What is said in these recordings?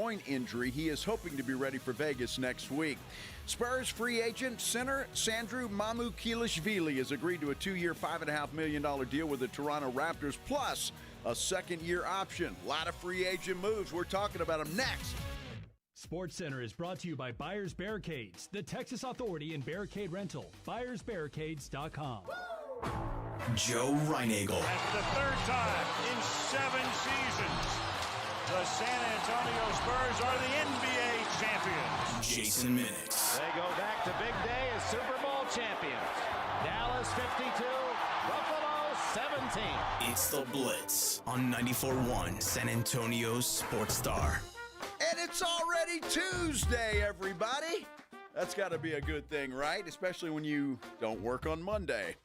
groin injury. He is hoping to be ready for Vegas next week. Spurs free agent center Sandru Mamukelashvili has agreed to a 2-year, $5.5 million deal with the Toronto Raptors, plus a second-year option. A lot of free agent moves. We're talking about them next. SportsCenter is brought to you by Buyers Barricades, the Texas Authority in Barricade Rental. BuyersBarricades.com. Joe Reinagel. And for the third time in 7 seasons, the San Antonio Spurs are the NBA champions. Jason Minix. They go back to big day as Super Bowl champions. Dallas 52, Buffalo 17. It's the Blitz on 94.1 San Antonio's Sports Star. And it's already Tuesday, everybody. That's got to be a good thing, right? Especially when you don't work on Monday.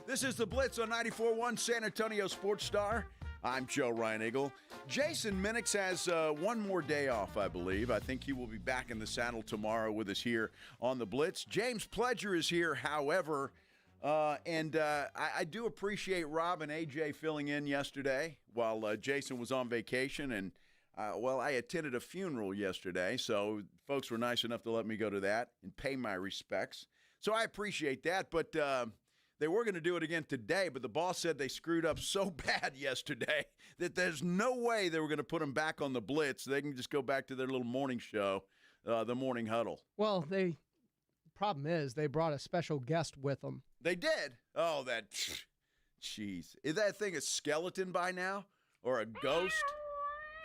This is the Blitz on 94.1 San Antonio Sports Star. I'm Joe Reinagel. Jason Minix has one more day off, I believe. I think he will be back in the saddle tomorrow with us here on the Blitz. James Pledger is here, however, and I do appreciate Rob and AJ filling in yesterday while Jason was on vacation, and I attended a funeral yesterday, so folks were nice enough to let me go to that and pay my respects. So I appreciate that, but they were going to do it again today, but the boss said they screwed up so bad yesterday that there's no way they were going to put them back on the Blitz. They can just go back to their little morning show, the Morning Huddle. Well, the problem is they brought a special guest with them. They did? Oh, that – jeez. Is that thing a skeleton by now or a ghost?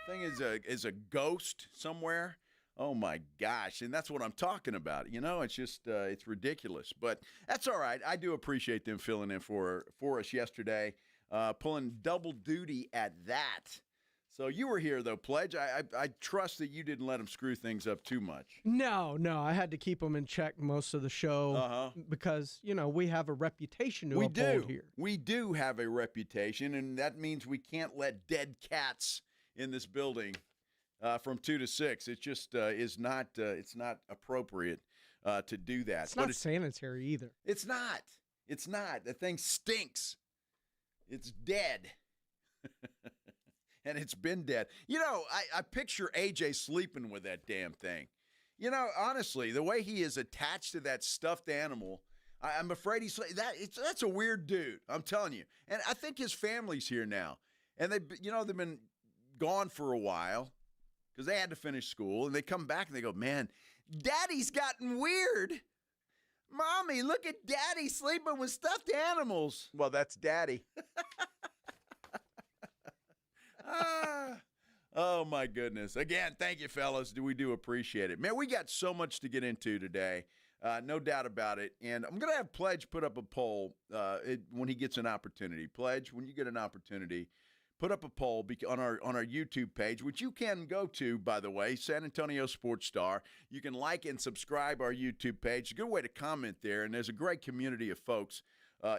Thing is a ghost somewhere. Oh my gosh, and that's what I'm talking about. You know, it's just it's ridiculous, but that's all right. I do appreciate them filling in for us yesterday, pulling double duty at that. So you were here though, Pledge. I trust that you didn't let them screw things up too much. No, I had to keep them in check most of the show because we have a reputation to uphold here. We do have a reputation, and that means we can't let dead cats in this building from 2 to 6. It just is not. It's not appropriate to do that. It's not sanitary either. It's not. It's not. The thing stinks. It's dead, and it's been dead. I picture AJ sleeping with that damn thing. Honestly, the way he is attached to that stuffed animal, I'm afraid that's a weird dude. I'm telling you. And I think his family's here now, and they've been gone for a while because they had to finish school, and they come back and they go, man, Daddy's gotten weird. Mommy, look at Daddy sleeping with stuffed animals. Well, that's Daddy. Oh, my goodness. Again, thank you, fellas. We do appreciate it. Man, we got so much to get into today. No doubt about it. And I'm going to have Pledge put up a poll when he gets an opportunity. Pledge, when you get an opportunity, put up a poll on our YouTube page, which you can go to, by the way, San Antonio Sports Star. You can like and subscribe our YouTube page. A good way to comment there, and there's a great community of folks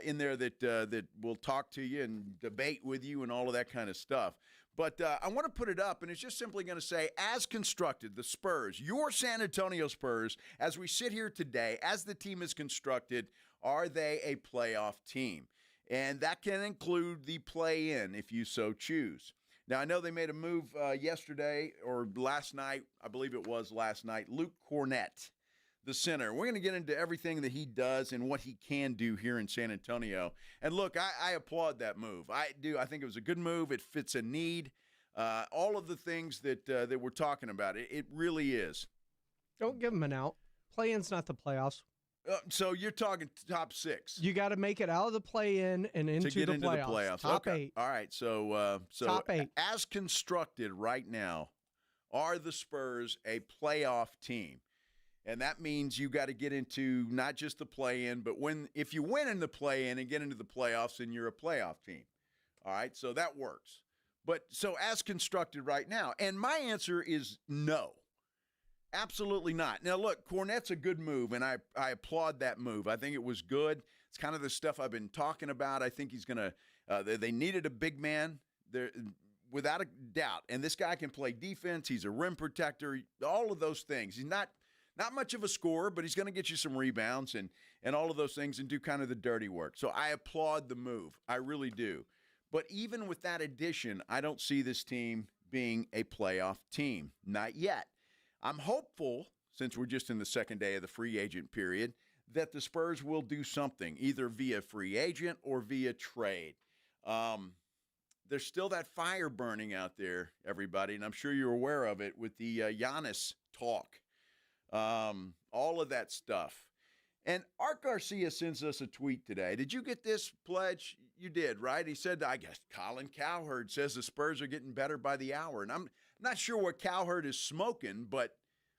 in there that will talk to you and debate with you and all of that kind of stuff. But I want to put it up, and it's just simply going to say, as constructed, the Spurs, your San Antonio Spurs, as we sit here today, as the team is constructed, are they a playoff team? And that can include the play-in if you so choose. Now, I know they made a move yesterday or last night. I believe it was last night. Luke Kornet, the center. We're going to get into everything that he does and what he can do here in San Antonio. And look, I applaud that move. I do. I think it was a good move. It fits a need. All of the things that we're talking about, it really is. Don't give him an out. Play-in's not the playoffs. So you're talking top 6. You got to make it out of the play-in and into the playoffs. Top 8. All right. So top 8. As constructed right now, are the Spurs a playoff team? And that means you got to get into not just the play-in, but if you win in the play-in and get into the playoffs, then you're a playoff team. All right. So that works. But so as constructed right now, and my answer is no. Absolutely not. Now, look, Cornet's a good move, and I applaud that move. I think it was good. It's kind of the stuff I've been talking about. I think he's going to they needed a big man there, without a doubt. And this guy can play defense. He's a rim protector, all of those things. He's not much of a scorer, but he's going to get you some rebounds and all of those things and do kind of the dirty work. So I applaud the move. I really do. But even with that addition, I don't see this team being a playoff team. Not yet. I'm hopeful, since we're just in the second day of the free agent period, that the Spurs will do something, either via free agent or via trade. There's still that fire burning out there, everybody, and I'm sure you're aware of it with the Giannis talk, all of that stuff. And Art Garcia sends us a tweet today. Did you get this, Pledge? You did, right? He said, I guess Colin Cowherd says the Spurs are getting better by the hour. And I'm not sure what Cowherd is smoking, but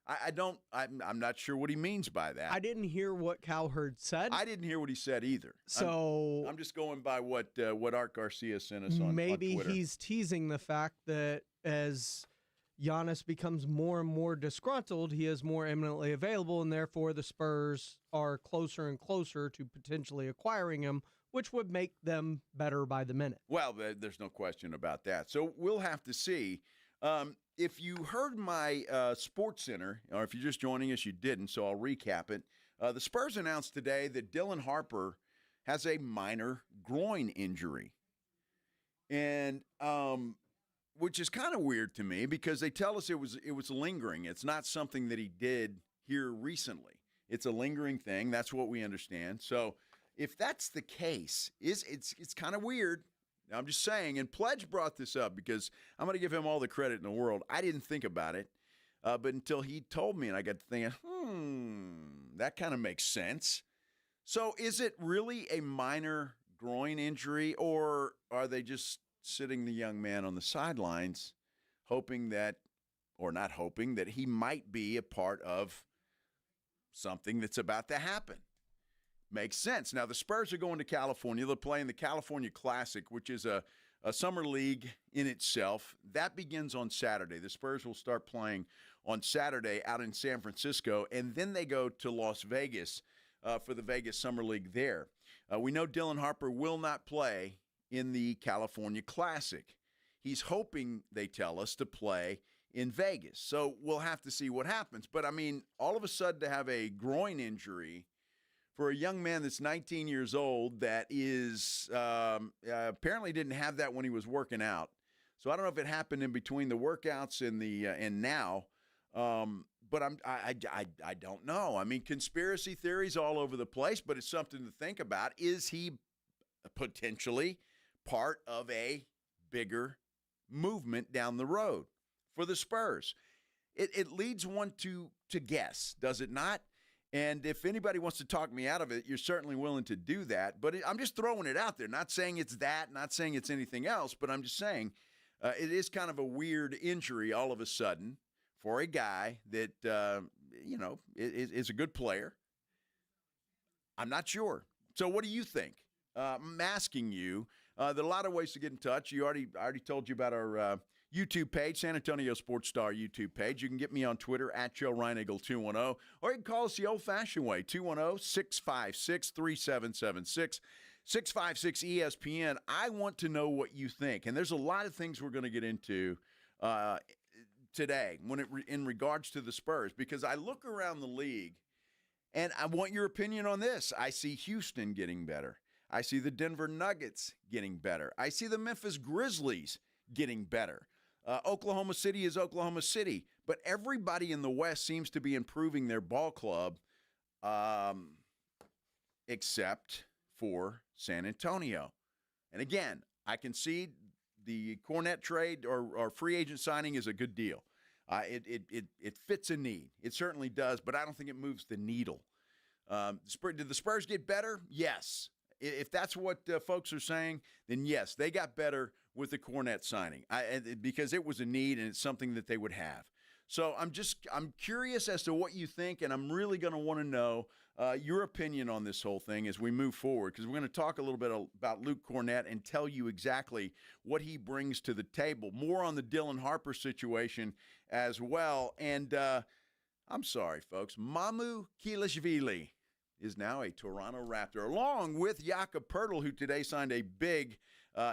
I'm not sure what he means by that. I didn't hear what Cowherd said. I didn't hear what he said either. So I'm just going by what Art Garcia sent us on maybe Twitter. He's teasing the fact that as Giannis becomes more and more disgruntled, he is more eminently available, and therefore the Spurs are closer and closer to potentially acquiring him, which would make them better by the minute. Well, there's no question about that. So we'll have to see. If you heard my Sports Center, or if you're just joining us, you didn't, so I'll recap it. The Spurs announced today that Dylan Harper has a minor groin injury. And which is kind of weird to me because they tell us it was lingering. It's not something that he did here recently. It's a lingering thing. That's what we understand. So if that's the case, it's kind of weird. I'm just saying, and Pledge brought this up because I'm going to give him all the credit in the world. I didn't think about it, but until he told me, and I got to thinking, that kind of makes sense. So is it really a minor groin injury, or are they just sitting the young man on the sidelines, hoping that, or not hoping, that he might be a part of something that's about to happen? Makes sense. Now, the Spurs are going to California. They're playing the California Classic, which is a summer league in itself. That begins on Saturday. The Spurs will start playing on Saturday out in San Francisco, and then they go to Las Vegas for the Vegas Summer League there. We know Dylan Harper will not play in the California Classic. He's hoping, they tell us, to play in Vegas. So we'll have to see what happens. But, I mean, all of a sudden to have a groin injury for a young man that's 19 years old that is apparently didn't have that when he was working out. So I don't know if it happened in between the workouts and now, but I don't know. I mean, conspiracy theories all over the place, but it's something to think about. Is he potentially part of a bigger movement down the road for the Spurs? It leads one to guess, does it not? And if anybody wants to talk me out of it, you're certainly willing to do that. But I'm just throwing it out there, not saying it's that, not saying it's anything else, but I'm just saying it is kind of a weird injury all of a sudden for a guy that, is a good player. I'm not sure. So what do you think? I'm asking you. There are a lot of ways to get in touch. I already told you about our YouTube page, San Antonio Sports Star YouTube page. You can get me on Twitter at Joe Reinagle210, or you can call us the old-fashioned way, 210-656-3776, 656-ESPN. I want to know what you think, and there's a lot of things we're going to get into today in regards to the Spurs, because I look around the league, and I want your opinion on this. I see Houston getting better. I see the Denver Nuggets getting better. I see the Memphis Grizzlies getting better. Oklahoma City is Oklahoma City, but everybody in the West seems to be improving their ball club, except for San Antonio. And again, I concede the Cornet trade or free agent signing is a good deal. It fits a need. It certainly does, but I don't think it moves the needle. Did the Spurs get better? Yes. If that's what folks are saying, then yes, they got better with the Cornet signing because it was a need and it's something that they would have. So I'm curious as to what you think, and I'm really going to want to know your opinion on this whole thing as we move forward, because we're going to talk a little bit about Luke Kornet and tell you exactly what he brings to the table. More on the Dylan Harper situation as well. And I'm sorry, folks, Mamu Kilishvili is now a Toronto Raptor, along with Jakob Poeltl, who today signed a big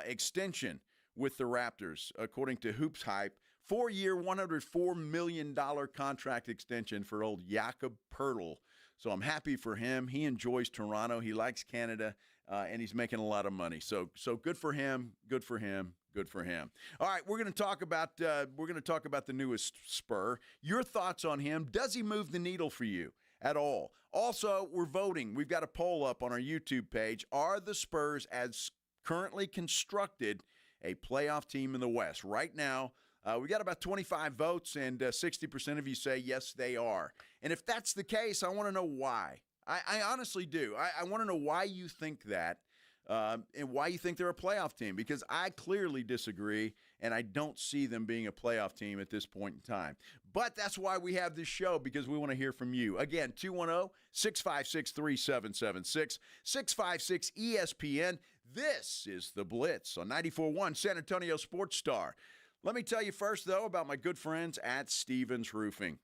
extension with the Raptors, according to Hoops Hype. 4-year, $104 million contract extension for old Jakob Poeltl. So I'm happy for him. He enjoys Toronto. He likes Canada, and he's making a lot of money. So good for him. Good for him. Good for him. All right, we're going to talk about the newest Spur. Your thoughts on him? Does he move the needle for you at all? Also, we're voting. We've got a poll up on our YouTube page. Are the Spurs, as currently constructed, a playoff team in the West? Right now, we got about 25 votes, and 60% of you say yes, they are. And if that's the case, I want to know why. I honestly do. I want to know why you think that. And why you think they're a playoff team, because I clearly disagree, and I don't see them being a playoff team at this point in time. But that's why we have this show, because we want to hear from you. Again, 210-656-3776, 656-ESPN. This is The Blitz on 94.1 San Antonio Sports Star. Let me tell you first, though, about my good friends at Stevens Roofing.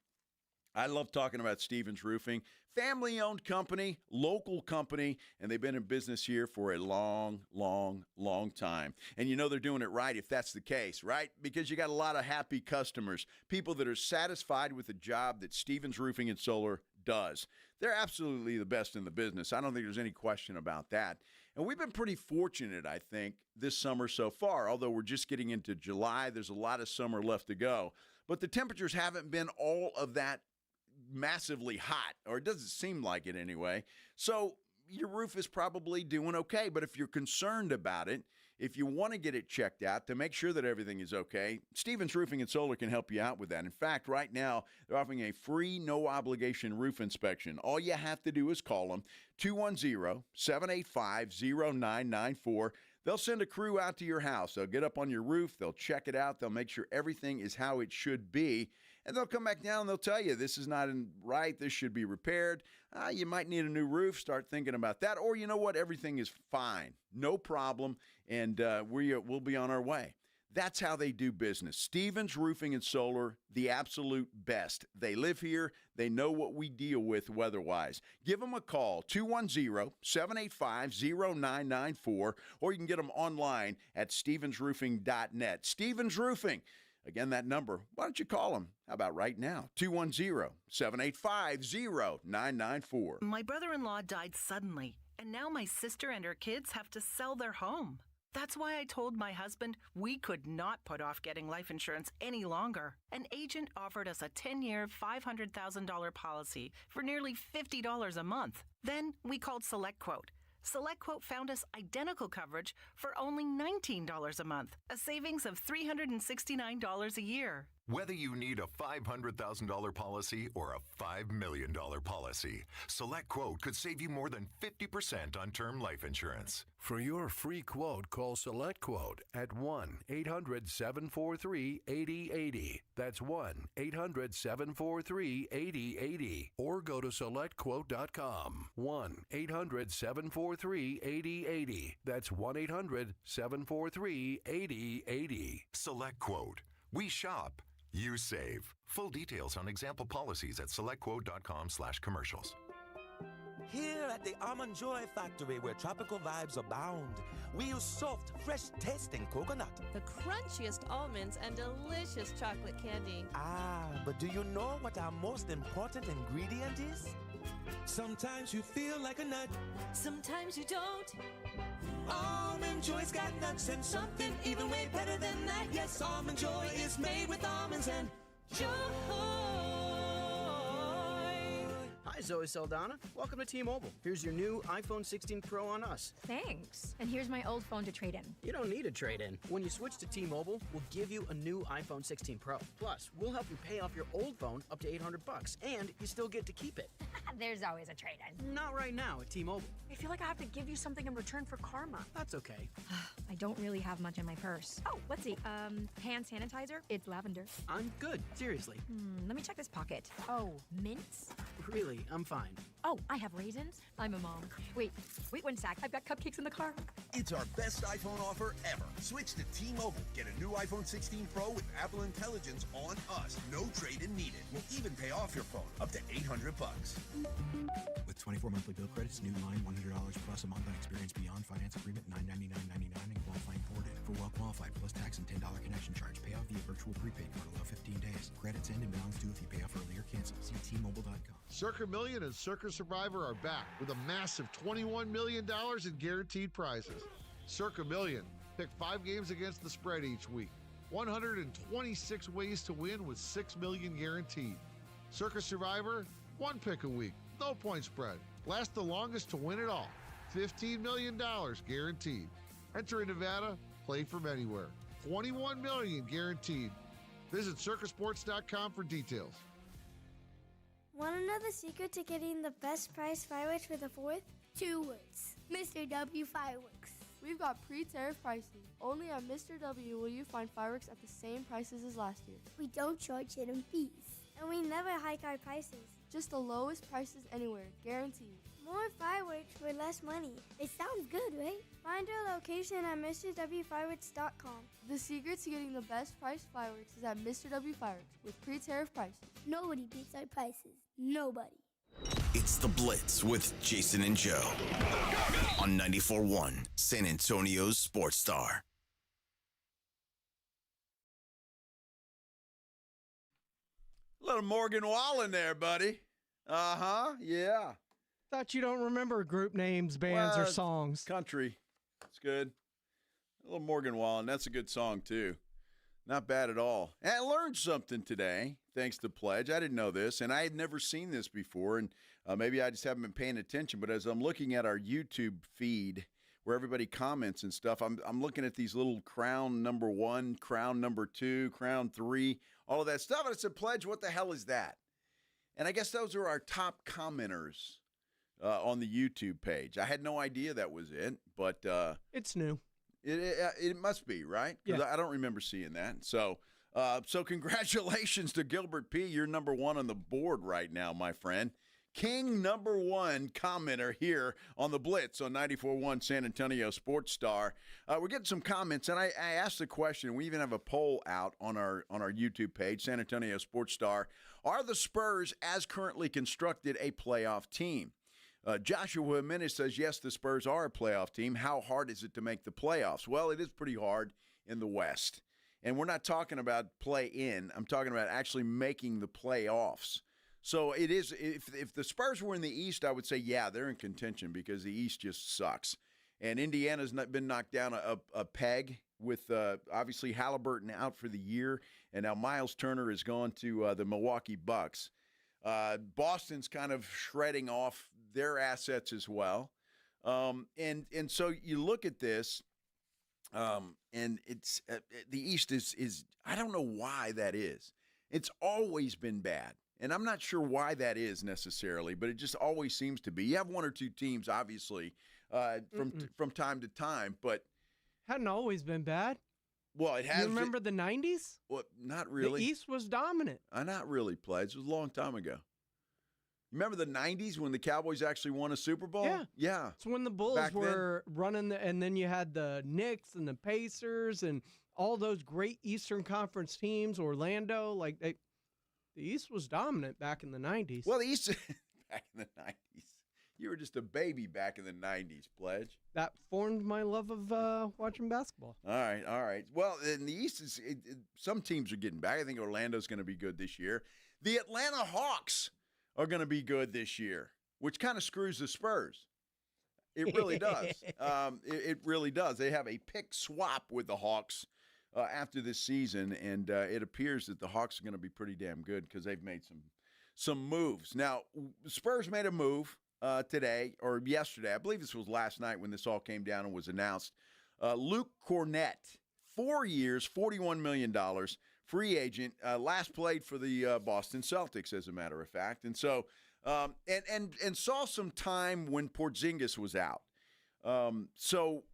I love talking about Stevens Roofing. Family-owned company, local company, and they've been in business here for a long, long, long time. And you know they're doing it right if that's the case, right? Because you got a lot of happy customers, people that are satisfied with the job that Stevens Roofing and Solar does. They're absolutely the best in the business. I don't think there's any question about that. And we've been pretty fortunate, I think, this summer so far. Although we're just getting into July, there's a lot of summer left to go. But the temperatures haven't been all of that massively hot, or it doesn't seem like it anyway. So your roof is probably doing okay. But if you're concerned about it, if you want to get it checked out to make sure that everything is okay, Stevens Roofing and Solar can help you out with that. In fact, right now, they're offering a free, no-obligation roof inspection. All you have to do is call them, 210-785-0994. They'll send a crew out to your house. They'll get up on your roof. They'll check it out. They'll make sure everything is how it should be. And they'll come back down and they'll tell you, this is not right, this should be repaired. You might need a new roof. Start thinking about that. Or you know what? Everything is fine. No problem. And we'll be on our way. That's how they do business. Stevens Roofing and Solar, the absolute best. They live here. They know what we deal with weather-wise. Give them a call, 210-785-0994, or you can get them online at stevensroofing.net. Stevens Roofing. Again, that number, why don't you call them? How about right now? 210-785-0994. My brother-in-law died suddenly, and now my sister and her kids have to sell their home. That's why I told my husband we could not put off getting life insurance any longer. An agent offered us a 10-year, $500,000 policy for nearly $50 a month. Then we called SelectQuote. SelectQuote found us identical coverage for only $19 a month, a savings of $369 a year. Whether you need a $500,000 policy or a $5 million policy, SelectQuote could save you more than 50% on term life insurance. For your free quote, call SelectQuote at 1-800-743-8080. That's 1-800-743-8080. Or go to SelectQuote.com. 1-800-743-8080. That's 1-800-743-8080. SelectQuote. We shop. You save. Full details on example policies at selectquote.com/commercials. Here at the Almond Joy Factory, where tropical vibes abound, we use soft, fresh-tasting coconut. The crunchiest almonds and delicious chocolate candy. Ah, but do you know what our most important ingredient is? Sometimes you feel like a nut. Sometimes you don't. Almond Joy's got nuts and something even way better than that. Yes, Almond Joy is made with almonds and joy. Hi, Zoe Saldana. Welcome to T-Mobile. Here's your new iPhone 16 Pro on us. Thanks. And here's my old phone to trade in. You don't need a trade-in. When you switch to T-Mobile, we'll give you a new iPhone 16 Pro. Plus, we'll help you pay off your old phone up to $800, and you still get to keep it. There's always a trade-in. Not right now at T-Mobile. I feel like I have to give you something in return for karma. That's okay. I don't really have much in my purse. Oh, let's see. Hand sanitizer. It's lavender. I'm good. Seriously. Let me check this pocket. Oh, mints? Really, I'm fine. Oh, I have raisins. I'm a mom. Wait 1 sec. I've got cupcakes in the car. It's our best iPhone offer ever. Switch to T-Mobile. Get a new iPhone 16 Pro with Apple Intelligence on us. No trade-in needed. We'll even pay off your phone up to $800. With 24 monthly bill credits, new line $100 plus a month on experience beyond finance agreement $999.99 and qualifying ported. For well qualified plus tax and $10 connection charge. Pay off via virtual prepaid card. Allow 15 days. Credits end and balance due if you pay off early or cancel. See T-Mobile.com. Circa Million and Circa Survivor are back with a massive $21 million in guaranteed prizes. Circa Million, Pick 5 games against the spread each week. 126 ways to win with $6 million guaranteed. Circus Survivor, 1 pick a week, no point spread. Last the longest to win it all. $15 million guaranteed. Enter in Nevada, play from anywhere. $21 million guaranteed. Visit circusports.com for details. Want to know the secret to getting the best price fireworks for the 4th? 2 words. Mr. W Fireworks. We've got pre-tariff pricing. Only at Mr. W will you find fireworks at the same prices as last year. We don't charge hidden fees. And we never hike our prices. Just the lowest prices anywhere, guaranteed. More fireworks for less money. It sounds good, right? Find our location at MrWFireworks.com. The secret to getting the best priced fireworks is at Mr. W Fireworks with pre-tariff prices. Nobody beats our prices. Nobody. It's The Blitz with Jason and Joe on 94.1 San Antonio's Sports Star. A little Morgan Wallen there, buddy. Yeah. Thought you don't remember group names, bands, or songs. Country. It's good. A little Morgan Wallen. That's a good song, too. Not bad at all. And I learned something today, thanks to Pledge. I didn't know this, and I had never seen this before, and maybe I just haven't been paying attention. But as I'm looking at our YouTube feed where everybody comments and stuff, I'm looking at these little crown number 1, crown number 2, crown 3, all of that stuff. And I said, Pledge, what the hell is that? And I guess those are our top commenters on the YouTube page. I had no idea that was it, but it's new. It must be, right? Because I don't remember seeing that. So congratulations to Gilbert P. You're number 1 on the board right now, my friend. King number 1 commenter here on the Blitz on 94.1 San Antonio Sports Star. We're getting some comments, and I asked the question. We even have a poll out on our YouTube page, San Antonio Sports Star. Are the Spurs, as currently constructed, a playoff team? Joshua Jimenez says, yes, the Spurs are a playoff team. How hard is it to make the playoffs? Well, it is pretty hard in the West. And we're not talking about play-in. I'm talking about actually making the playoffs. So it is. If the Spurs were in the East, I would say, yeah, they're in contention because the East just sucks. And Indiana's been knocked down a peg with obviously Halliburton out for the year. And now Myles Turner has gone to the Milwaukee Bucks. Boston's kind of shredding off their assets as well. And so you look at this, and it's the East is I don't know why that is. It's always been bad. And I'm not sure why that is necessarily, but it just always seems to be. You have 1 or 2 teams, obviously, from time to time, but hadn't always been bad. Well, it has. You remember the 90s? Well, not really. The East was dominant. Not really, Pledge. It was a long time ago. Remember the 90s when the Cowboys actually won a Super Bowl? Yeah. It's when the Bulls were running, and then you had the Knicks and the Pacers and all those great Eastern Conference teams, Orlando. The East was dominant back in the 90s. Well, the East back in the 90s. You were just a baby back in the 90s, Pledge. That formed my love of watching basketball. All right. Well, in the East, some teams are getting back. I think Orlando's going to be good this year. The Atlanta Hawks are going to be good this year, which kind of screws the Spurs. It really does. It really does. They have a pick swap with the Hawks after this season, and it appears that the Hawks are going to be pretty damn good because they've made some moves. Now, Spurs made a move today or yesterday. I believe this was last night when this all came down and was announced. Luke Kornet, 4 years, $41 million, free agent, last played for the Boston Celtics, as a matter of fact. And so, and saw some time when Porzingis was out. So,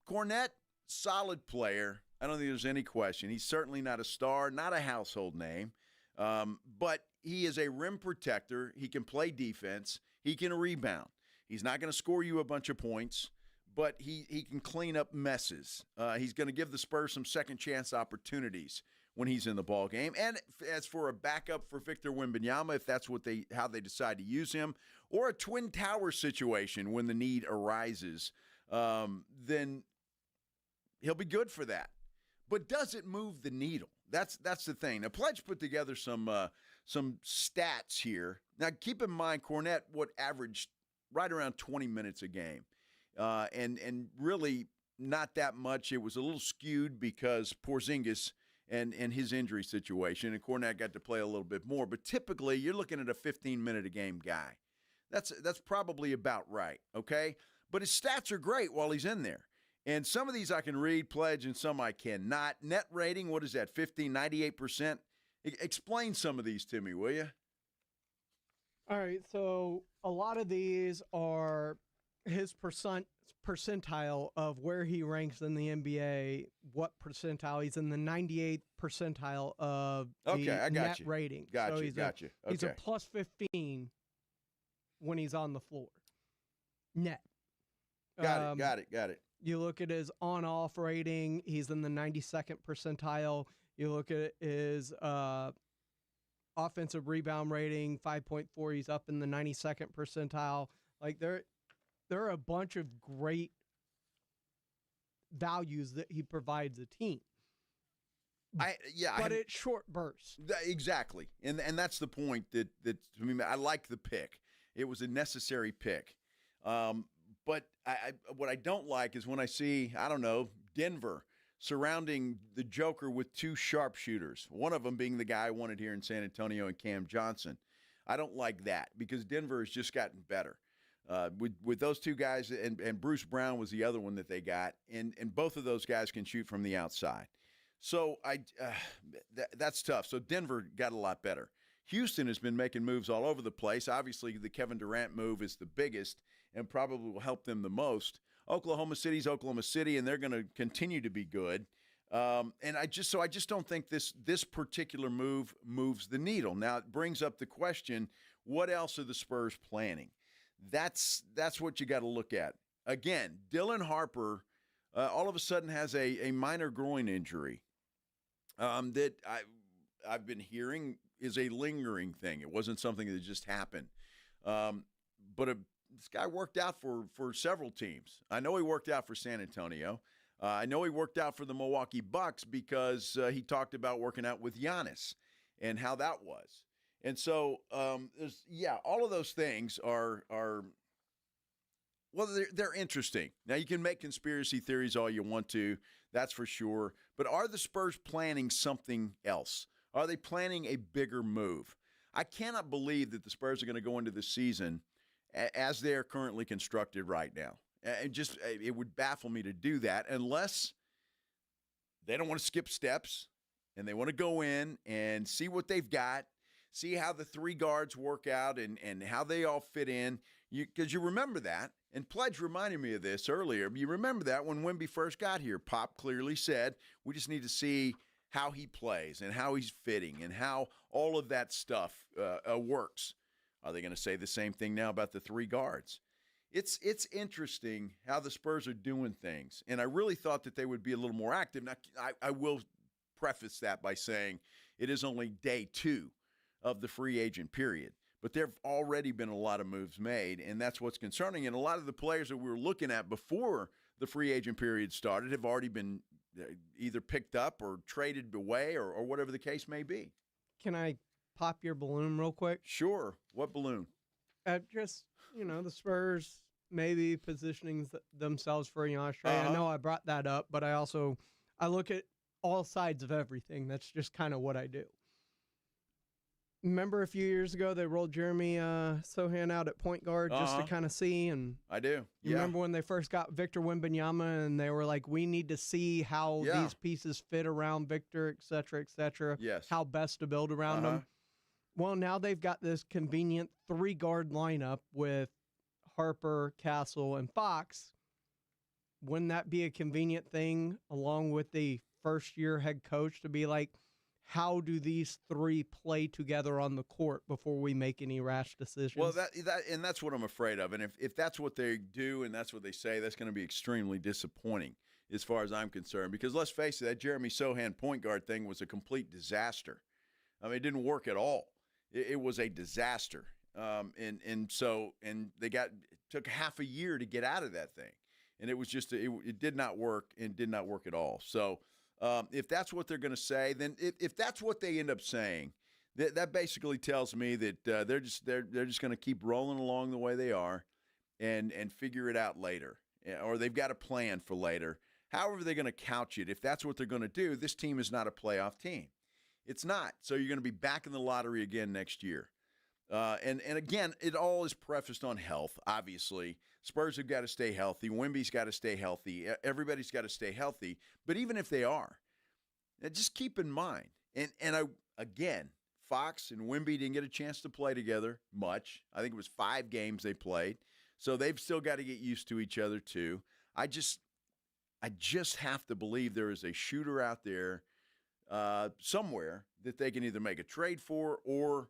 Cornet, solid player. I don't think there's any question. He's certainly not a star, not a household name, but he is a rim protector. He can play defense. He can rebound. He's not going to score you a bunch of points, but he can clean up messes. He's going to give the Spurs some second-chance opportunities when he's in the ball game. And as for a backup for Victor Wembanyama, if that's how they decide to use him, or a Twin Tower situation when the need arises, then he'll be good for that. But does it move the needle? That's the thing. Now, Pledge put together some stats here. Now, keep in mind, Cornet averaged right around 20 minutes a game, and really not that much. It was a little skewed because Porzingis and his injury situation, and Cornet got to play a little bit more. But typically, you're looking at a 15-minute-a-game guy. That's probably about right, okay? But his stats are great while he's in there. And some of these I can read, pledge, and some I cannot. Net rating, what is that, 98%? Explain some of these to me, will you? All right, so a lot of these are his percentile of where he ranks in the NBA, what percentile. He's in the 98th percentile of the net rating. He's a plus 15 when he's on the floor. Net. Got it. You look at his on-off rating, he's in the 92nd percentile. You look at his offensive rebound rating, 5.4, he's up in the 92nd percentile. Like, there are a bunch of great values that he provides a team. But it's short bursts. Exactly. And that's the point that to me, I like the pick. It was a necessary pick. But what I don't like is when I see, I don't know, Denver surrounding the Joker with two sharpshooters, one of them being the guy I wanted here in San Antonio and Cam Johnson. I don't like that because Denver has just gotten better. With those two guys, and Bruce Brown was the other one that they got, and both of those guys can shoot from the outside. So that's tough. So Denver got a lot better. Houston has been making moves all over the place. Obviously, the Kevin Durant move is the biggest and probably will help them the most. Oklahoma City's Oklahoma City, and they're going to continue to be good. And I just don't think this particular move moves the needle. Now, it brings up the question, what else are the Spurs planning? That's what you got to look at. Again, Dylan Harper all of a sudden has a minor groin injury that I've been hearing is a lingering thing. It wasn't something that just happened. But this guy worked out for several teams. I know he worked out for San Antonio. I know he worked out for the Milwaukee Bucks because he talked about working out with Giannis and how that was. And so, all of those things are they're interesting. Now, you can make conspiracy theories all you want to, that's for sure. But are the Spurs planning something else? Are they planning a bigger move? I cannot believe that the Spurs are going to go into the season as they're currently constructed right now. And it would baffle me to do that unless they don't want to skip steps and they want to go in and see what they've got, see how the three guards work out and how they all fit in. Because you remember that, and Pledge reminded me of this earlier. You remember that when Wemby first got here, Pop clearly said, we just need to see how he plays and how he's fitting and how all of that stuff works. Are they going to say the same thing now about the three guards? It's interesting how the Spurs are doing things, and I really thought that they would be a little more active. Now, I will preface that by saying it is only day 2 of the free agent period, but there have already been a lot of moves made, and that's what's concerning. And a lot of the players that we were looking at before the free agent period started have already been either picked up or traded away or whatever the case may be. Can I pop your balloon real quick? Sure. What balloon? Just, the Spurs maybe positioning themselves for a Giannis trade. I know I brought that up, but I look at all sides of everything. That's just kind of what I do. Remember a few years ago they rolled Jeremy Sohan out at point guard just to kind of see? And I do. You remember when they first got Victor Wembanyama and they were like, we need to see how these pieces fit around Victor, et cetera, yes. how best to build around them. Well, now they've got this convenient 3-guard lineup with Harper, Castle, and Fox. Wouldn't that be a convenient thing along with the first-year head coach to be like, how do these three play together on the court before we make any rash decisions? Well, that's what I'm afraid of. And if that's what they do and that's what they say, that's going to be extremely disappointing as far as I'm concerned. Because let's face it, that Jeremy Sohan point guard thing was a complete disaster. I mean, it didn't work at all. It was a disaster. And they took half a year to get out of that thing. And it was just it did not work and did not work at all. So if that's what they're going to say, then if that's what they end up saying, that basically tells me that they're just going to keep rolling along the way they are, and figure it out later, or they've got a plan for later. however they're going to couch it, if that's what they're going to do, this team is not a playoff team. It's not. So you're going to be back in the lottery again next year. And again, it all is prefaced on health, obviously. Spurs have got to stay healthy. Wemby's got to stay healthy. Everybody's got to stay healthy. But even if they are, just keep in mind, again, Fox and Wemby didn't get a chance to play together much. I think it was 5 games they played. So they've still got to get used to each other too. I just have to believe there is a shooter out there somewhere that they can either make a trade for or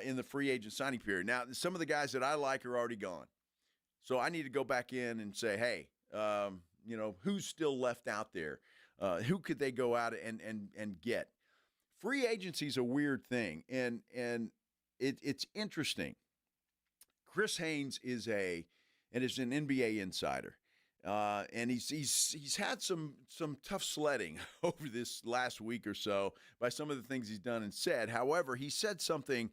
in the free agent signing period. Now, some of the guys that I like are already gone. So I need to go back in and say, hey, who's still left out there? Who could they go out and get? Free agency is a weird thing, and it's interesting. Chris Haynes is an NBA insider, and he's had some tough sledding over this last week or so by some of the things he's done and said. However, he said something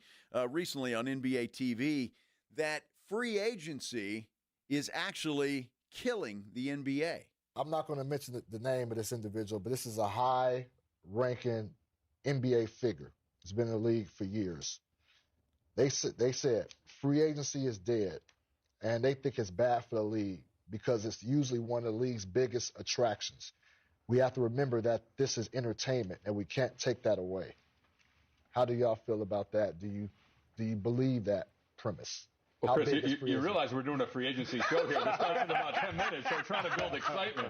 recently on NBA TV that free agency is actually killing the NBA. I'm not going to mention the name of this individual, but this is a high-ranking NBA figure. He's been in the league for years. They said free agency is dead, and they think it's bad for the league because it's usually one of the league's biggest attractions. We have to remember that this is entertainment, and we can't take that away. How do y'all feel about that? Do you believe that premise? Well, Chris, you realize we're doing a free agency show here. This starts in about 10 minutes, so we're trying to build excitement.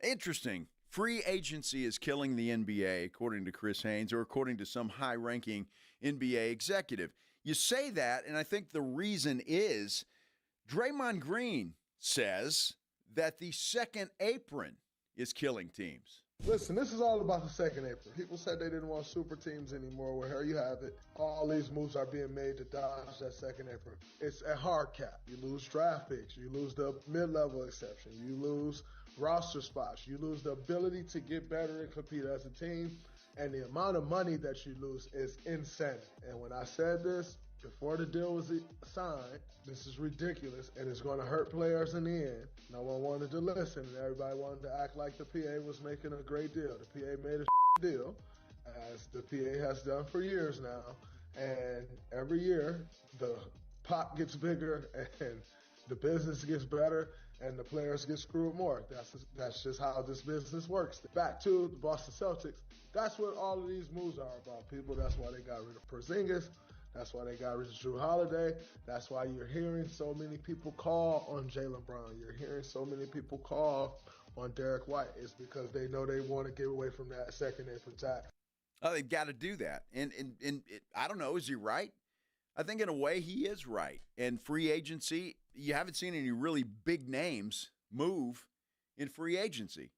Interesting. Free agency is killing the NBA, according to Chris Haynes, or according to some high-ranking NBA executive. You say that, and I think the reason is Draymond Green says that the second apron is killing teams. Listen, this is all about the second apron. People said they didn't want super teams anymore. Well, here you have it. All these moves are being made to dodge that second apron. It's a hard cap. You lose draft picks. You lose the mid-level exception. You lose roster spots. You lose the ability to get better and compete as a team. And the amount of money that you lose is insane. And when I said this, before the deal was signed, this is ridiculous, and it's going to hurt players in the end. No one wanted to listen, and everybody wanted to act like the PA was making a great deal. The PA made a deal, as the PA has done for years now, and every year the pot gets bigger and the business gets better and the players get screwed more. That's just how this business works. Back to the Boston Celtics, that's what all of these moves are about, people. That's why they got rid of Porzingis. That's why they got rid of Jrue Holiday. That's why you're hearing so many people call on Jaylen Brown. You're hearing so many people call on Derek White. It's because they know they want to get away from that second apron tax. Oh, they've got to do that. And I don't know, is he right? I think in a way he is right. And free agency, you haven't seen any really big names move in free agency.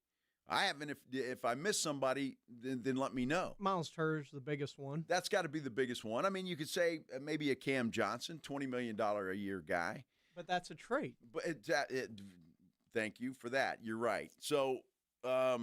I haven't. If I miss somebody, then let me know. Myles Turner's the biggest one. That's got to be the biggest one. I mean, you could say maybe a Cam Johnson, $20 million a year guy. But that's a trade. But thank you for that. You're right. So I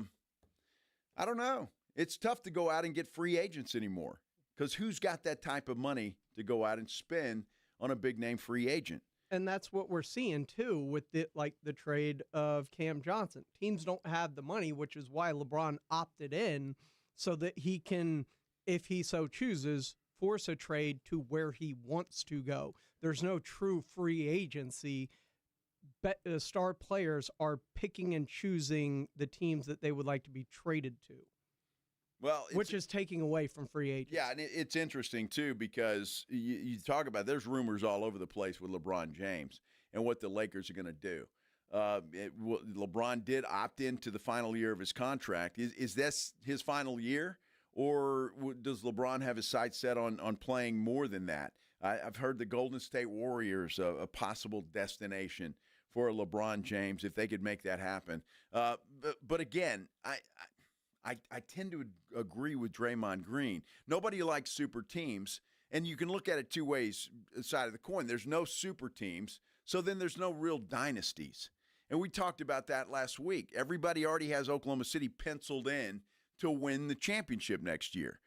don't know. It's tough to go out and get free agents anymore because who's got that type of money to go out and spend on a big-name free agent? And that's what we're seeing, too, with the trade of Cam Johnson. Teams don't have the money, which is why LeBron opted in so that he can, if he so chooses, force a trade to where he wants to go. There's no true free agency. Star players are picking and choosing the teams that they would like to be traded to. Well, which is taking away from free agents. Yeah, and it's interesting, too, because you talk about there's rumors all over the place with LeBron James and what the Lakers are going to do. LeBron did opt into the final year of his contract. Is this his final year, or does LeBron have his sights set on playing more than that? I've heard the Golden State Warriors a possible destination for LeBron James if they could make that happen. But again, I tend to agree with Draymond Green. Nobody likes super teams, and you can look at it two ways, side of the coin. There's no super teams, so then there's no real dynasties. And we talked about that last week. Everybody already has Oklahoma City penciled in to win the championship next year,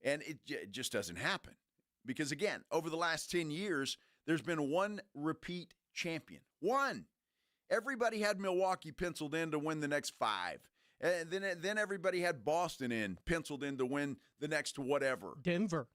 and it just doesn't happen. Because, again, over the last 10 years, there's been one repeat champion. One. Everybody had Milwaukee penciled in to win the next 5. And then everybody had Boston penciled in to win the next whatever. Denver,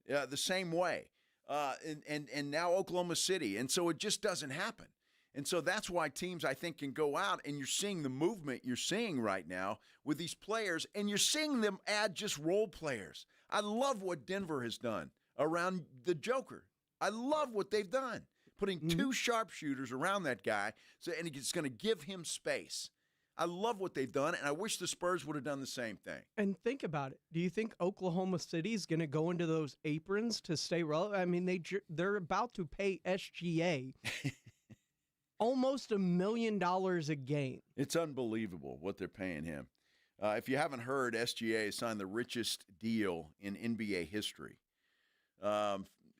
the same way. And now Oklahoma City. And so it just doesn't happen. And so that's why teams, I think, can go out, and you're seeing the movement you're seeing right now with these players, and you're seeing them add just role players. I love what Denver has done around the Joker. I love what they've done, putting 2 sharpshooters around that guy, and it's going to give him space. I love what they've done, and I wish the Spurs would have done the same thing. And think about it. Do you think Oklahoma City is going to go into those aprons to stay relevant? I mean, they're about to pay SGA almost $1 million a game. It's unbelievable what they're paying him. If you haven't heard, SGA signed the richest deal in NBA history.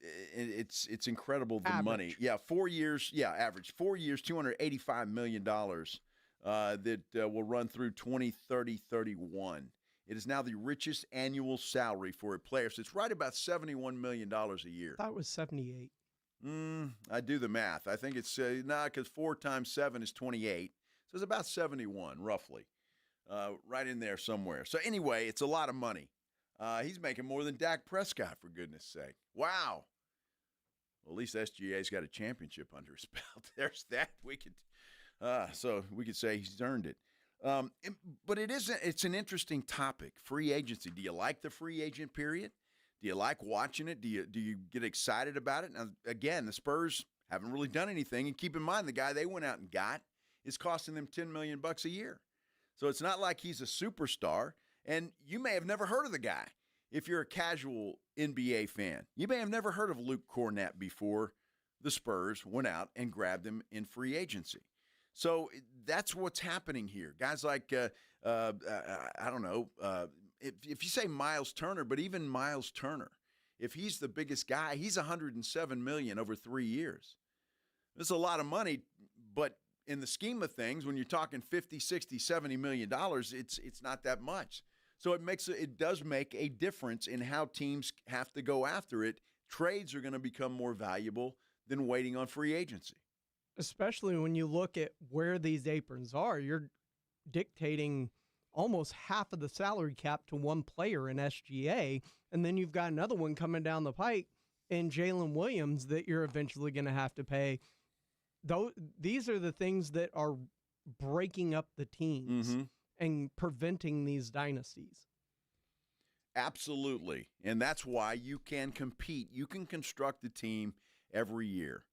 It's incredible, the money. Yeah, 4 years. Yeah, average 4 years, $285 million. That will run through 2030-31. It is now the richest annual salary for a player. So it's right about $71 million a year. I thought it was 78. I do the math. I think it's because 4 times 7 is 28. So it's about 71, roughly, right in there somewhere. So anyway, it's a lot of money. He's making more than Dak Prescott, for goodness sake. Wow. Well, at least SGA's got a championship under his belt. There's that. So we could say he's earned it. But it's an interesting topic, free agency. Do you like the free agent period? Do you like watching it? Do you get excited about it? Now, again, the Spurs haven't really done anything. And keep in mind, the guy they went out and got is costing them $10 million a year. So it's not like he's a superstar. And you may have never heard of the guy if you're a casual NBA fan. You may have never heard of Luke Kornet before the Spurs went out and grabbed him in free agency. So that's what's happening here. Guys like, I don't know, if you say Myles Turner, but even Myles Turner, if he's the biggest guy, he's $107 million over 3 years. That's a lot of money, but in the scheme of things, when you're talking $50, $60, $70 million, it's not that much. So it does make a difference in how teams have to go after it. Trades are going to become more valuable than waiting on free agency. Especially when you look at where these aprons are, you're dictating almost half of the salary cap to one player in SGA, and then you've got another one coming down the pike in Jalen Williams that you're eventually going to have to pay. These are the things that are breaking up the teams and preventing these dynasties. Absolutely, and that's why you can compete. You can construct a team every year,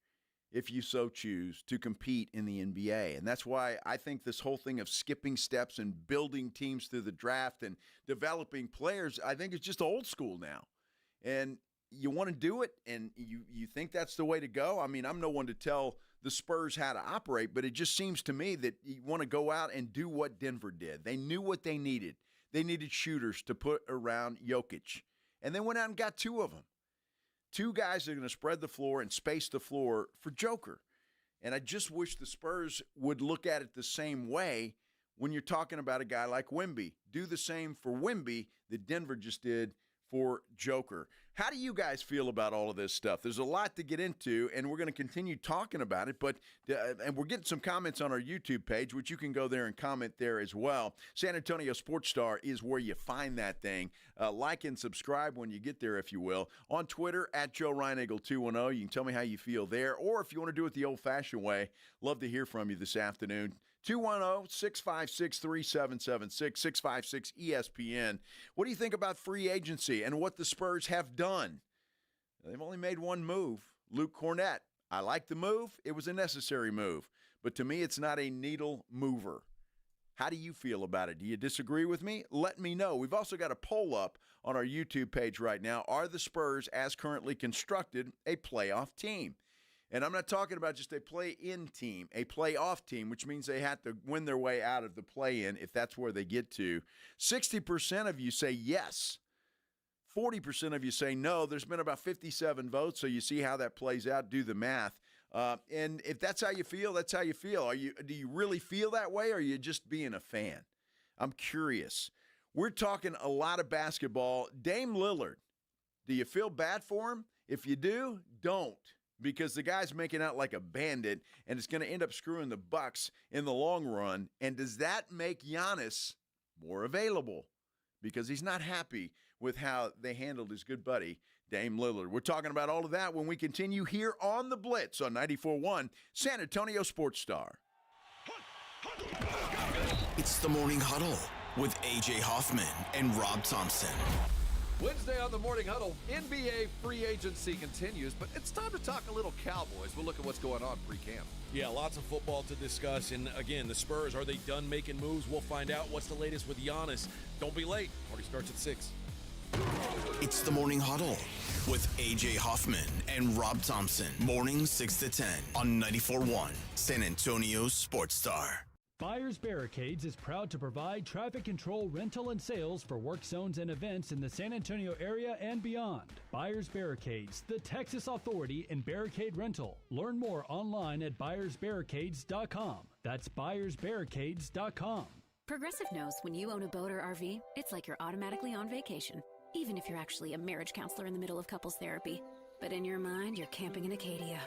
if you so choose, to compete in the NBA. And that's why I think this whole thing of skipping steps and building teams through the draft and developing players, I think it's just old school now. And you want to do it, and you think that's the way to go? I mean, I'm no one to tell the Spurs how to operate, but it just seems to me that you want to go out and do what Denver did. They knew what they needed. They needed shooters to put around Jokic. And they went out and got 2 of them. 2 guys that are going to spread the floor and space the floor for Joker. And I just wish the Spurs would look at it the same way when you're talking about a guy like Wemby. Do the same for Wemby that Denver just did for Joker. How do you guys feel about all of this stuff? There's a lot to get into, and we're going to continue talking about it, but and we're getting some comments on our YouTube page, which you can go there and comment there as well. San Antonio Sports Star is where you find that thing. Like and subscribe when you get there, if you will. On Twitter, at Joe Reinagle 210. You can tell me how you feel there, or if you want to do it the old-fashioned way, love to hear from you this afternoon. 210-656-3776, 656-ESPN. What do you think about free agency and what the Spurs have done? They've only made one move, Luke Kornet. I like the move. It was a necessary move. But to me, it's not a needle mover. How do you feel about it? Do you disagree with me? Let me know. We've also got a poll up on our YouTube page right now. Are the Spurs, as currently constructed, a playoff team? And I'm not talking about just a play-in team, a playoff team, which means they have to win their way out of the play-in if that's where they get to. 60% of you say yes. 40% of you say no. There's been about 57 votes, so you see how that plays out. Do the math. And if that's how you feel, that's how you feel. Do you really feel that way, or are you just being a fan? I'm curious. We're talking a lot of basketball. Dame Lillard, do you feel bad for him? If you do, don't. because the guy's making out like a bandit, and it's going to end up screwing the Bucks in the long run. And does that make Giannis more available? Because he's not happy with how they handled his good buddy, Dame Lillard. We're talking about all of that when we continue here on The Blitz on 94.1 San Antonio Sports Star. It's the Morning Huddle with A.J. Hoffman and Rob Thompson. Wednesday on the Morning Huddle, NBA free agency continues, but it's time to talk a little Cowboys. We'll look at what's going on pre-camp. Yeah, lots of football to discuss. And again, the Spurs, are they done making moves? We'll find out. What's the latest with Giannis? Don't be late. Party starts at 6. It's the Morning Huddle with A.J. Hoffman and Rob Thompson. Mornings 6 to 10 on 94.1 San Antonio Sports Star. Buyers Barricades is proud to provide traffic control, rental, and sales for work zones and events in the San Antonio area and beyond. Buyers Barricades, the Texas authority in barricade rental. Learn more online at buyersbarricades.com. That's buyersbarricades.com. Progressive knows when you own a boat or RV, it's like you're automatically on vacation, even if you're actually a marriage counselor in the middle of couples therapy. But in your mind, you're camping in Acadia,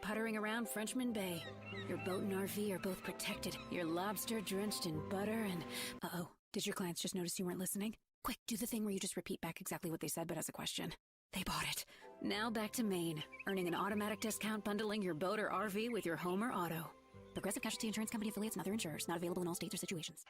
puttering around Frenchman Bay. Your boat and RV are both protected. You're lobster drenched in butter and... Uh-oh, did your clients just notice you weren't listening? Quick, do the thing where you just repeat back exactly what they said but as a question. They bought it. Now back to Maine, earning an automatic discount bundling your boat or RV with your home or auto. Progressive Casualty Insurance Company affiliates and other insurers. Not available in all states or situations.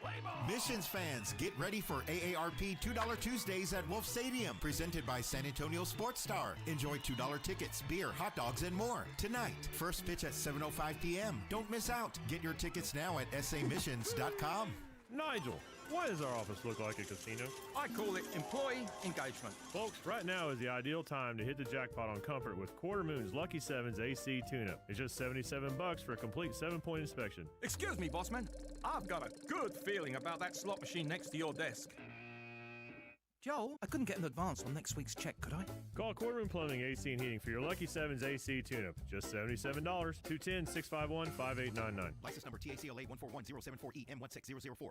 Missions fans, get ready for AARP $2 Tuesdays at Wolf Stadium, presented by San Antonio Sports Star. Enjoy $2 tickets, beer, hot dogs, and more. Tonight, first pitch at 7:05 p.m. Don't miss out. Get your tickets now at samissions.com. Nigel, why does our office look like a casino? I call it employee engagement. Folks, right now is the ideal time to hit the jackpot on comfort with Quarter Moon's Lucky 7's AC tune-up. It's just $77 for a complete 7-point inspection. Excuse me, bossman. I've got a good feeling about that slot machine next to your desk. Joel, I couldn't get an advance on next week's check, could I? Call Quarter Moon Plumbing, AC and Heating for your Lucky 7's AC tune-up. Just $77. 210-651-5899. License number TACLA 141074EM16004.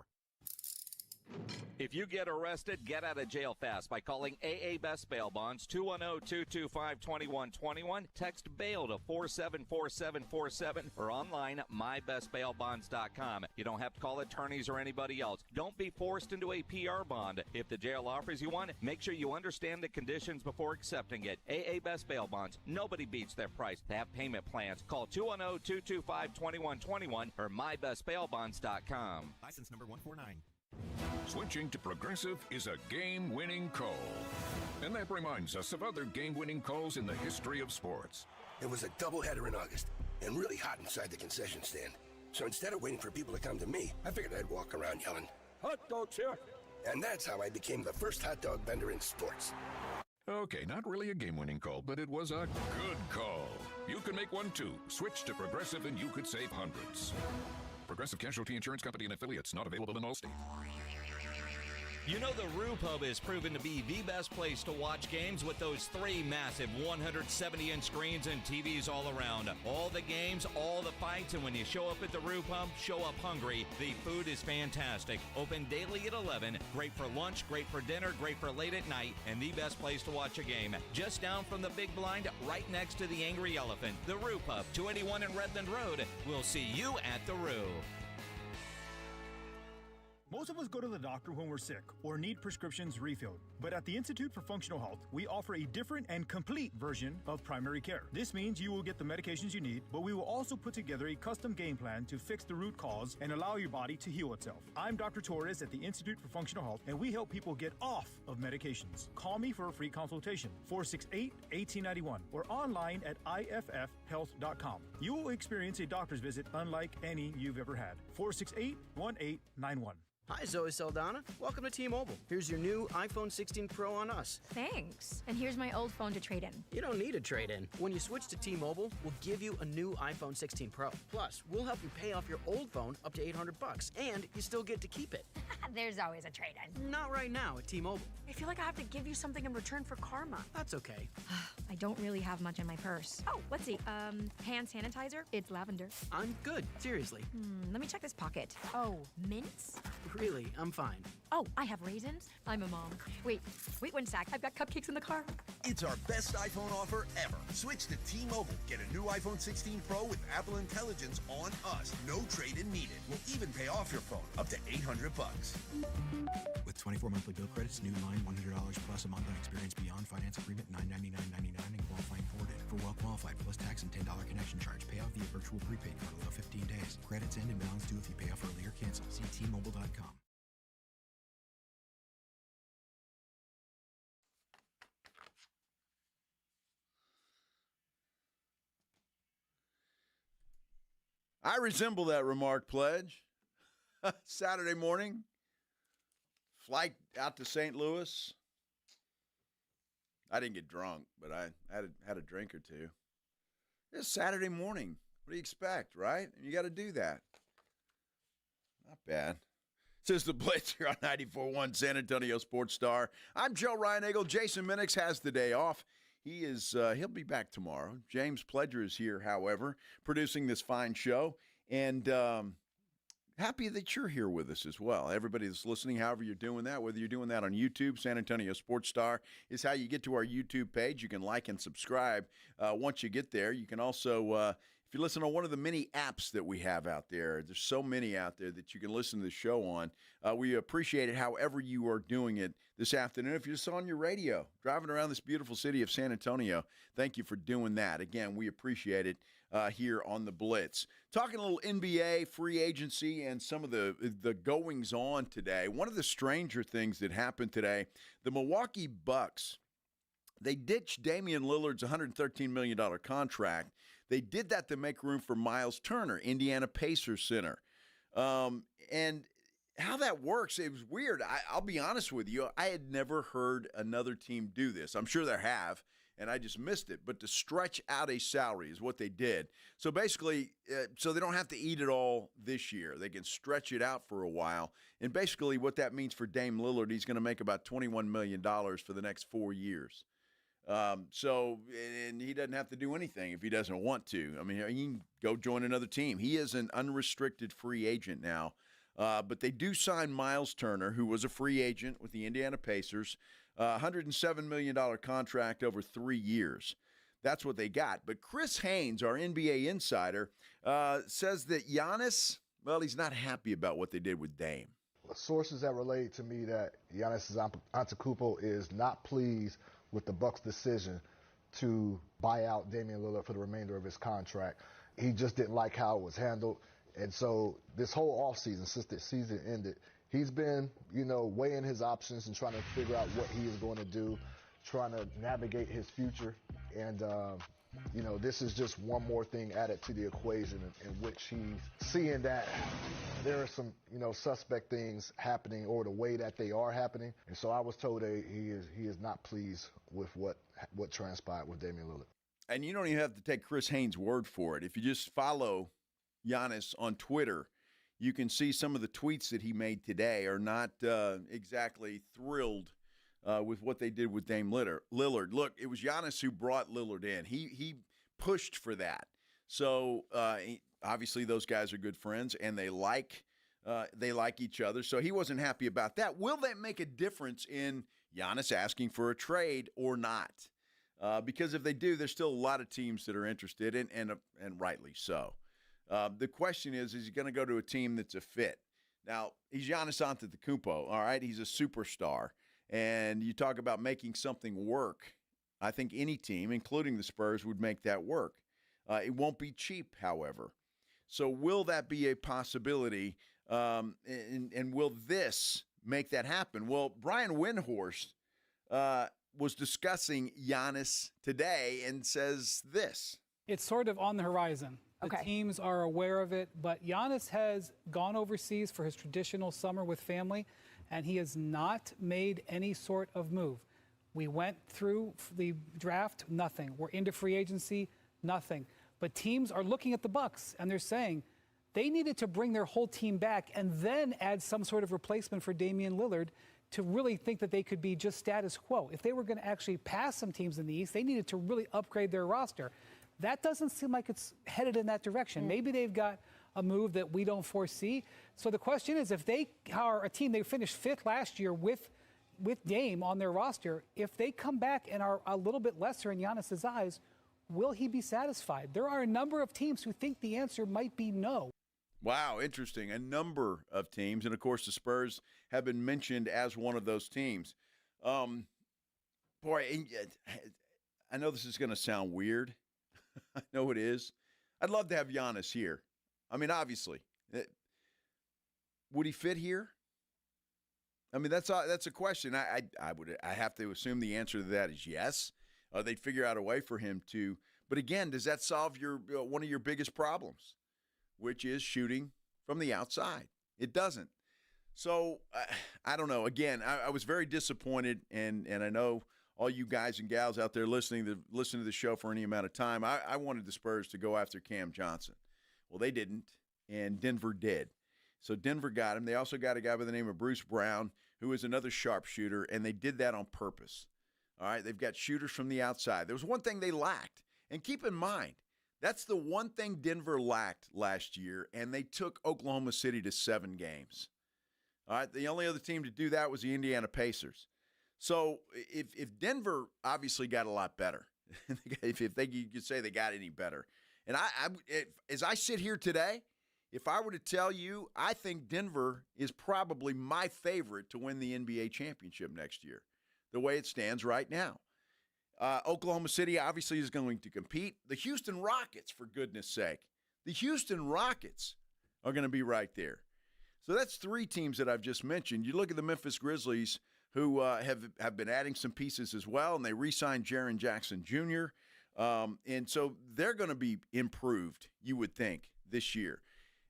If you get arrested, get out of jail fast by calling AA Best Bail Bonds, 210-225-2121. Text BAIL to 474747 or online at mybestbailbonds.com. You don't have to call attorneys or anybody else. Don't be forced into a PR bond. If the jail offers you one, make sure you understand the conditions before accepting it. AA Best Bail Bonds. Nobody beats their price. They have payment plans. Call 210-225-2121 or mybestbailbonds.com. License number 149. Switching to Progressive is a game-winning call. And that reminds us of other game-winning calls in the history of sports. It was a doubleheader in August and really hot inside the concession stand. So instead of waiting for people to come to me, I figured I'd walk around yelling, "Hot dogs here!" And that's how I became the first hot dog vendor in sports. Okay, not really a game-winning call, but it was a good call. You can make one too. Switch to Progressive and you could save hundreds. Progressive Casualty Insurance Company and affiliates, not available in all states. You know the Roo Pub is proven to be the best place to watch games with those 3 massive 170-inch screens and TVs all around. All the games, all the fights, and when you show up at the Roo Pub, show up hungry. The food is fantastic. Open daily at 11. Great for lunch, great for dinner, great for late at night, and the best place to watch a game. Just down from the big blind, right next to the Angry Elephant. The Roo Pub, 281 in Redland Road. We'll see you at the Roo. Most of us go to the doctor when we're sick or need prescriptions refilled. But at the Institute for Functional Health, we offer a different and complete version of primary care. This means you will get the medications you need, but we will also put together a custom game plan to fix the root cause and allow your body to heal itself. I'm Dr. Torres at the Institute for Functional Health, and we help people get off of medications. Call me for a free consultation, 468-1891, or online at iffhealth.com. You will experience a doctor's visit unlike any you've ever had. 468-1891. Hi, Zoe Saldana. Welcome to T-Mobile. Here's your new iPhone 16 Pro on us. Thanks. And here's my old phone to trade in. You don't need a trade-in. When you switch to T-Mobile, we'll give you a new iPhone 16 Pro. Plus, we'll help you pay off your old phone up to $800, and you still get to keep it. There's always a trade-in. Not right now at T-Mobile. I feel like I have to give you something in return for karma. That's okay. I don't really have much in my purse. Oh, let's see. Hand sanitizer. It's lavender. I'm good. Seriously. Let me check this pocket. Oh, mints? Really, I'm fine. Oh, I have raisins? I'm a mom. Wait 1 sec. I've got cupcakes in the car. It's our best iPhone offer ever. Switch to T-Mobile. Get a new iPhone 16 Pro with Apple Intelligence on us. No trade-in needed. We'll even pay off your phone up to $800. With 24 monthly bill credits, new line $100 plus a month on experience beyond finance agreement $999.99 and qualifying forwarded. For well qualified plus tax and $10 connection charge. Pay off via virtual prepaid card below 15 days. Credits end and balance due if you pay off early or cancel. See T-Mobile.com. I resemble that remark, Pledge. Saturday morning, flight out to St. Louis. I didn't get drunk, but I had a drink or two. It's Saturday morning. What do you expect, right? You got to do that. Not bad. This is the Blitz here on 94.1 San Antonio Sports Star. I'm Joe Ryan-Eagle. Jason Minix has the day off. He'll be back tomorrow. James Pledger is here, however, producing this fine show. And happy that you're here with us as well. Everybody that's listening, however you're doing that, whether you're doing that on YouTube, San Antonio Sports Star is how you get to our YouTube page. You can like and subscribe once you get there. You can also, if you listen on one of the many apps that we have out there, there's so many out there that you can listen to the show on. We appreciate it however you are doing it this afternoon. If you're just on your radio, driving around this beautiful city of San Antonio, thank you for doing that. Again, we appreciate it here on the Blitz. Talking a little NBA, free agency, and some of the goings-on today. One of the stranger things that happened today, the Milwaukee Bucks, they ditched Damian Lillard's $113 million contract. They did that to make room for Myles Turner, Indiana Pacers center. And how that works, it was weird. I'll be honest with you. I had never heard another team do this. I'm sure there have, and I just missed it. But to stretch out a salary is what they did. So basically, so they don't have to eat it all this year. They can stretch it out for a while. And basically what that means for Dame Lillard, he's going to make about $21 million for the next 4 years. And he doesn't have to do anything if he doesn't want to. I mean, he can go join another team. He is an unrestricted free agent now. But they do sign Myles Turner, who was a free agent with the Indiana Pacers, $107 million contract over 3 years. That's what they got. But Chris Haynes, our NBA insider, says that Giannis, well, he's not happy about what they did with Dame. Sources that relate to me that Giannis Antetokounmpo is not pleased with the Bucks' decision to buy out Damian Lillard for the remainder of his contract. He just didn't like how it was handled. And so this whole offseason, since the season ended, he's been, weighing his options and trying to figure out what he is going to do, trying to navigate his future. And, this is just one more thing added to the equation in which he's seeing that there are some, suspect things happening or the way that they are happening. And so I was told that he is not pleased with what transpired with Damian Lillard. And you don't even have to take Chris Haynes' word for it. If you just follow Giannis on Twitter, you can see some of the tweets that he made today are not exactly thrilled with what they did with Dame Lillard. Look, it was Giannis who brought Lillard in. He pushed for that. So obviously those guys are good friends, and they like each other. So he wasn't happy about that. Will that make a difference in Giannis asking for a trade or not? Because if they do, there's still a lot of teams that are interested, and rightly so. The question is he going to go to a team that's a fit? Now, he's Giannis Antetokounmpo, all right? He's a superstar. And you talk about making something work. I think any team, including the Spurs, would make that work. It won't be cheap, however. So will that be a possibility? And will this make that happen? Well, Brian Windhorst was discussing Giannis today and says this. It's sort of on the horizon. The teams are aware of it, but Giannis has gone overseas for his traditional summer with family, and he has not made any sort of move. We went through the draft, nothing. We're into free agency, nothing. But teams are looking at the Bucks, and they're saying they needed to bring their whole team back and then add some sort of replacement for Damian Lillard to really think that they could be just status quo. If they were going to actually pass some teams in the East, they needed to really upgrade their roster. That doesn't seem like it's headed in that direction. Maybe they've got a move that we don't foresee. So the question is, if they are a team, they finished 5th last year with Dame on their roster, if they come back and are a little bit lesser in Giannis's eyes, will he be satisfied? There are a number of teams who think the answer might be no. Wow, interesting. A number of teams, and of course the Spurs have been mentioned as one of those teams. Boy, I know this is going to sound weird. I know it is. I'd love to have Giannis here. I mean, obviously. Would he fit here? I mean, that's a question. I have to assume the answer to that is yes. They'd figure out a way for him to. But again, does that solve your one of your biggest problems, which is shooting from the outside? It doesn't. So I don't know. Again, I was very disappointed, and I know all you guys and gals out there listening to the show for any amount of time, I wanted the Spurs to go after Cam Johnson. Well, they didn't, and Denver did. So Denver got him. They also got a guy by the name of Bruce Brown, who is another sharpshooter, and they did that on purpose. All right, they've got shooters from the outside. There was one thing they lacked, and keep in mind, that's the one thing Denver lacked last year, and they took Oklahoma City to 7 games. All right, the only other team to do that was the Indiana Pacers. So if Denver obviously got a lot better, if you could say they got any better, and as I sit here today, if I were to tell you, I think Denver is probably my favorite to win the NBA championship next year, the way it stands right now. Oklahoma City obviously is going to compete. The Houston Rockets, for goodness sake, the Houston Rockets are going to be right there. So that's 3 teams that I've just mentioned. You look at the Memphis Grizzlies, who have been adding some pieces as well, and they re-signed Jaren Jackson Jr., and so they're going to be improved, you would think, this year.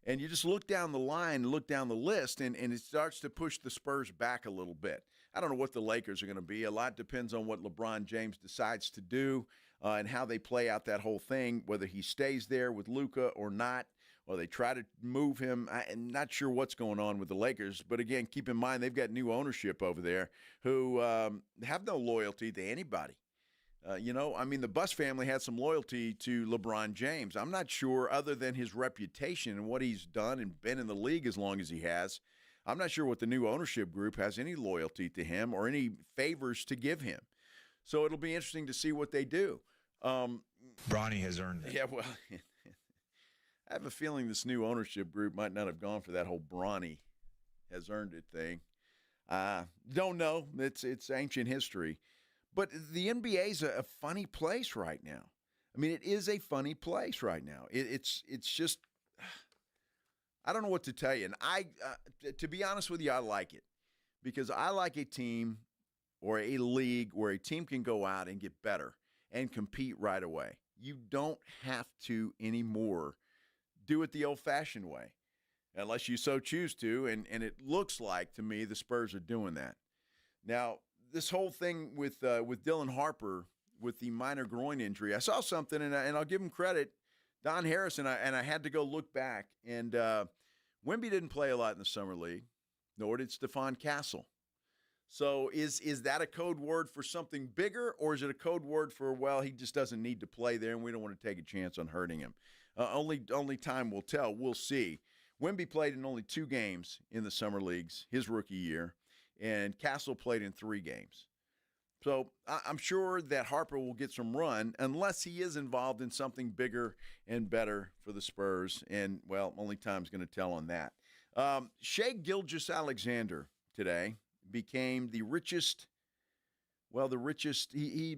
And you just look down the line, look down the list, and it starts to push the Spurs back a little bit. I don't know what the Lakers are going to be. A lot depends on what LeBron James decides to do and how they play out that whole thing, whether he stays there with Luka or not, or they try to move him. I'm not sure what's going on with the Lakers. But, again, keep in mind they've got new ownership over there who have no loyalty to anybody. The Buss family had some loyalty to LeBron James. I'm not sure, other than his reputation and what he's done and been in the league as long as he has, I'm not sure what the new ownership group has any loyalty to him or any favors to give him. So it'll be interesting to see what they do. Bronny has earned it. Yeah, well, I have a feeling this new ownership group might not have gone for that whole Bronny has earned it thing. Don't know. It's ancient history. But the NBA is a funny place right now. I mean, it is a funny place right now. It's just, I don't know what to tell you. And to be honest with you, I like it because I like a team or a league where a team can go out and get better and compete right away. You don't have to anymore do it the old-fashioned way unless you so choose to, and it looks like to me the Spurs are doing that. Now, this whole thing with Dylan Harper with the minor groin injury, I saw something, and I'll give him credit. Don Harris, and I had to go look back, and Wemby didn't play a lot in the Summer League, nor did Stephon Castle. So is that a code word for something bigger, or is it a code word for, well, he just doesn't need to play there, and we don't want to take a chance on hurting him? Only time will tell. We'll see. Wemby played in only 2 games in the Summer Leagues his rookie year, and Castle played in 3 games. So I'm sure that Harper will get some run unless he is involved in something bigger and better for the Spurs. And, well, only time's going to tell on that. Shai Gilgeous-Alexander today became the richest, he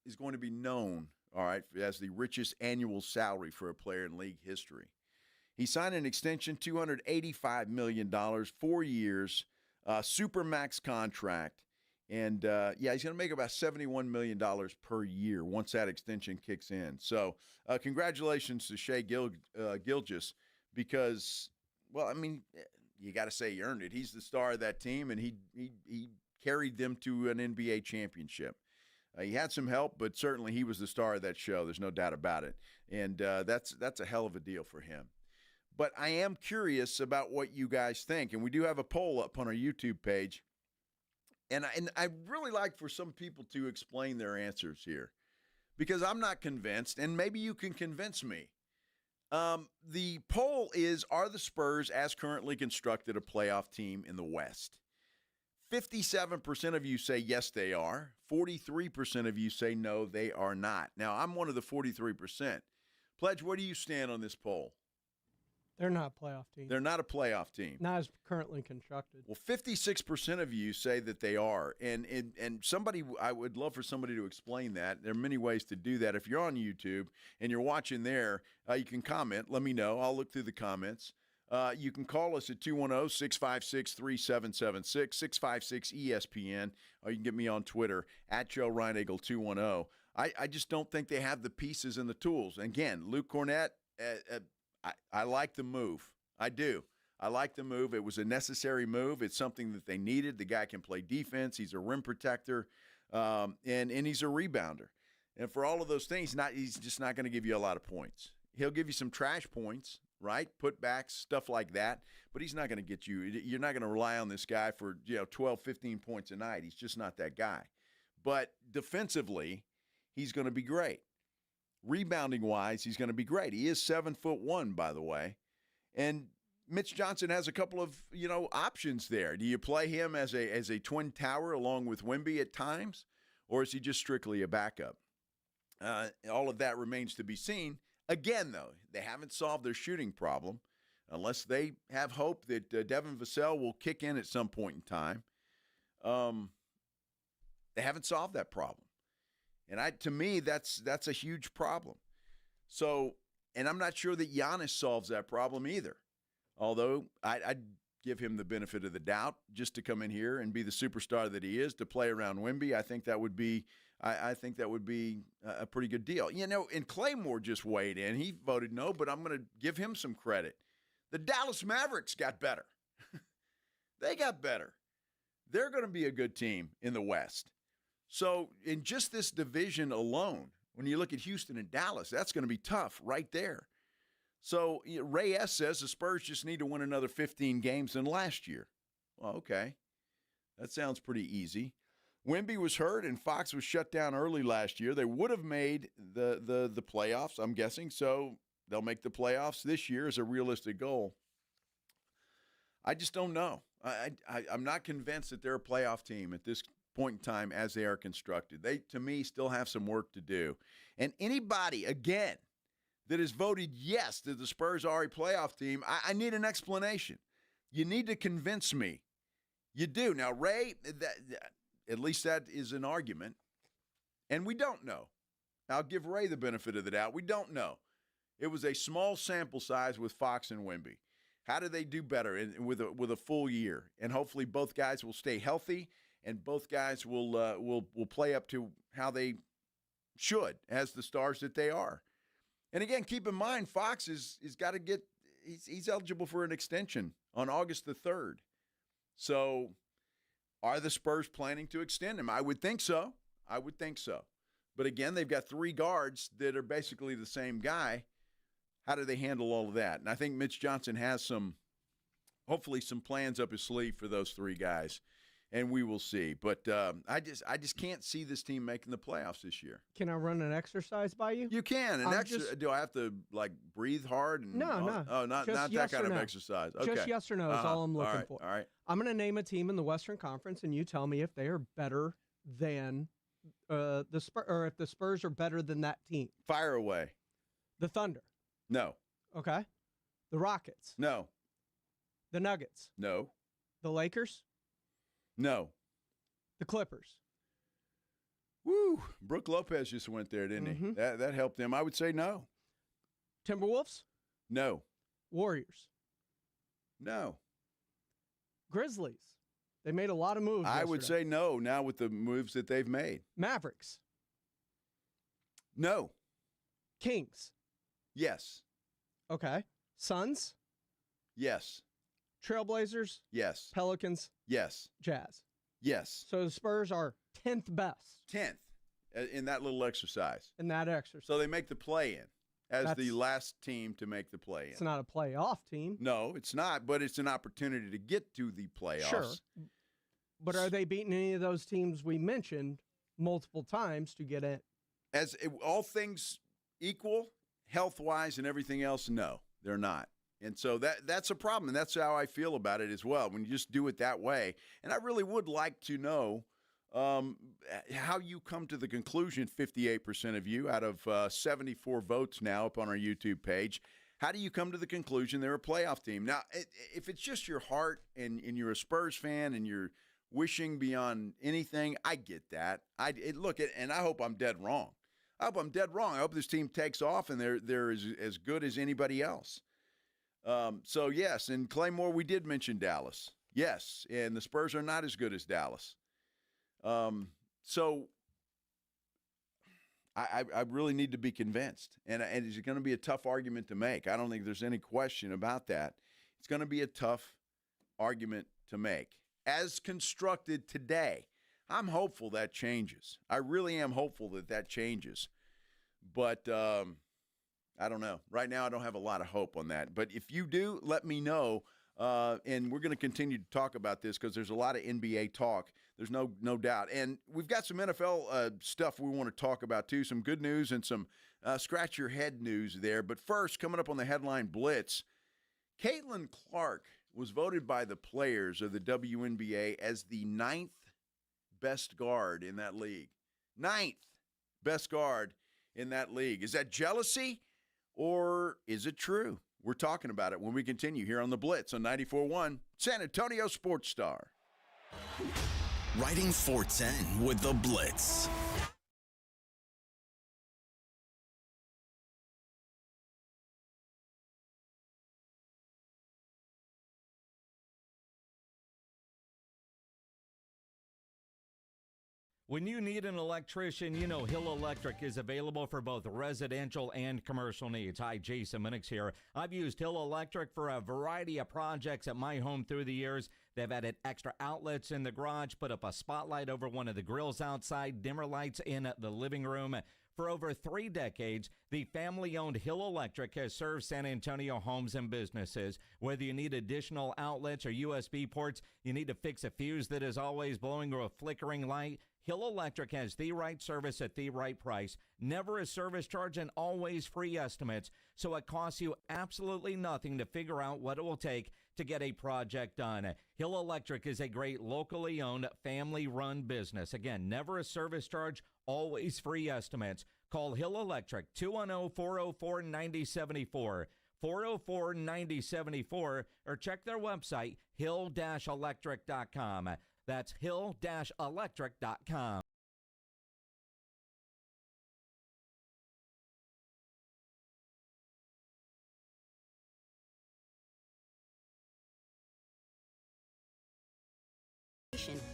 is going to be known, all right, as the richest annual salary for a player in league history. He signed an extension, $285 million, 4 years, Supermax contract. And, he's going to make about $71 million per year once that extension kicks in. So congratulations to Shai Gilgeous because, well, I mean, you got to say he earned it. He's the star of that team, and he carried them to an NBA championship. He had some help, but certainly he was the star of that show. There's no doubt about it. And that's a hell of a deal for him. But I am curious about what you guys think, and we do have a poll up on our YouTube page. And I really like for some people to explain their answers here because I'm not convinced, and maybe you can convince me. The poll is, are the Spurs, as currently constructed, a playoff team in the West? 57% of you say yes, they are. 43% of you say no, they are not. Now, I'm one of the 43%. Pledge, where do you stand on this poll? They're not a playoff team. They're not a playoff team. Not as currently constructed. Well, 56% of you say that they are. And somebody, I would love for somebody to explain that. There are many ways to do that. If you're on YouTube and you're watching there, you can comment. Let me know. I'll look through the comments. You can call us at 210-656-3776, 656-ESPN, or you can get me on Twitter, at Joe Reinagle210. I just don't think they have the pieces and the tools. Again, Luke Kornet, I like the move. I do. I like the move. It was a necessary move. It's something that they needed. The guy can play defense. He's a rim protector, and he's a rebounder. And for all of those things, he's just not going to give you a lot of points. He'll give you some trash points, right? Putbacks, stuff like that. But he's not going to get you. You're not going to rely on this guy for 12, 15 points a night. He's just not that guy. But defensively, he's going to be great. Rebounding-wise, he's going to be great. He is 7'1", by the way. And Mitch Johnson has a couple of, options there. Do you play him as a twin tower along with Wemby at times, or is he just strictly a backup? All of that remains to be seen. Again, though, they haven't solved their shooting problem unless they have hope that Devin Vassell will kick in at some point in time. They haven't solved that problem. And to me, that's a huge problem. So, and I'm not sure that Giannis solves that problem either. Although I'd give him the benefit of the doubt just to come in here and be the superstar that he is, to play around Wemby. I think that would be a pretty good deal. And Claymore just weighed in. He voted no, but I'm going to give him some credit. The Dallas Mavericks got better. They got better. They're going to be a good team in the West. So in just this division alone, when you look at Houston and Dallas, that's going to be tough right there. So Ray S. says the Spurs just need to win another 15 games than last year. Well, okay. That sounds pretty easy. Wemby was hurt and Fox was shut down early last year. They would have made the playoffs, I'm guessing, so they'll make the playoffs this year as a realistic goal. I just don't know. I'm not convinced that they're a playoff team at this point in time as they are constructed. They, to me, still have some work to do. And anybody, again, that has voted yes that the Spurs are a playoff team, I need an explanation. You need to convince me. You do. Now, Ray, at least that is an argument. And we don't know. I'll give Ray the benefit of the doubt. We don't know. It was a small sample size with Fox and Wemby. How do they do better with a full year? And hopefully both guys will stay healthy and both guys will play up to how they should as the stars that they are. And again, keep in mind, Fox is got to get he's eligible for an extension on August the 3rd. So are the Spurs planning to extend him? I would think so. But again, they've got three guards that are basically the same guy. How do they handle all of that? And I think Mitch Johnson has hopefully some plans up his sleeve for those three guys. And we will see. But I just can't see this team making the playoffs this year. Can I run an exercise by you? You can. Do I have to, breathe hard? No. Oh, not that kind of exercise. Okay. Just yes or no is all I'm looking for. All right. I'm going to name a team in the Western Conference, and you tell me if they are better than the Spurs, or if the Spurs are better than that team. Fire away. The Thunder. No. Okay. The Rockets. No. The Nuggets. No. The Lakers. No. The Clippers. Woo. Brooke Lopez just went there, didn't he? That helped them. I would say no. Timberwolves? No. Warriors? No. Grizzlies? They made a lot of moves yesterday. I would say no now with the moves that they've made. Mavericks? No. Kings? Yes. Okay. Suns? Yes. Trailblazers? Yes. Pelicans? Yes. Jazz? Yes. So the Spurs are 10th best. 10th in that little exercise. In that exercise. So they make the play-in as the last team to make the play-in. It's not a playoff team. No, it's not, but it's an opportunity to get to the playoffs. Sure. But are they beating any of those teams we mentioned multiple times to get in? As all things equal, health-wise and everything else, no, they're not. And so that's a problem, and that's how I feel about it as well, when you just do it that way. And I really would like to know how you come to the conclusion, 58% of you out of 74 votes now up on our YouTube page. How do you come to the conclusion they're a playoff team? Now, if it's just your heart and you're a Spurs fan and you're wishing beyond anything, I get that. And I hope I'm dead wrong. I hope this team takes off and they're as good as anybody else. So, yes, and Claymore, we did mention Dallas. Yes, and the Spurs are not as good as Dallas. So I really need to be convinced. And it's going to be a tough argument to make. I don't think there's any question about that. It's going to be a tough argument to make. As constructed today, I'm hopeful that changes. I really am hopeful that changes. But I don't know. Right now, I don't have a lot of hope on that. But if you do, let me know. And we're going to continue to talk about this because there's a lot of NBA talk. There's no doubt. And we've got some NFL stuff we want to talk about, too. Some good news and some scratch-your-head news there. But first, coming up on the headline Blitz, Caitlin Clark was voted by the players of the WNBA as the 9th best guard in that league. 9th best guard in that league. Is that jealousy? Or is it true? We're talking about it when we continue here on The Blitz on 94.1 San Antonio Sports Star. Riding 410 with The Blitz. When you need an electrician, you know Hill Electric is available for both residential and commercial needs. Hi, Jason Minix here. I've used Hill Electric for a variety of projects at my home through the years. They've added extra outlets in the garage, put up a spotlight over one of the grills outside, dimmer lights in the living room. For over 3 decades, the family-owned Hill Electric has served San Antonio homes and businesses. Whether you need additional outlets or USB ports, you need to fix a fuse that is always blowing or a flickering light, Hill Electric has the right service at the right price, never a service charge, and always free estimates, so it costs you absolutely nothing to figure out what it will take to get a project done. Hill Electric is a great locally owned, family-run business. Again, never a service charge, always free estimates. Call Hill Electric, 210-404-9074. 404-9074, or check their website, hill-electric.com. That's hill-electric.com.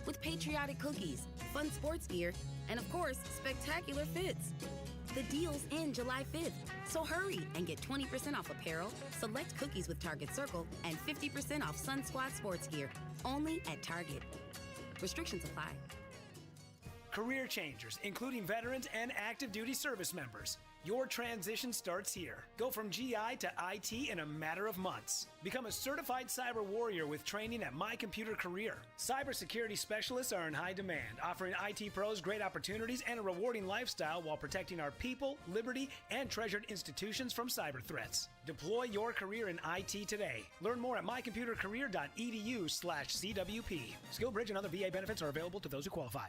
With patriotic cookies, fun sports gear, and of course, spectacular fits. The deal's end July 5th, so hurry and get 20% off apparel, select cookies with Target Circle, and 50% off Sun Squad sports gear, only at Target. Restrictions apply. Career changers, including veterans and active duty service members. Your transition starts here. Go from GI to IT in a matter of months. Become a certified cyber warrior with training at My Computer Career. Cybersecurity specialists are in high demand, offering IT pros great opportunities and a rewarding lifestyle while protecting our people, liberty, and treasured institutions from cyber threats. Deploy your career in IT today. Learn more at mycomputercareer.edu/CWP. SkillBridge and other VA benefits are available to those who qualify.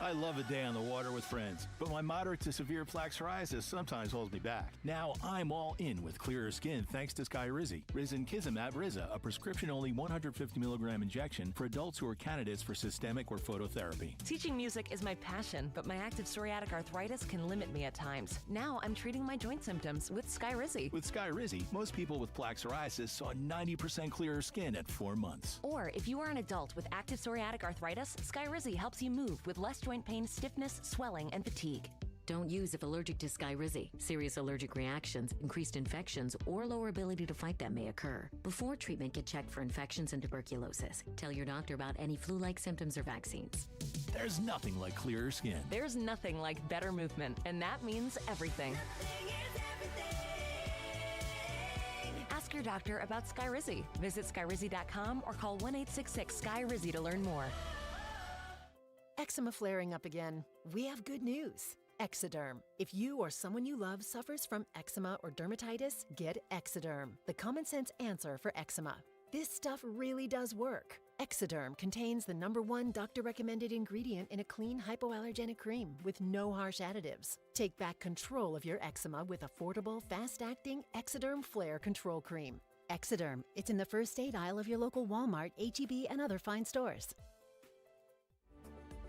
I love a day on the water with friends, but my moderate to severe plaque psoriasis sometimes holds me back. Now I'm all in with clearer skin thanks to Skyrizi. Risankizumab Riza, a prescription-only 150 milligram injection for adults who are candidates for systemic or phototherapy. Teaching music is my passion, but my active psoriatic arthritis can limit me at times. Now I'm treating my joint symptoms with Skyrizi. With Skyrizi, most people with plaque psoriasis saw 90% clearer skin at 4 months. Or if you are an adult with active psoriatic arthritis, Skyrizi helps you move with less joint pain, stiffness, swelling, and fatigue. Don't use if allergic to Skyrizi. Serious allergic reactions, increased infections, or lower ability to fight them may occur. Before treatment, get checked for infections and tuberculosis. Tell your doctor about any flu-like symptoms or vaccines. There's nothing like clearer skin. There's nothing like better movement, and that means everything. Ask your doctor about Skyrizi. Visit Skyrizi.com or call 1-866-SKYRIZI to learn more. Eczema flaring up again. We have good news. Exoderm. If you or someone you love suffers from eczema or dermatitis, get Exoderm, the common sense answer for eczema. This stuff really does work. Exoderm contains the #1 doctor-recommended ingredient in a clean hypoallergenic cream with no harsh additives. Take back control of your eczema with affordable, fast-acting Exoderm Flare Control Cream. Exoderm. It's in the first aid aisle of your local Walmart, H-E-B, and other fine stores.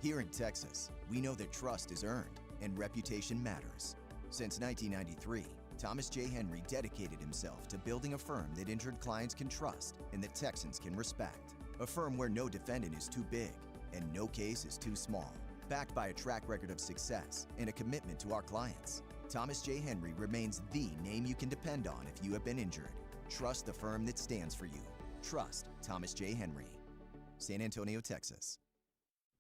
Here in Texas, we know that trust is earned and reputation matters. Since 1993, Thomas J. Henry dedicated himself to building a firm that injured clients can trust and that Texans can respect. A firm where no defendant is too big and no case is too small. Backed by a track record of success and a commitment to our clients, Thomas J. Henry remains the name you can depend on if you have been injured. Trust the firm that stands for you. Trust Thomas J. Henry. San Antonio, Texas.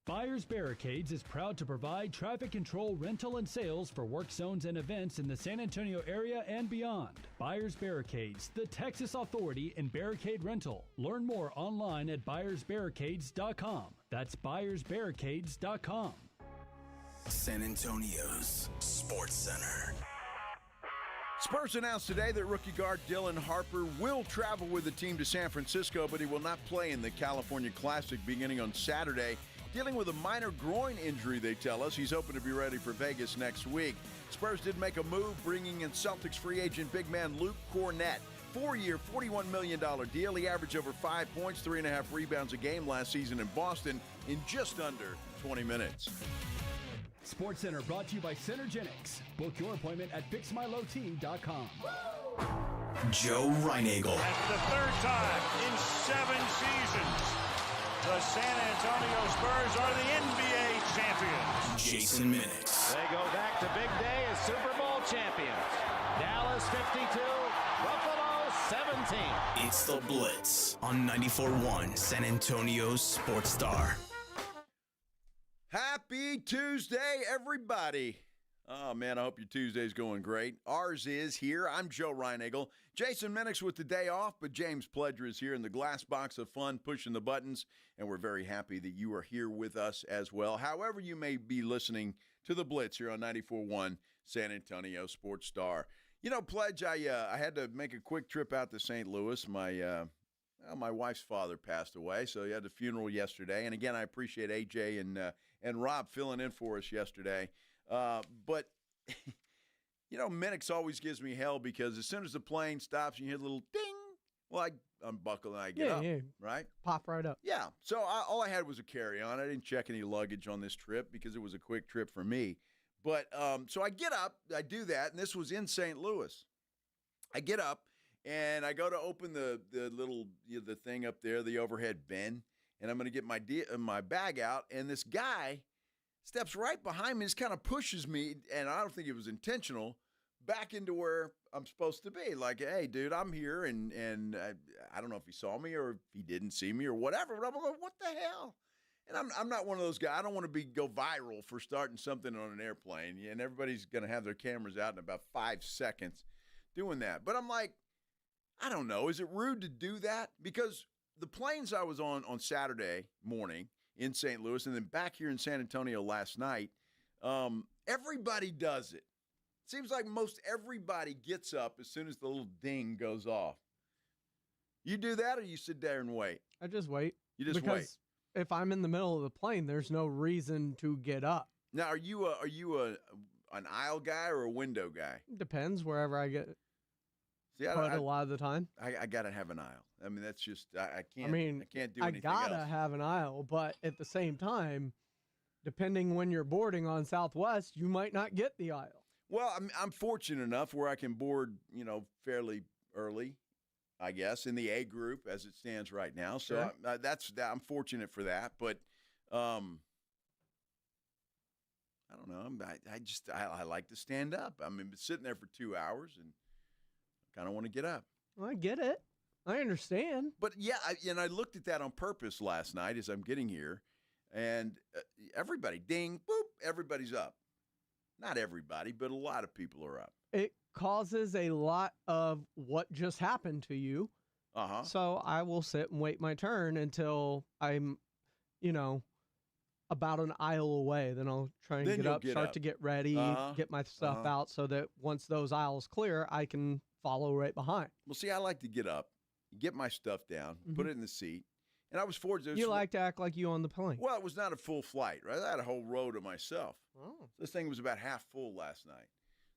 Buyers Barricades is proud to provide traffic control, rental, and sales for work zones and events in the San Antonio area and beyond. Buyers Barricades, the Texas authority in barricade rental. Learn more online at buyersbarricades.com. That's buyersbarricades.com. San Antonio's Sports Center. Spurs announced today that rookie guard Dylan Harper will travel with the team to San Francisco, but he will not play in the California Classic beginning on Saturday. Dealing with a minor groin injury, they tell us. He's hoping to be ready for Vegas next week. Spurs did make a move, bringing in Celtics free agent big man Luke Kornet. 4-year, $41 million deal. He averaged over 5 points, 3.5 rebounds a game last season in Boston in just under 20 minutes. Sports Center brought to you by Centergenics. Book your appointment at fixmylowt.com. Joe Reinagel. That's the third time in 7 seasons. The San Antonio Spurs are the NBA champions. Jason Minix. They go back to big day as Super Bowl champions. Dallas 52, Buffalo 17. It's the Blitz on 94.1 San Antonio's Sports Star. Happy Tuesday, everybody. Oh, man, I hope your Tuesday's going great. Ours is here. I'm Joe Reinagel. Jason Minix with the day off, but James Pledger is here in the glass box of fun, pushing the buttons, and we're very happy that you are here with us as well. However you may be listening to the Blitz here on 94.1 San Antonio Sports Star. You know, Pledge, I had to make a quick trip out to St. Louis. My wife's father passed away, so he had the funeral yesterday. And, again, I appreciate AJ and Rob filling in for us yesterday. But, you know, Minix always gives me hell because as soon as the plane stops and you hear a little ding, well, I unbuckle and I get up, right? Pop right up. Yeah. So all I had was a carry-on. I didn't check any luggage on this trip because it was a quick trip for me. But so I get up, I do that, and this was in St. Louis. I get up, and I go to open the little the thing up there, the overhead bin, and I'm going to get my bag out, and this guy steps right behind me, just kind of pushes me, and I don't think it was intentional, back into where I'm supposed to be. Like, hey, dude, I'm here, and I don't know if he saw me or if he didn't see me or whatever, but I'm like, what the hell? And I'm not one of those guys. I don't want to go viral for starting something on an airplane, and everybody's going to have their cameras out in about 5 seconds doing that. But I'm like, I don't know. Is it rude to do that? Because the planes I was on Saturday morning in St. Louis and then back here in San Antonio last night, everybody does it. Seems like most everybody gets up as soon as the little ding goes off. You do that or you sit there and wait? I just wait. You just because wait. If I'm in the middle of the plane, there's no reason to get up. Now, are you an aisle guy or a window guy? Depends wherever I get See, put a lot of the time. I got to have an aisle. I mean, that's just, I can't do anything I gotta else. have an aisle, but at the same time, depending when you're boarding on Southwest, you might not get the aisle. Well, I'm fortunate enough where I can board, fairly early, I guess, in the A group as it stands right now. So Sure. I'm fortunate for that. But I don't know. I like to stand up. I mean, sitting there for 2 hours and I kind of want to get up. Well, I get it. I understand. But yeah, I looked at that on purpose last night as I'm getting here, and everybody, ding, boop, everybody's up. Not everybody, but a lot of people are up. It causes a lot of what just happened to you. Uh-huh. So I will sit and wait my turn until I'm, about an aisle away. Then I'll try and Then get you'll up, get start up. to get ready, get my stuff out so that once those aisles clear, I can follow right behind. Well, see, I like to get up, get my stuff down, put it in the seat. And I was fortunate. You like to act like you on the plane. Well, it was not a full flight, right? I had a whole row to myself. Oh. This thing was about half full last night.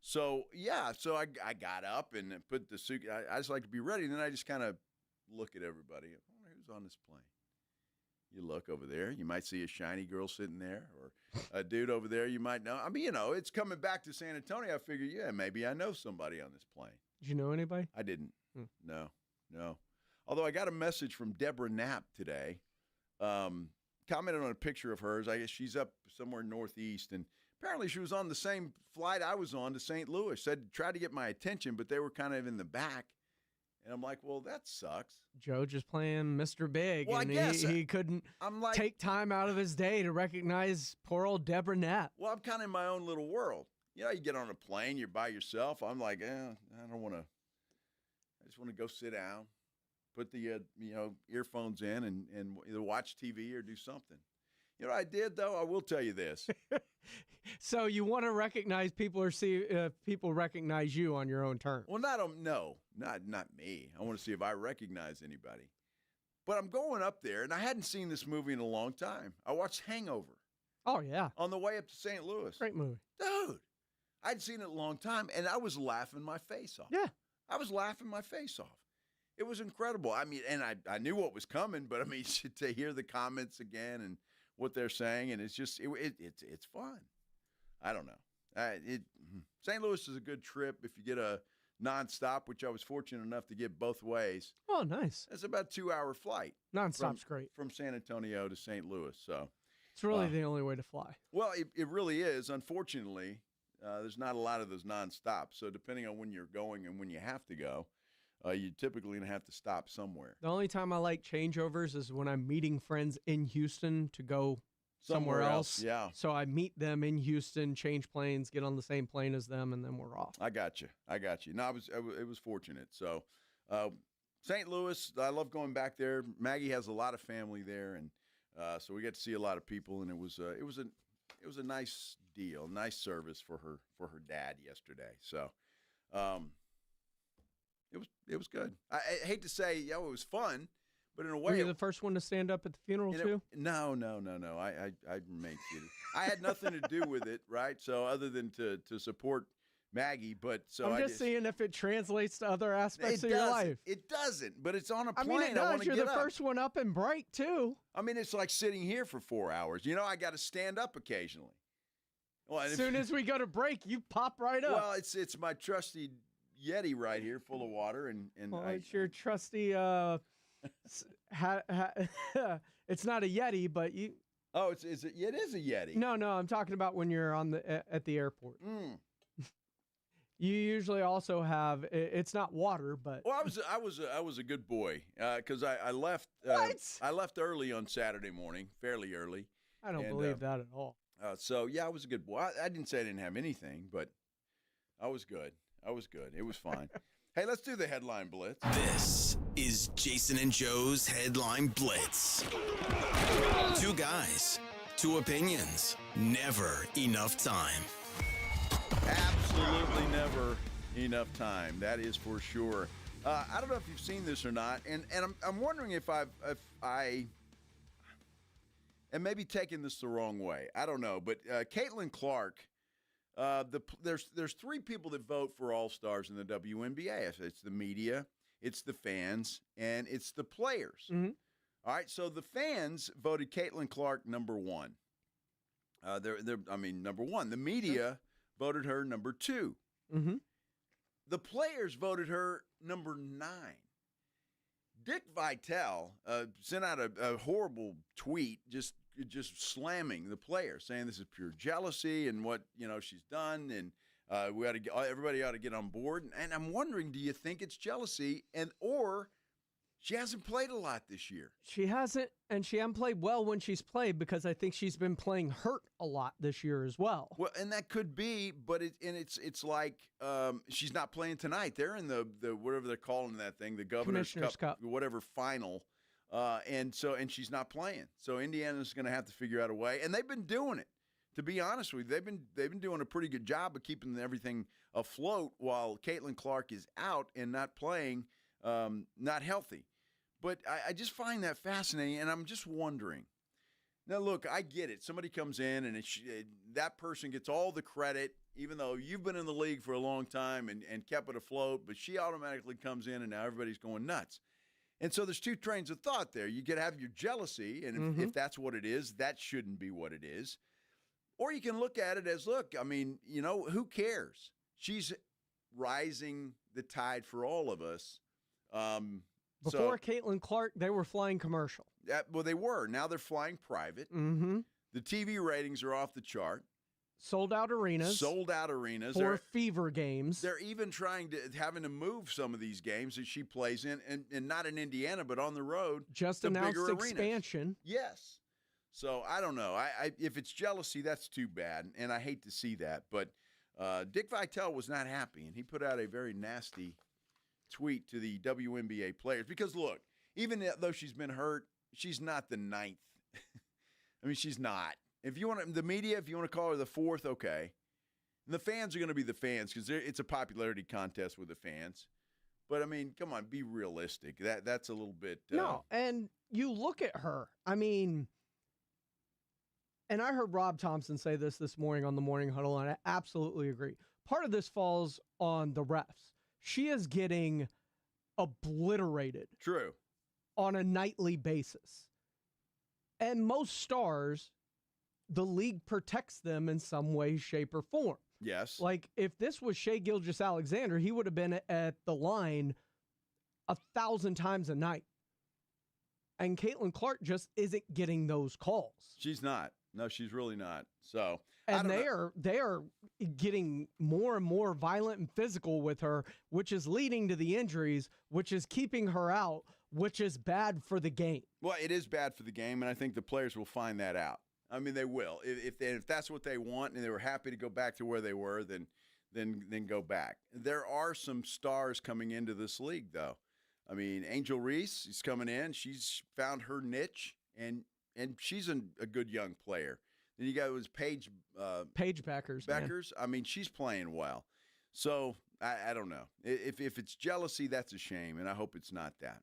So, yeah, so I got up and put the suit. I just like to be ready. And then I just kind of look at everybody. I wonder who's on this plane. You look over there. You might see a shiny girl sitting there or a dude over there you might know. I mean, you know, it's coming back to San Antonio. I figured, yeah, maybe I know somebody on this plane. Did you know anybody? I didn't. No. Although I got a message from Deborah Knapp today, commented on a picture of hers. I guess she's up somewhere northeast, and apparently she was on the same flight I was on to St. Louis. Tried to get my attention, but they were kind of in the back. And I'm like, well, that sucks. Joe just playing Mr. Big, Well, and I guess he couldn't take time out of his day to recognize poor old Deborah Knapp. Well, I'm kind of in my own little world. You know, you get on a plane, you're by yourself. I'm like, I don't want to. I just want to go sit down, put the earphones in, and either watch TV or do something. You know what I did, though? I will tell you this. So you want to recognize people or see people recognize you on your own terms? Well, not me. I want to see if I recognize anybody. But I'm going up there, and I hadn't seen this movie in a long time. I watched Hangover. Oh, yeah. On the way up to St. Louis. Great movie. Dude, I'd seen it a long time, and I was laughing my face off. Yeah. I was laughing my face off. It was incredible. I mean, and I knew what was coming, but I mean, to hear the comments again and what they're saying, and it's just, it's fun. I don't know. St. Louis is a good trip if you get a nonstop, which I was fortunate enough to get both ways. Oh, nice. It's about a 2-hour flight. Nonstop's great. From San Antonio to St. Louis. So it's really the only way to fly. Well, it really is. Unfortunately, there's not a lot of those nonstops. So depending on when you're going and when you have to go, you typically going to have to stop somewhere. The only time I like changeovers is when I'm meeting friends in Houston to go somewhere else. Yeah. So I meet them in Houston, change planes, get on the same plane as them, and then we're off. I got you. No, it was fortunate. So St. Louis, I love going back there. Maggie has a lot of family there, and so we got to see a lot of people, and it was a nice deal, nice service for her dad yesterday. So it was good. I hate to say, it was fun. But in a way, were you the first one to stand up at the funeral too? No. I remained seated. I had nothing to do with it, right? So other than to support Maggie, but so I'm just seeing if it translates to other aspects of your life. It doesn't, but it's on a plane. I mean, it does. You're the first one up and bright too. I mean, it's like sitting here for 4 hours. You know, I got to stand up occasionally. Well, as soon as we go to break, you pop right up. Well, it's my trusty Yeti right here, full of water, and it's your trusty. It's not a Yeti, but you. Oh, it is a Yeti. No, I'm talking about when you're at the airport. You usually also have. It's not water, but. Well, I was a good boy because I left. I left early on Saturday morning, fairly early. I don't believe that at all. So yeah, I was a good boy. I didn't say I didn't have anything, but I was good. It was fine. Hey, let's do the headline blitz. This is Jason and Joe's Headline Blitz. Two guys, two opinions, never enough time. Absolutely never enough time. That is for sure. I don't know if you've seen this or not, and I'm wondering if I am maybe taking this the wrong way. I don't know, but Caitlin Clark. There's three people that vote for All-Stars in the WNBA. It's the media, it's the fans, and it's the players. Mm-hmm. All right, so the fans voted Caitlin Clark number one. Number one. The media voted her number two. Mm-hmm. The players voted her number 9. Dick Vitale sent out a horrible tweet just slamming the player, saying this is pure jealousy and what she's done, and everybody ought to get on board. And I'm wondering, do you think it's jealousy, or she hasn't played a lot this year? She hasn't, and she hasn't played well when she's played because I think she's been playing hurt a lot this year as well. Well, and that could be, but it's like she's not playing tonight. They're in the whatever they're calling that thing, the Governor's Cup, whatever final. And she's not playing. So Indiana's going to have to figure out a way. And they've been doing it. To be honest with you, they've been doing a pretty good job of keeping everything afloat while Caitlin Clark is out and not playing, not healthy. But I just find that fascinating, and I'm just wondering. Now, look, I get it. Somebody comes in, and that person gets all the credit, even though you've been in the league for a long time and kept it afloat, but she automatically comes in, and now everybody's going nuts. And so there's two trains of thought there. You could have your jealousy, and if that's what it is, that shouldn't be what it is. Or you can look at it as, look, I mean, who cares? She's rising the tide for all of us. Before Caitlin Clark, they were flying commercial. Well, they were. Now they're flying private. Mm-hmm. The TV ratings are off the chart. Sold out arenas. For fever games. They're even having to move some of these games that she plays in, and not in Indiana, but on the road. Just announced expansion. Yes. So I don't know. If it's jealousy, that's too bad, and I hate to see that. But Dick Vitale was not happy, and he put out a very nasty tweet to the WNBA players. Because, look, even though she's been hurt, she's not the ninth. I mean, she's not. If you want the media, if you want to call her the fourth, okay. And the fans are going to be the fans because it's a popularity contest with the fans. But, I mean, come on, be realistic. That's a little bit. No, and you look at her. I mean, and I heard Rob Thompson say this morning on the Morning Huddle, and I absolutely agree. Part of this falls on the refs. She is getting obliterated. True. On a nightly basis. And most stars, the league protects them in some way, shape, or form. Yes. Like, if this was Shai Gilgeous-Alexander, he would have been at the line 1,000 times a night. And Caitlin Clark just isn't getting those calls. She's not. No, she's really not. So, and they are getting more and more violent and physical with her, which is leading to the injuries, which is keeping her out, which is bad for the game. Well, it is bad for the game, and I think the players will find that out. I mean, they will. If that's what they want, and they were happy to go back to where they were, then go back. There are some stars coming into this league, though. I mean, Angel Reese is coming in. She's found her niche, and she's a good young player. Then you got Paige Beckers. Beckers. I mean, she's playing well. So I don't know. If it's jealousy, that's a shame, and I hope it's not that.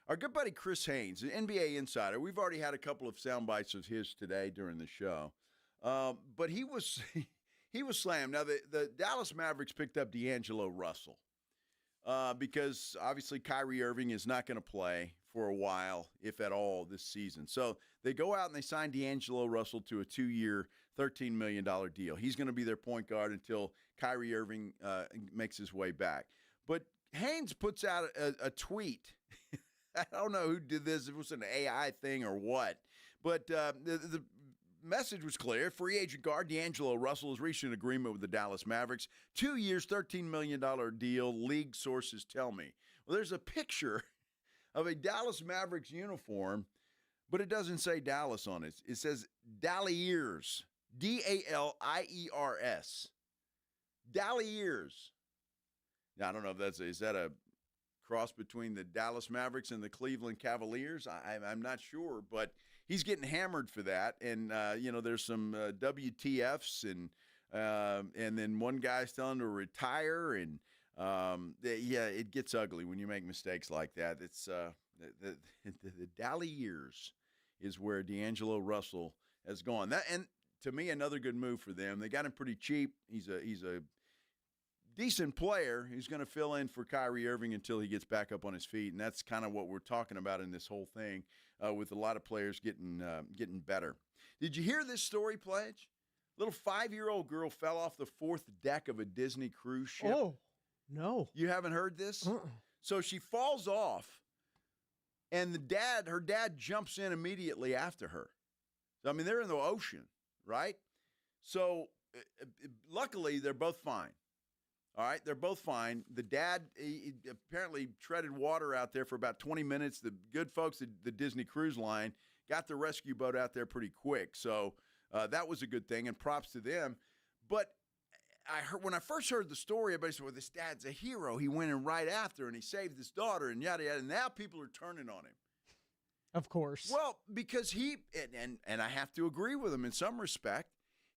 Our good buddy Chris Haynes, an NBA insider. We've already had a couple of sound bites of his today during the show, but he was slammed. Now the Dallas Mavericks picked up D'Angelo Russell because obviously Kyrie Irving is not going to play for a while, if at all, this season. So they go out and they sign D'Angelo Russell to a 2-year, $13 million deal. He's going to be their point guard until Kyrie Irving makes his way back. But Haynes puts out a tweet. I don't know who did this. If it was an AI thing or what. But the message was clear. Free agent guard D'Angelo Russell has reached an agreement with the Dallas Mavericks. 2 years, $13 million deal, league sources tell me. Well, there's a picture of a Dallas Mavericks uniform, but it doesn't say Dallas on it. It says Dalliers, Daliers. Dalliers. Now, I don't know if is that a cross between the Dallas Mavericks and the Cleveland Cavaliers? I'm not sure, but he's getting hammered for that. And, there's some WTFs and then one guy's telling him to retire. And, it gets ugly when you make mistakes like that. It's the Dalliers is where D'Angelo Russell has gone. And to me, another good move for them. They got him pretty cheap. He's a decent player who's going to fill in for Kyrie Irving until he gets back up on his feet, and that's kind of what we're talking about in this whole thing, with a lot of players getting better. Did you hear this story, Pledge? Little 5-year-old girl fell off the 4th deck of a Disney cruise ship. Oh, no. You haven't heard this? So she falls off, and her dad jumps in immediately after her. I mean, they're in the ocean, right? So luckily, they're both fine. All right, they're both fine. The dad he apparently treaded water out there for about 20 minutes. The good folks at the Disney Cruise Line got the rescue boat out there pretty quick. So that was a good thing, and props to them. But when I first heard the story, everybody said, well, this dad's a hero. He went in right after, and he saved his daughter, and yada, yada. And now people are turning on him. Of course. Well, because he, and I have to agree with him in some respect,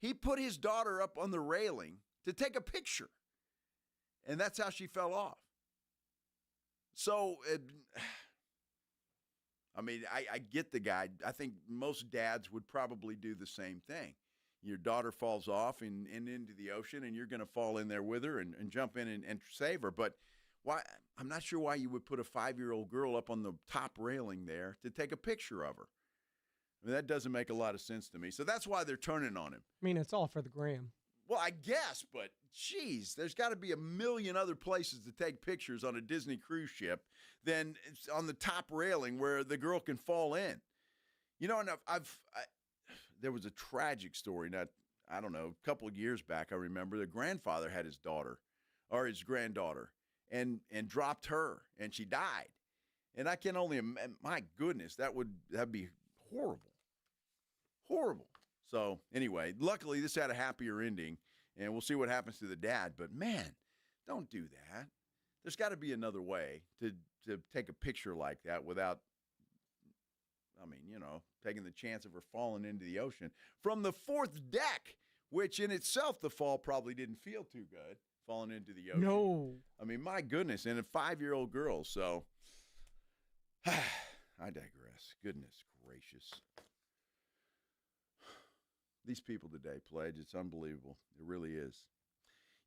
he put his daughter up on the railing to take a picture. And that's how she fell off. So, I get the guy. I think most dads would probably do the same thing. Your daughter falls off and into the ocean, and you're going to fall in there with her and jump in and save her. But why? I'm not sure why you would put a 5-year-old girl up on the top railing there to take a picture of her. I mean, that doesn't make a lot of sense to me. So that's why they're turning on him. I mean, it's all for the gram. Well, I guess, but geez, there's got to be a million other places to take pictures on a Disney cruise ship than it's on the top railing where the girl can fall in. You know, and there was a tragic story, a couple of years back, I remember the grandfather had his daughter or his granddaughter and dropped her, and she died. And I can only imagine, my goodness, that'd be horrible. Horrible. So anyway, luckily this had a happier ending, and we'll see what happens to the dad. But man, don't do that. There's got to be another way to take a picture like that without, taking the chance of her falling into the ocean from the 4th deck, which in itself the fall probably didn't feel too good, falling into the ocean. No. I mean, my goodness, and a 5-year-old girl. So I digress. Goodness gracious. These people today, Pledge, it's unbelievable. It really is.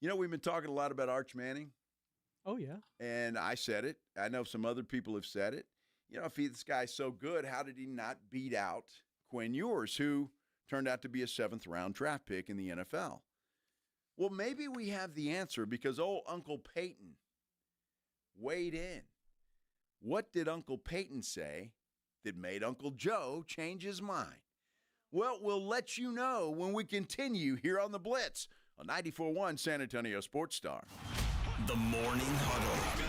You know, we've been talking a lot about Arch Manning. Oh, yeah. And I said it. I know some other people have said it. You know, if this guy's so good, how did he not beat out Quinn Ewers, who turned out to be a 7th-round draft pick in the NFL? Well, maybe we have the answer because old Uncle Peyton weighed in. What did Uncle Peyton say that made Uncle Joe change his mind? Well, we'll let you know when we continue here on The Blitz on 94.1 San Antonio Sports Star. The Morning Huddle.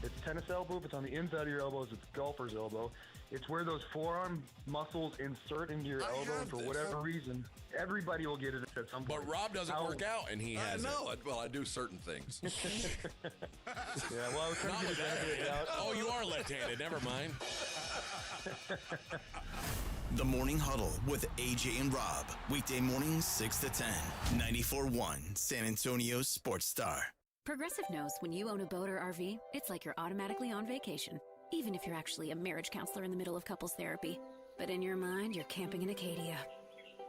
It's tennis elbow. If it's on the inside of your elbows, it's golfer's elbow. It's where those forearm muscles insert into your elbow. And for whatever reason, everybody will get it at some point. But Rob doesn't work out, and he has it. Well, I do certain things. Yeah, well, I was trying to get it out. Oh, you are left-handed. Never mind. The Morning Huddle with AJ and Rob. Weekday mornings 6 to 10. 94.1 San Antonio Sports Star. Progressive knows when you own a boat or RV, it's like you're automatically on vacation, even if you're actually a marriage counselor in the middle of couples therapy. But in your mind, you're camping in Acadia,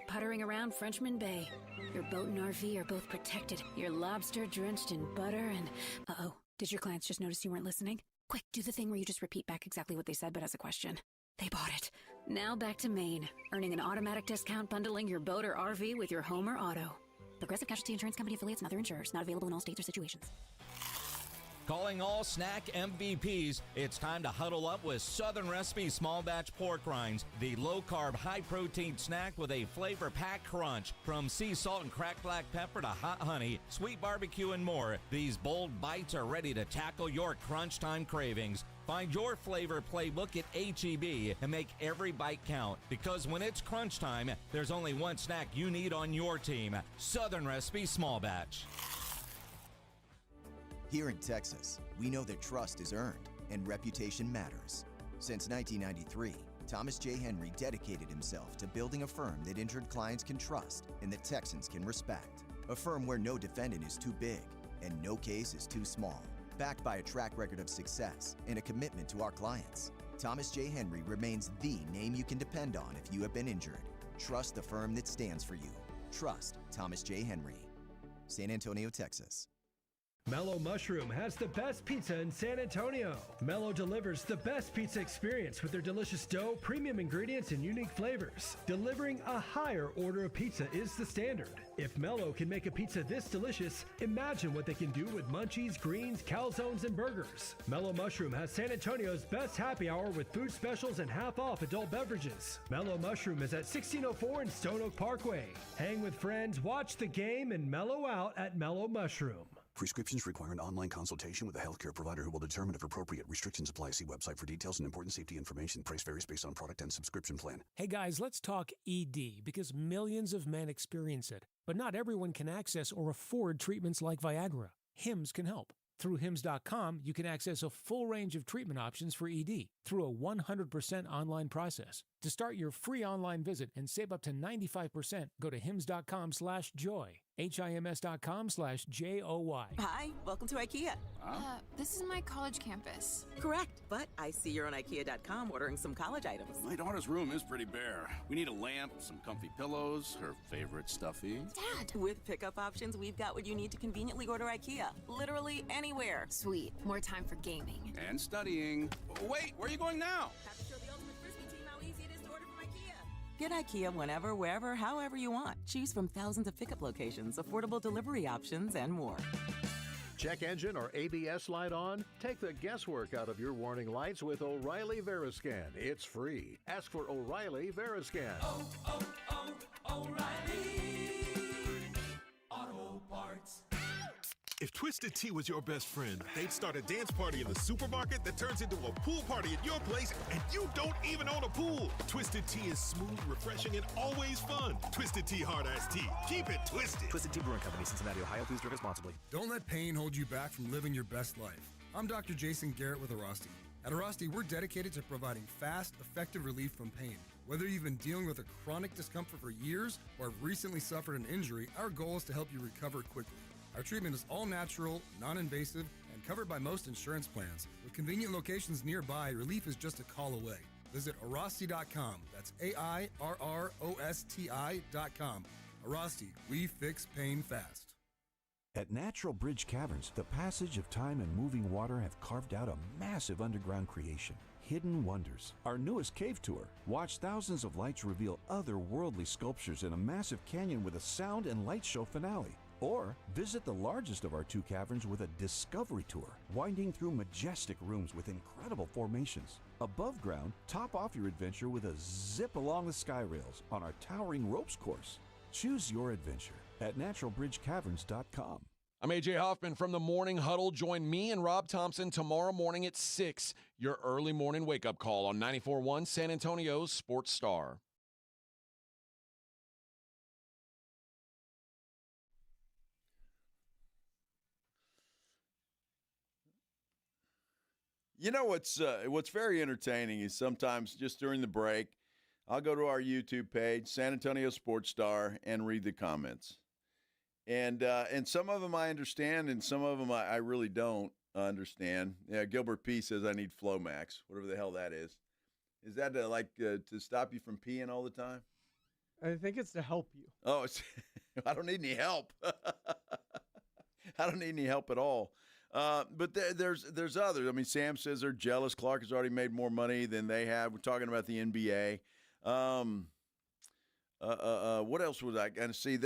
puttering around Frenchman Bay. Your boat and RV are both protected. You're lobster drenched in butter and... Uh-oh, did your clients just notice you weren't listening? Quick, do the thing where you just repeat back exactly what they said, but as a question. They bought it. Now back to Maine, earning an automatic discount bundling your boat or RV with your home or auto. Progressive Casualty Insurance Company affiliates and other insurers. Not available in all states or situations. Calling all snack MVPs, it's time to huddle up with Southern Recipe Small Batch Pork Rinds, the low-carb, high-protein snack with a flavor-packed crunch. From sea salt and cracked black pepper to hot honey, sweet barbecue, and more, these bold bites are ready to tackle your crunch time cravings. Find your flavor playbook at H-E-B and make every bite count. Because when it's crunch time, there's only one snack you need on your team. Southern Recipe Small Batch. Here in Texas, we know that trust is earned and reputation matters. Since 1993, Thomas J. Henry dedicated himself to building a firm that injured clients can trust and that Texans can respect. A firm where no defendant is too big and no case is too small. Backed by a track record of success and a commitment to our clients, Thomas J. Henry remains the name you can depend on if you have been injured. Trust the firm that stands for you. Trust Thomas J. Henry. San Antonio, Texas. Mellow Mushroom has the best pizza in San Antonio. Mellow delivers the best pizza experience with their delicious dough, premium ingredients, and unique flavors. Delivering a higher order of pizza is the standard. If Mellow can make a pizza this delicious, imagine what they can do with munchies, greens, calzones, and burgers. Mellow Mushroom has San Antonio's best happy hour with food specials and half-off adult beverages. Mellow Mushroom is at 1604 in Stone Oak Parkway. Hang with friends, watch the game, and mellow out at Mellow Mushroom. Prescriptions require an online consultation with a healthcare provider who will determine if appropriate. Restrictions apply. See website for details and important safety information. Price varies based on product and subscription plan. Hey guys, let's talk ED because millions of men experience it. But not everyone can access or afford treatments like Viagra. Hims can help. Through HIMS.com, you can access a full range of treatment options for ED through a 100% online process. To start your free online visit and save up to 95%, go to HIMS.com/joy. HIMS.com/JOY. Hi, welcome to IKEA. This is my college campus. Correct, but I see you're on IKEA.com ordering some college items. My daughter's room is pretty bare. We need a lamp, some comfy pillows, her favorite stuffy. Dad! With pickup options, we've got what you need to conveniently order IKEA. Literally anywhere. Sweet. More time for gaming. And studying. Wait, where are you going now? Have to show the Ultimate Frisbee team how easy it is to order from IKEA. Get IKEA whenever, wherever, however you want. Choose from thousands of pickup locations, affordable delivery options, and more. Check engine or ABS light on? Take the guesswork out of your warning lights with O'Reilly Veriscan. It's free. Ask for O'Reilly Veriscan. O'Reilly Auto Parts. If Twisted Tea was your best friend, they'd start a dance party in the supermarket that turns into a pool party at your place, and you don't even own a pool. Twisted Tea is smooth, refreshing, and always fun. Twisted Tea Hard Iced Tea. Keep it twisted. Twisted Tea Brewing Company, Cincinnati, Ohio. Please drink responsibly. Don't let pain hold you back from living your best life. I'm Dr. Jason Garrett with Arasti. At Arasti, we're dedicated to providing fast, effective relief from pain. Whether you've been dealing with a chronic discomfort for years or have recently suffered an injury, our goal is to help you recover quickly. Our treatment is all natural, non-invasive, and covered by most insurance plans. With convenient locations nearby, relief is just a call away. Visit Arasti.com. That's AIRROSTI.com. Arasti, we fix pain fast. At Natural Bridge Caverns, the passage of time and moving water have carved out a massive underground creation. Hidden Wonders, our newest cave tour. Watch thousands of lights reveal otherworldly sculptures in a massive canyon with a sound and light show finale. Or visit the largest of our two caverns with a discovery tour, winding through majestic rooms with incredible formations. Above ground, top off your adventure with a zip along the sky rails on our towering ropes course. Choose your adventure at naturalbridgecaverns.com. I'm AJ Hoffman from the Morning Huddle. Join me and Rob Thompson tomorrow morning at 6, your early morning wake-up call on 94.1 San Antonio's Sports Star. You know what's very entertaining is sometimes just during the break, I'll go to our YouTube page, San Antonio Sports Star, and read the comments. And some of them I understand, and some of them I really don't understand. Yeah, Gilbert P. says I need Flomax, whatever the hell that is. Is that to stop you from peeing all the time? I think it's to help you. Oh, I don't need any help. I don't need any help at all. But there's others. I mean, Sam says they're jealous. Clark has already made more money than they have. We're talking about the NBA. What else was I going to see?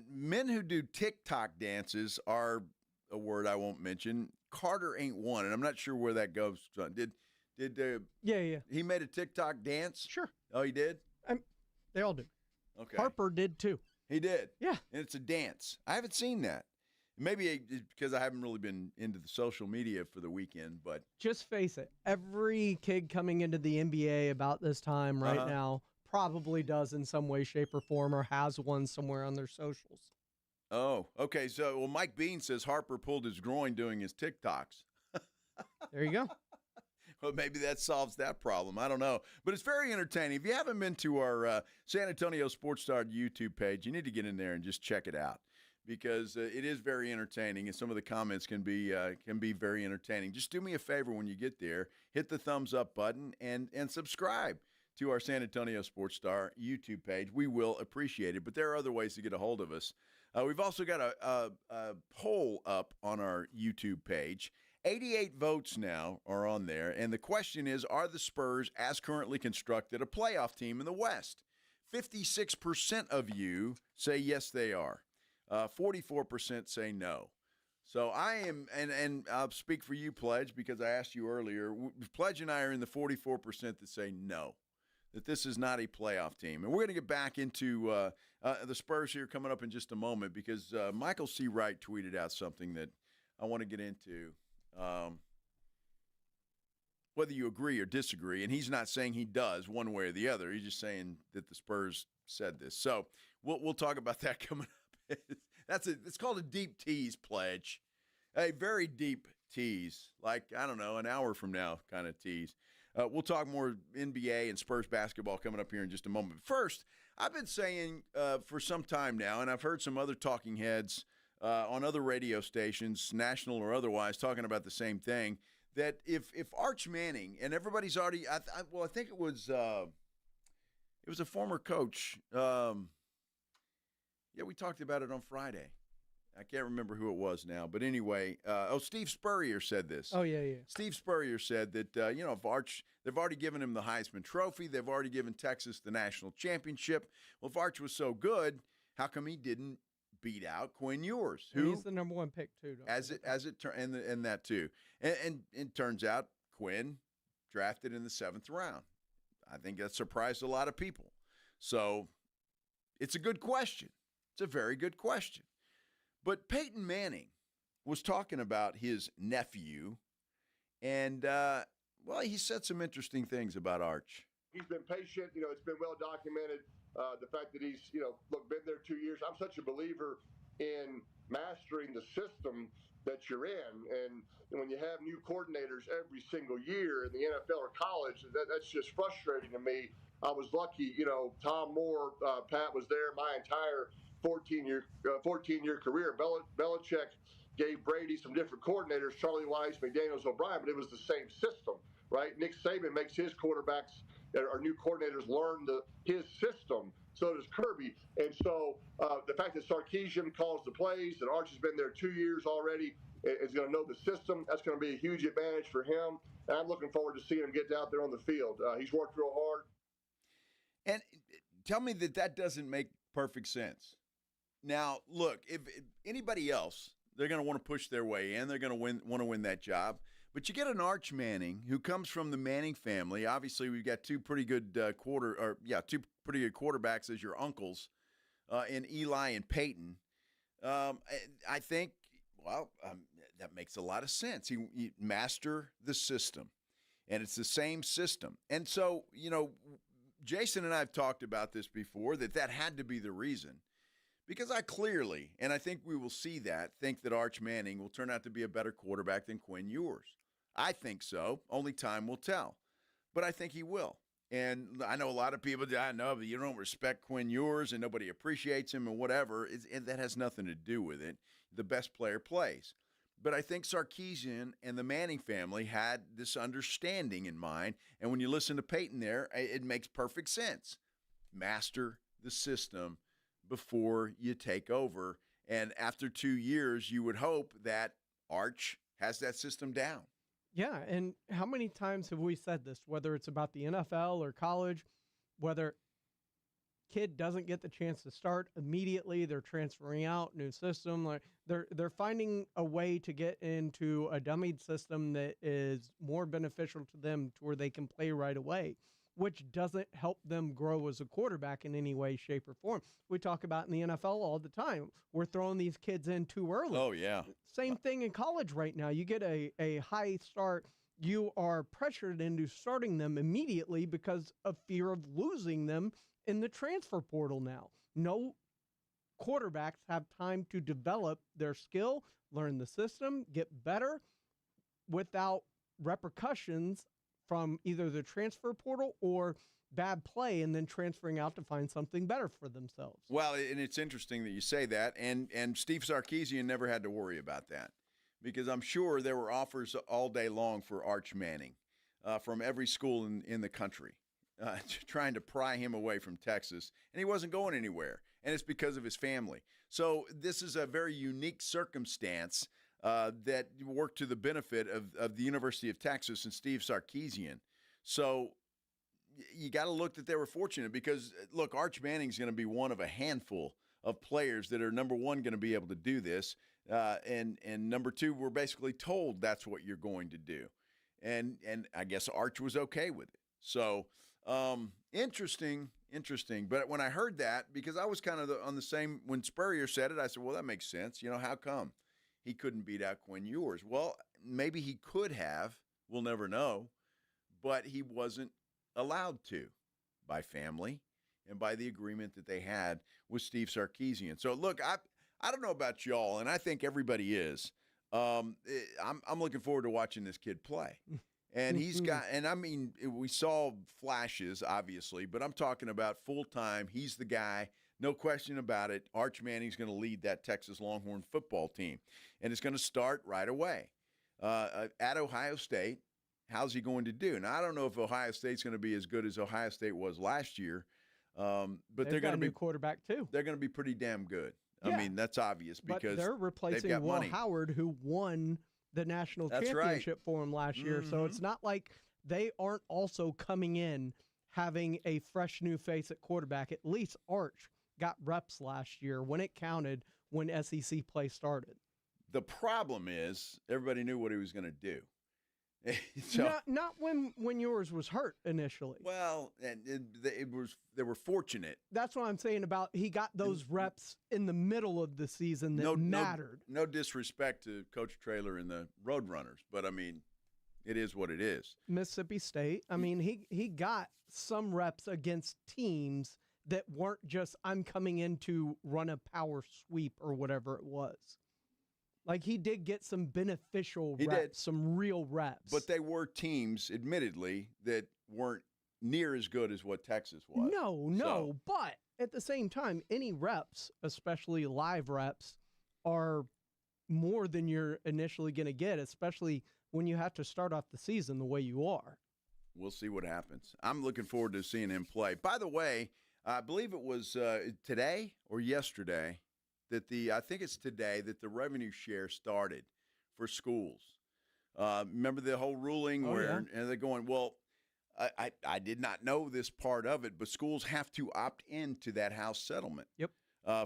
Men who do TikTok dances are a word I won't mention. Carter ain't one, and I'm not sure where that goes. Did Yeah. he made a TikTok dance? Sure. Oh, he did? They all do. Okay. Harper did too. He did? Yeah. And it's a dance. I haven't seen that. Maybe it's because I haven't really been into the social media for the weekend, but just face it. Every kid coming into the NBA about this time right now probably does in some way, shape, or form, or has one somewhere on their socials. Oh, okay. So, Mike Bean says Harper pulled his groin doing his TikToks. There you go. Well, maybe that solves that problem. I don't know. But it's very entertaining. If you haven't been to our San Antonio Sports Star YouTube page, you need to get in there and just check it out, because it is very entertaining, and some of the comments can be very entertaining. Just do me a favor when you get there, hit the thumbs up button and subscribe to our San Antonio Sports Star YouTube page. We will appreciate it, but there are other ways to get a hold of us. We've also got a poll up on our YouTube page. 88 votes now are on there, and the question is, are the Spurs, as currently constructed, a playoff team in the West? 56% of you say yes, they are. 44% say no. So I am, and I'll speak for you, Pledge, because I asked you earlier. Pledge and I are in the 44% that say no, that this is not a playoff team. And we're going to get back into the Spurs here coming up in just a moment, because Michael C. Wright tweeted out something that I want to get into, whether you agree or disagree. And he's not saying he does one way or the other. He's just saying that the Spurs said this. So we'll talk about that coming up. It's called a deep tease, Pledge. A very deep tease, like, I don't know, an hour from now kind of tease. We'll talk more NBA and Spurs basketball coming up here in just a moment. But first, I've been saying for some time now, and I've heard some other talking heads on other radio stations, national or otherwise, talking about the same thing, that if Arch Manning, and everybody's already, I think it was a former coach. We talked about it on Friday. I can't remember who it was now, but anyway, Steve Spurrier said this. Oh, yeah. Steve Spurrier said that, if Arch, they've already given him the Heisman Trophy. They've already given Texas the national championship. Well, if Arch was so good, how come he didn't beat out Quinn Ewers? He's the number one pick, too. And that, too. And it turns out Quinn drafted in the 7th round. I think that surprised a lot of people. So it's a good question. It's a very good question. But Peyton Manning was talking about his nephew, and, he said some interesting things about Arch. He's been patient. It's been well documented. The fact that he's, been there 2 years. I'm such a believer in mastering the system that you're in. And when you have new coordinators every single year in the NFL or college, that's just frustrating to me. I was lucky, Tom Moore, Pat was there my entire 14-year career. Belichick gave Brady some different coordinators, Charlie Weiss, McDaniels, O'Brien, but it was the same system, right? Nick Saban makes his quarterbacks, our new coordinators, learn his system. So does Kirby. And so the fact that Sarkisian calls the plays, and Arch has been there 2 years already, is going to know the system. That's going to be a huge advantage for him. And I'm looking forward to seeing him get out there on the field. He's worked real hard. And tell me that doesn't make perfect sense. Now, look, if anybody else, they're going to want to push their way in. They're going to want to win that job. But you get an Arch Manning who comes from the Manning family. Obviously, we've got two pretty good quarterbacks as your uncles in Eli and Peyton. I think, that makes a lot of sense. He master the system, and it's the same system. And so, Jason and I have talked about this before, that had to be the reason. Because I clearly, and I think we will see that, think that Arch Manning will turn out to be a better quarterback than Quinn Ewers. I think so. Only time will tell. But I think he will. And I know a lot of people, I know, but you don't respect Quinn Ewers and nobody appreciates him and whatever. And that has nothing to do with it. The best player plays. But I think Sarkisian and the Manning family had this understanding in mind. And when you listen to Peyton there, it makes perfect sense. Master the system before you take over. And after 2 years, you would hope that Arch has that system down. Yeah, and how many times have we said this, whether it's about the NFL or college, whether kid doesn't get the chance to start immediately, they're transferring out, new system, like they're finding a way to get into a dummied system that is more beneficial to them to where they can play right away, which doesn't help them grow as a quarterback in any way, shape, or form. We talk about in the NFL all the time. We're throwing these kids in too early. Oh, yeah. Same thing in college right now. You get a high start. You are pressured into starting them immediately because of fear of losing them in the transfer portal now. No quarterbacks have time to develop their skill, learn the system, get better without repercussions from either the transfer portal or bad play and then transferring out to find something better for themselves. Well, and it's interesting that you say that, and Steve Sarkisian never had to worry about that because I'm sure there were offers all day long for Arch Manning from every school in the country trying to pry him away from Texas, and he wasn't going anywhere, and it's because of his family. So this is a very unique circumstance that worked to the benefit of the University of Texas and Steve Sarkisian. So you got to look that they were fortunate because, look, Arch Manning's going to be one of a handful of players that are, number one, going to be able to do this. And number two, we're basically told that's what you're going to do. And I guess Arch was okay with it. So interesting. But when I heard that, because I was kind of on the same, when Spurrier said it, I said, well, that makes sense. How come he couldn't beat out Quinn Ewers? Well, maybe he could have. We'll never know. But he wasn't allowed to by family and by the agreement that they had with Steve Sarkisian. So, look, I don't know about y'all, and I think everybody is. I'm looking forward to watching this kid play. And he's got, and I mean, we saw flashes, obviously, but I'm talking about full-time. He's the guy, no question about it. Arch Manning's going to lead that Texas Longhorn football team, and it's going to start right away. At Ohio State, how's he going to do? Now, I don't know if Ohio State's going to be as good as Ohio State was last year, but they're going to be a new quarterback too. They're going to be pretty damn good. Yeah. I mean, that's obvious because they're replacing they've got Will money. Howard, who won the national championship for him last year. So it's not like they aren't also coming in having a fresh new face at quarterback. At least Arch got reps last year when it counted when SEC play started. The problem is everybody knew what he was going to do. So, not when yours was hurt initially. Well, and they were fortunate. That's what I'm saying about he got those reps in the middle of the season that mattered. No disrespect to Coach Traylor and the Roadrunners, but I mean, it is what it is. Mississippi State, I mean, he got some reps against teams that weren't just I'm coming in to run a power sweep or whatever it was. Like, he did get some beneficial reps, some real reps. But they were teams, admittedly, that weren't near as good as what Texas was. No. But at the same time, any reps, especially live reps, are more than you're initially going to get, especially when you have to start off the season the way you are. We'll see what happens. I'm looking forward to seeing him play. By the way, I believe it was today or yesterday that I think it's today that the revenue share started for schools. Remember the whole ruling and they're going, well, I did not know this part of it, but schools have to opt into that House settlement. Yep.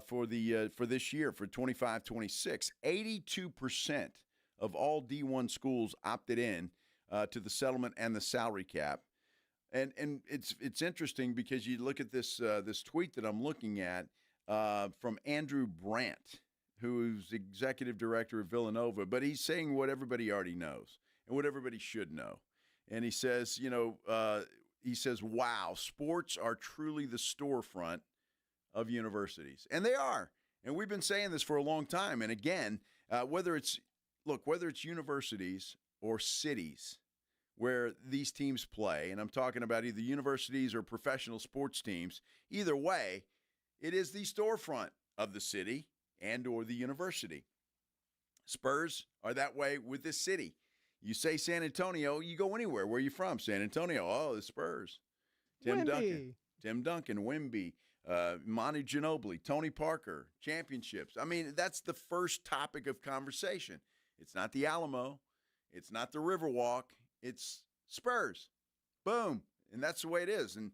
For this year, for 25-26, 82% of all D1 schools opted in to the settlement and the salary cap. And it's interesting because you look at this tweet that I'm looking at, from Andrew Brandt, who's executive director of Villanova, but he's saying what everybody already knows and what everybody should know. And he says, wow, sports are truly the storefront of universities. And they are. And we've been saying this for a long time. And again, whether it's universities or cities where these teams play, and I'm talking about either universities or professional sports teams, either way, it is the storefront of the city and or the university. Spurs are that way with this city. You say San Antonio, you go anywhere. Where are you from? San Antonio. Oh, the Spurs. Tim Duncan, Wemby, Manu Ginobili, Tony Parker, championships. I mean, that's the first topic of conversation. It's not the Alamo. It's not the Riverwalk. It's Spurs. Boom. And that's the way it is. And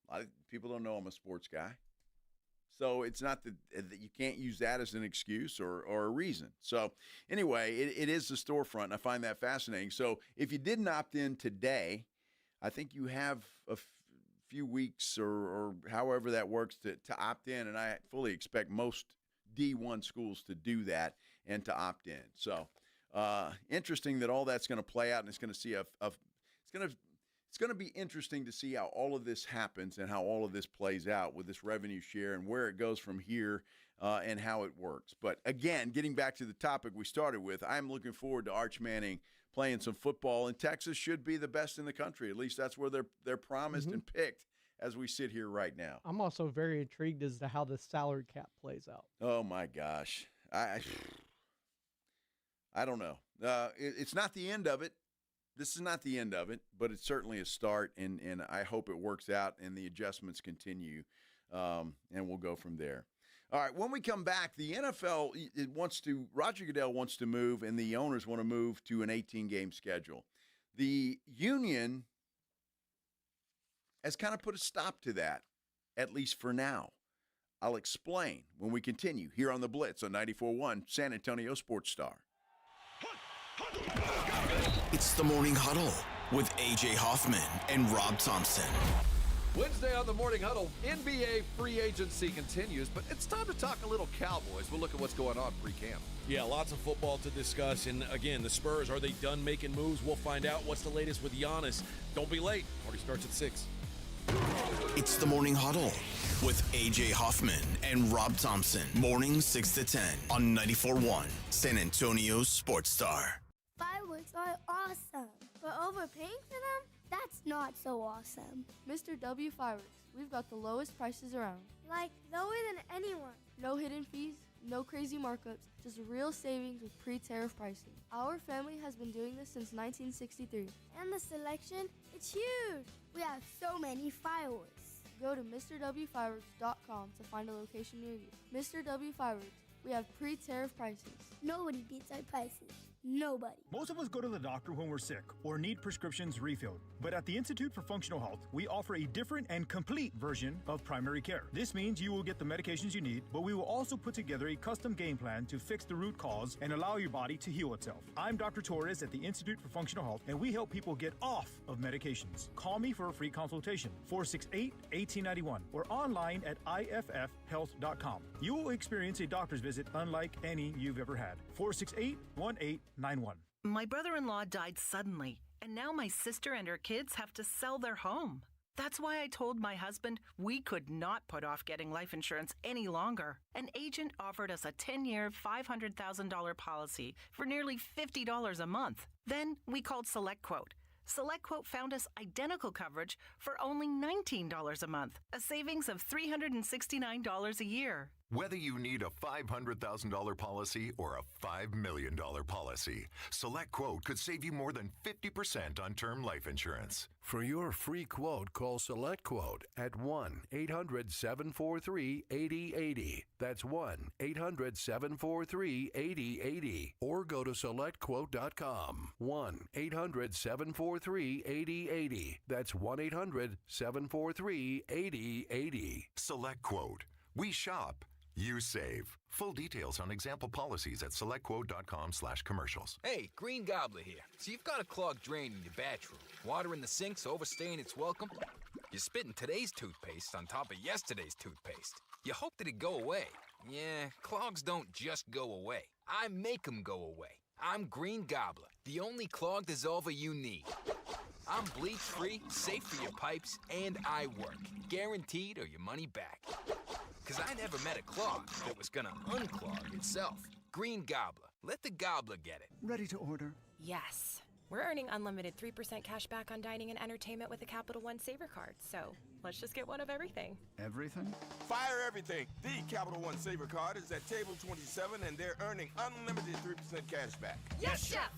a lot of people don't know I'm a sports guy. So it's not that you can't use that as an excuse or a reason. So anyway, it is the storefront, and I find that fascinating. So if you didn't opt in today, I think you have a few weeks or however that works to opt in, and I fully expect most D1 schools to do that and to opt in. So interesting that all that's going to play out, and it's going to see it's going to be interesting to see how all of this happens and how all of this plays out with this revenue share and where it goes from here and how it works. But again, getting back to the topic we started with, I'm looking forward to Arch Manning playing some football, and Texas should be the best in the country. At least that's where they're promised and picked as we sit here right now. I'm also very intrigued as to how the salary cap plays out. Oh, my gosh. I don't know. It's not the end of it. This is not the end of it, but it's certainly a start, and I hope it works out and the adjustments continue, and we'll go from there. All right, when we come back, the NFL Roger Goodell wants to move, and the owners want to move to an 18-game schedule. The union has kind of put a stop to that, at least for now. I'll explain when we continue here on the Blitz on 94.1 San Antonio Sports Star. It's the Morning Huddle with A.J. Hoffman and Rob Thompson. Wednesday on the Morning Huddle, NBA free agency continues, but it's time to talk a little Cowboys. We'll look at what's going on pre-camp. Yeah, lots of football to discuss. And again, the Spurs, are they done making moves? We'll find out. What's the latest with Giannis? Don't be late. Party starts at 6. It's the Morning Huddle with A.J. Hoffman and Rob Thompson. Mornings 6 to 10 on 94.1 San Antonio's Sports Star. Fireworks are awesome, but overpaying for them? That's not so awesome. Mr. W Fireworks, we've got the lowest prices around. Like, lower than anyone. No hidden fees, no crazy markups, just real savings with pre-tariff pricing. Our family has been doing this since 1963. And the selection, it's huge. We have so many fireworks. Go to MrWFireworks.com to find a location near you. Mr. W Fireworks, we have pre-tariff prices. Nobody beats our prices. Nobody. Most of us go to the doctor when we're sick or need prescriptions refilled. But at the Institute for Functional Health, we offer a different and complete version of primary care. This means you will get the medications you need, but we will also put together a custom game plan to fix the root cause and allow your body to heal itself. I'm Dr. Torres at the Institute for Functional Health, and we help people get off of medications. Call me for a free consultation, 468-1891, or online at iffhealth.com. You will experience a doctor's visit unlike any you've ever had. 468-1891. My brother-in-law died suddenly, and now my sister and her kids have to sell their home. That's why I told my husband we could not put off getting life insurance any longer. An agent offered us a 10-year, $500,000 policy for nearly $50 a month. Then we called SelectQuote. SelectQuote found us identical coverage for only $19 a month, a savings of $369 a year. Whether you need a $500,000 policy or a $5 million policy, SelectQuote could save you more than 50% on term life insurance. For your free quote, call SelectQuote at 1-800-743-8080. That's 1-800-743-8080. Or go to SelectQuote.com. 1-800-743-8080. That's 1-800-743-8080. SelectQuote. We shop. You save. Full details on example policies at selectquote.com/commercials. Hey, Green Gobbler here. So you've got a clogged drain in your bathroom. Water in the sink's overstaying its welcome. You're spitting today's toothpaste on top of yesterday's toothpaste. You hope that it go away. Yeah, clogs don't just go away. I make them go away. I'm Green Gobbler, the only clog dissolver you need. I'm bleach-free, safe for your pipes, and I work. Guaranteed or your money back. Because I never met a clog that was going to unclog itself. Green Gobbler. Let the gobbler get it. Ready to order? Yes. We're earning unlimited 3% cash back on dining and entertainment with a Capital One Saver card. So let's just get one of everything. Everything? Fire everything. The Capital One Saver card is at table 27, and they're earning unlimited 3% cash back. Yes, Chef!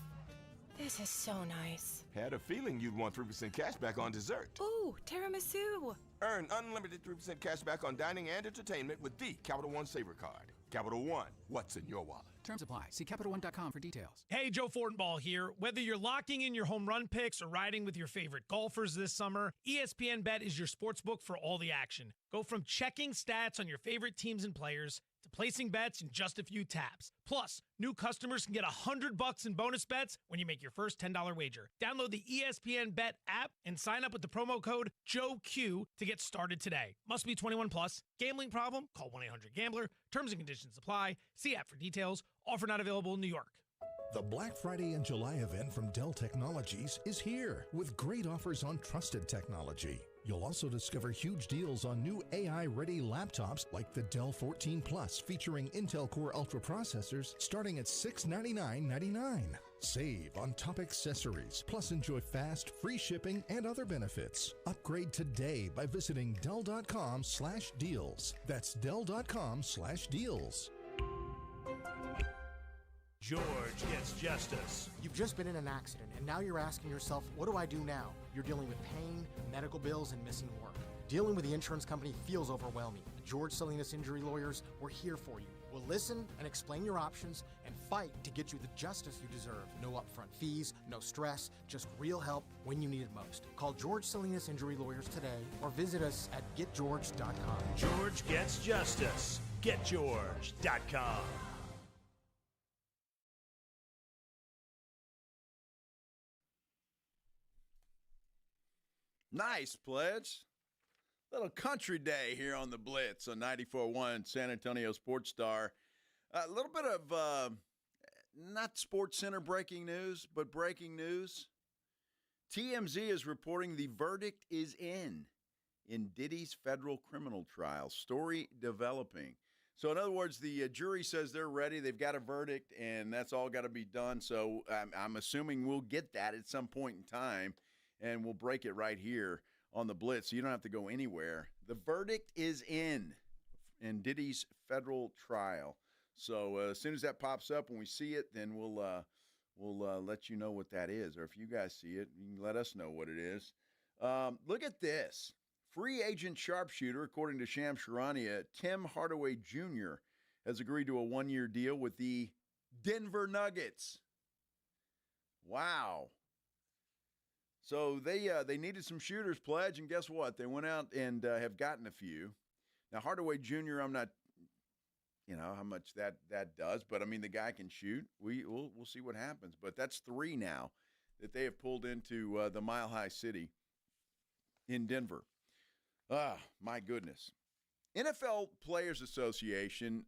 This is so nice. Had a feeling you'd want 3% cash back on dessert. Ooh, tiramisu. Earn unlimited 3% cash back on dining and entertainment with the Capital One Saver card. Capital One, what's in your wallet? Terms apply. See CapitalOne.com for details. Hey, Joe Fortenbaugh here. Whether you're locking in your home run picks or riding with your favorite golfers this summer, ESPN Bet is your sportsbook for all the action. Go from checking stats on your favorite teams and players to placing bets in just a few taps. Plus, new customers can get $100 in bonus bets when you make your first $10 wager. Download the ESPN Bet app and sign up with the promo code JOEQ to get started today. Must be 21 plus. Gambling problem? Call 1-800-GAMBLER. Terms and conditions apply. See app for details. Offer not available in New York. The Black Friday and July event from Dell Technologies is here with great offers on trusted technology. You'll also discover huge deals on new AI-ready laptops like the Dell 14 Plus featuring Intel Core Ultra processors starting at $699.99. Save on top accessories, plus enjoy fast, free shipping and other benefits. Upgrade today by visiting Dell.com/deals. That's Dell.com/deals. George gets justice. You've just been in an accident, and now you're asking yourself, what do I do now? You're dealing with pain, medical bills, and missing work. Dealing with the insurance company feels overwhelming. George Salinas Injury Lawyers, we're here for you. We'll listen and explain your options and fight to get you the justice you deserve. No upfront fees, no stress, just real help when you need it most. Call George Salinas Injury Lawyers today or visit us at getgeorge.com. George gets justice. Getgeorge.com. Nice, Pledge. Little country day here on the Blitz on 94.1 San Antonio Sports Star. A little bit of not Sports Center breaking news, but breaking news. TMZ is reporting the verdict is in in Diddy's federal criminal trial. Story developing. So, in other words, the jury says they're ready. They've got a verdict, and that's all got to be done. So, I'm assuming we'll get that at some point in time, and we'll break it right here on the Blitz, so you don't have to go anywhere. The verdict is in Diddy's federal trial. So, as soon as that pops up, when we see it, then we'll let you know what that is. Or if you guys see it, you can let us know what it is. Look at this. Free agent sharpshooter, according to Shams Charania, Tim Hardaway Jr. has agreed to a one-year deal with the Denver Nuggets. Wow. So they needed some shooters, Pledge, and guess what? They went out and have gotten a few. Now, Hardaway Jr., I'm not, how much that does, but, I mean, the guy can shoot. We'll see what happens. But that's 3 now that they have pulled into the Mile High City in Denver. Ah, my goodness. NFL Players Association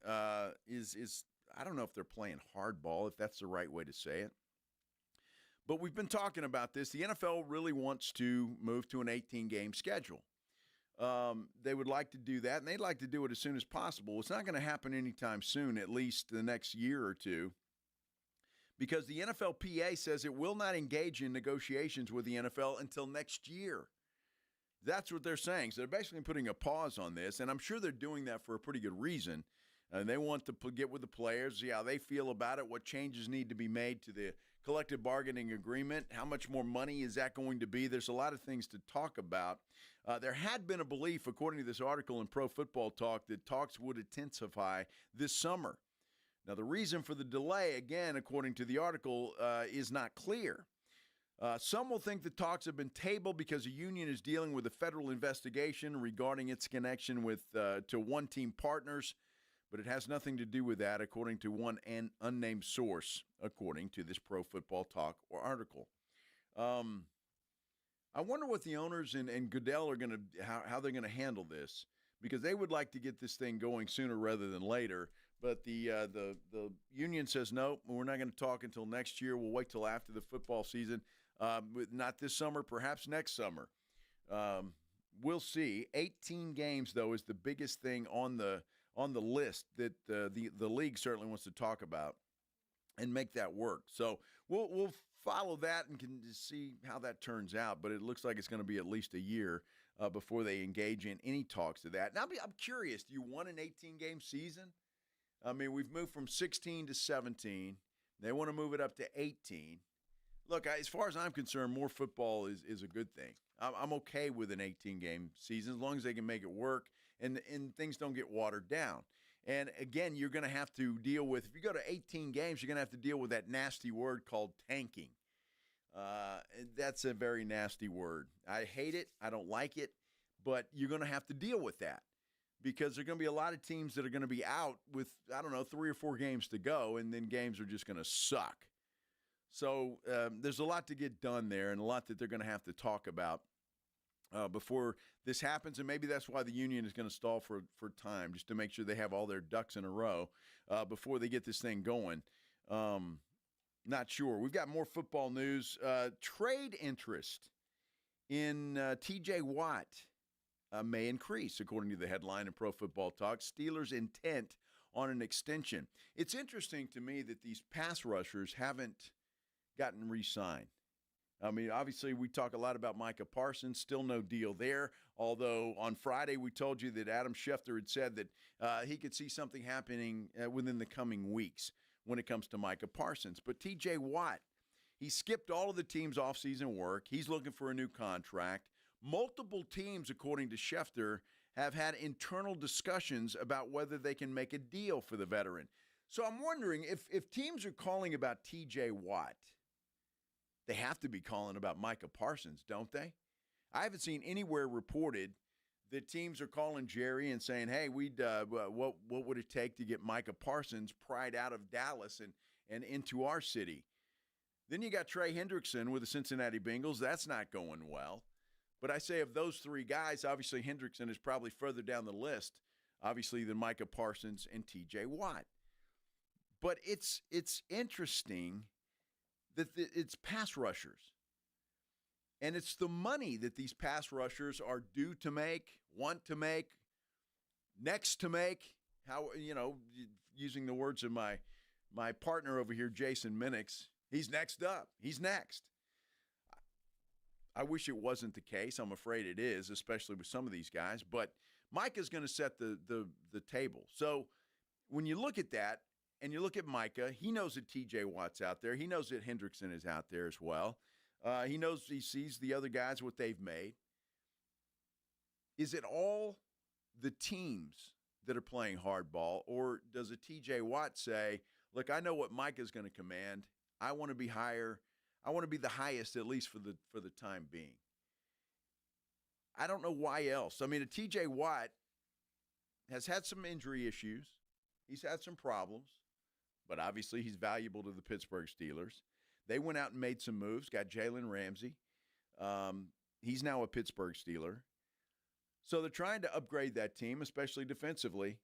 is I don't know if they're playing hardball, if that's the right way to say it. But we've been talking about this. The NFL really wants to move to an 18-game schedule. They would like to do that, and they'd like to do it as soon as possible. It's not going to happen anytime soon, at least the next year or two, because the NFLPA says it will not engage in negotiations with the NFL until next year. That's what they're saying. So they're basically putting a pause on this, and I'm sure they're doing that for a pretty good reason. And they want to get with the players, see how they feel about it, what changes need to be made to the collective bargaining agreement, how much more money is that going to be. There's a lot of things to talk about. There had been a belief, according to this article in Pro Football Talk, that talks would intensify this summer. Now, the reason for the delay, again, according to the article, is not clear. Some will think the talks have been tabled because the union is dealing with a federal investigation regarding its connection with to one-team partners, but it has nothing to do with that, according to one unnamed source, according to this Pro Football Talk article. I wonder what the owners and Goodell are going to how they're going to handle this, because they would like to get this thing going sooner rather than later. But the union says no, we're not going to talk until next year. We'll wait till after the football season. Not this summer, perhaps next summer. We'll see. 18 games, though, is the biggest thing on the list that the league certainly wants to talk about and make that work. So we'll follow that and can see how that turns out. But it looks like it's going to be at least a year before they engage in any talks of that. Now, I'm curious, do you want an 18-game season? I mean, we've moved from 16 to 17. They want to move it up to 18. Look, as far as I'm concerned, more football is a good thing. I'm okay with an 18-game season as long as they can make it work and things don't get watered down. And, again, you're going to have to deal with, if you go to 18 games, you're going to have to deal with that nasty word called tanking. That's a very nasty word. I hate it. I don't like it. But you're going to have to deal with that, because there are going to be a lot of teams that are going to be out with, 3 or 4 games to go, and then games are just going to suck. So there's a lot to get done there and a lot that they're going to have to talk about before this happens. And maybe that's why the union is going to stall for time, just to make sure they have all their ducks in a row before they get this thing going. Not sure. We've got more football news. Trade interest in T.J. Watt may increase, according to the headline in Pro Football Talk. Steelers' intent on an extension. It's interesting to me that these pass rushers haven't gotten re-signed. I mean, obviously, we talk a lot about Micah Parsons. Still no deal there, although on Friday we told you that Adam Schefter had said that he could see something happening within the coming weeks when it comes to Micah Parsons. But T.J. Watt, he skipped all of the team's offseason work. He's looking for a new contract. Multiple teams, according to Schefter, have had internal discussions about whether they can make a deal for the veteran. So I'm wondering if teams are calling about T.J. Watt, they have to be calling about Micah Parsons, don't they? I haven't seen anywhere reported that teams are calling Jerry and saying, hey, what would it take to get Micah Parsons pried out of Dallas and into our city? Then you got Trey Hendrickson with the Cincinnati Bengals. That's not going well. But I say of those 3 guys, obviously Hendrickson is probably further down the list, obviously, than Micah Parsons and T.J. Watt. But it's interesting that it's pass rushers. And it's the money that these pass rushers are due to make, want to make, next to make. How, using the words of my partner over here, Jason Minix, he's next up. He's next. I wish it wasn't the case. I'm afraid it is, especially with some of these guys. But Micah's going to set the table. So when you look at that and you look at Micah, he knows that T.J. Watt's out there. He knows that Hendrickson is out there as well. He sees the other guys, what they've made. Is it all the teams that are playing hardball, or does a T.J. Watt say, look, I know what Micah's going to command. I want to be higher. I want to be the highest, at least for the time being. I don't know why else. I mean, a T.J. Watt has had some injury issues. He's had some problems, but obviously he's valuable to the Pittsburgh Steelers. They went out and made some moves, got Jalen Ramsey. He's now a Pittsburgh Steeler. So they're trying to upgrade that team, especially defensively.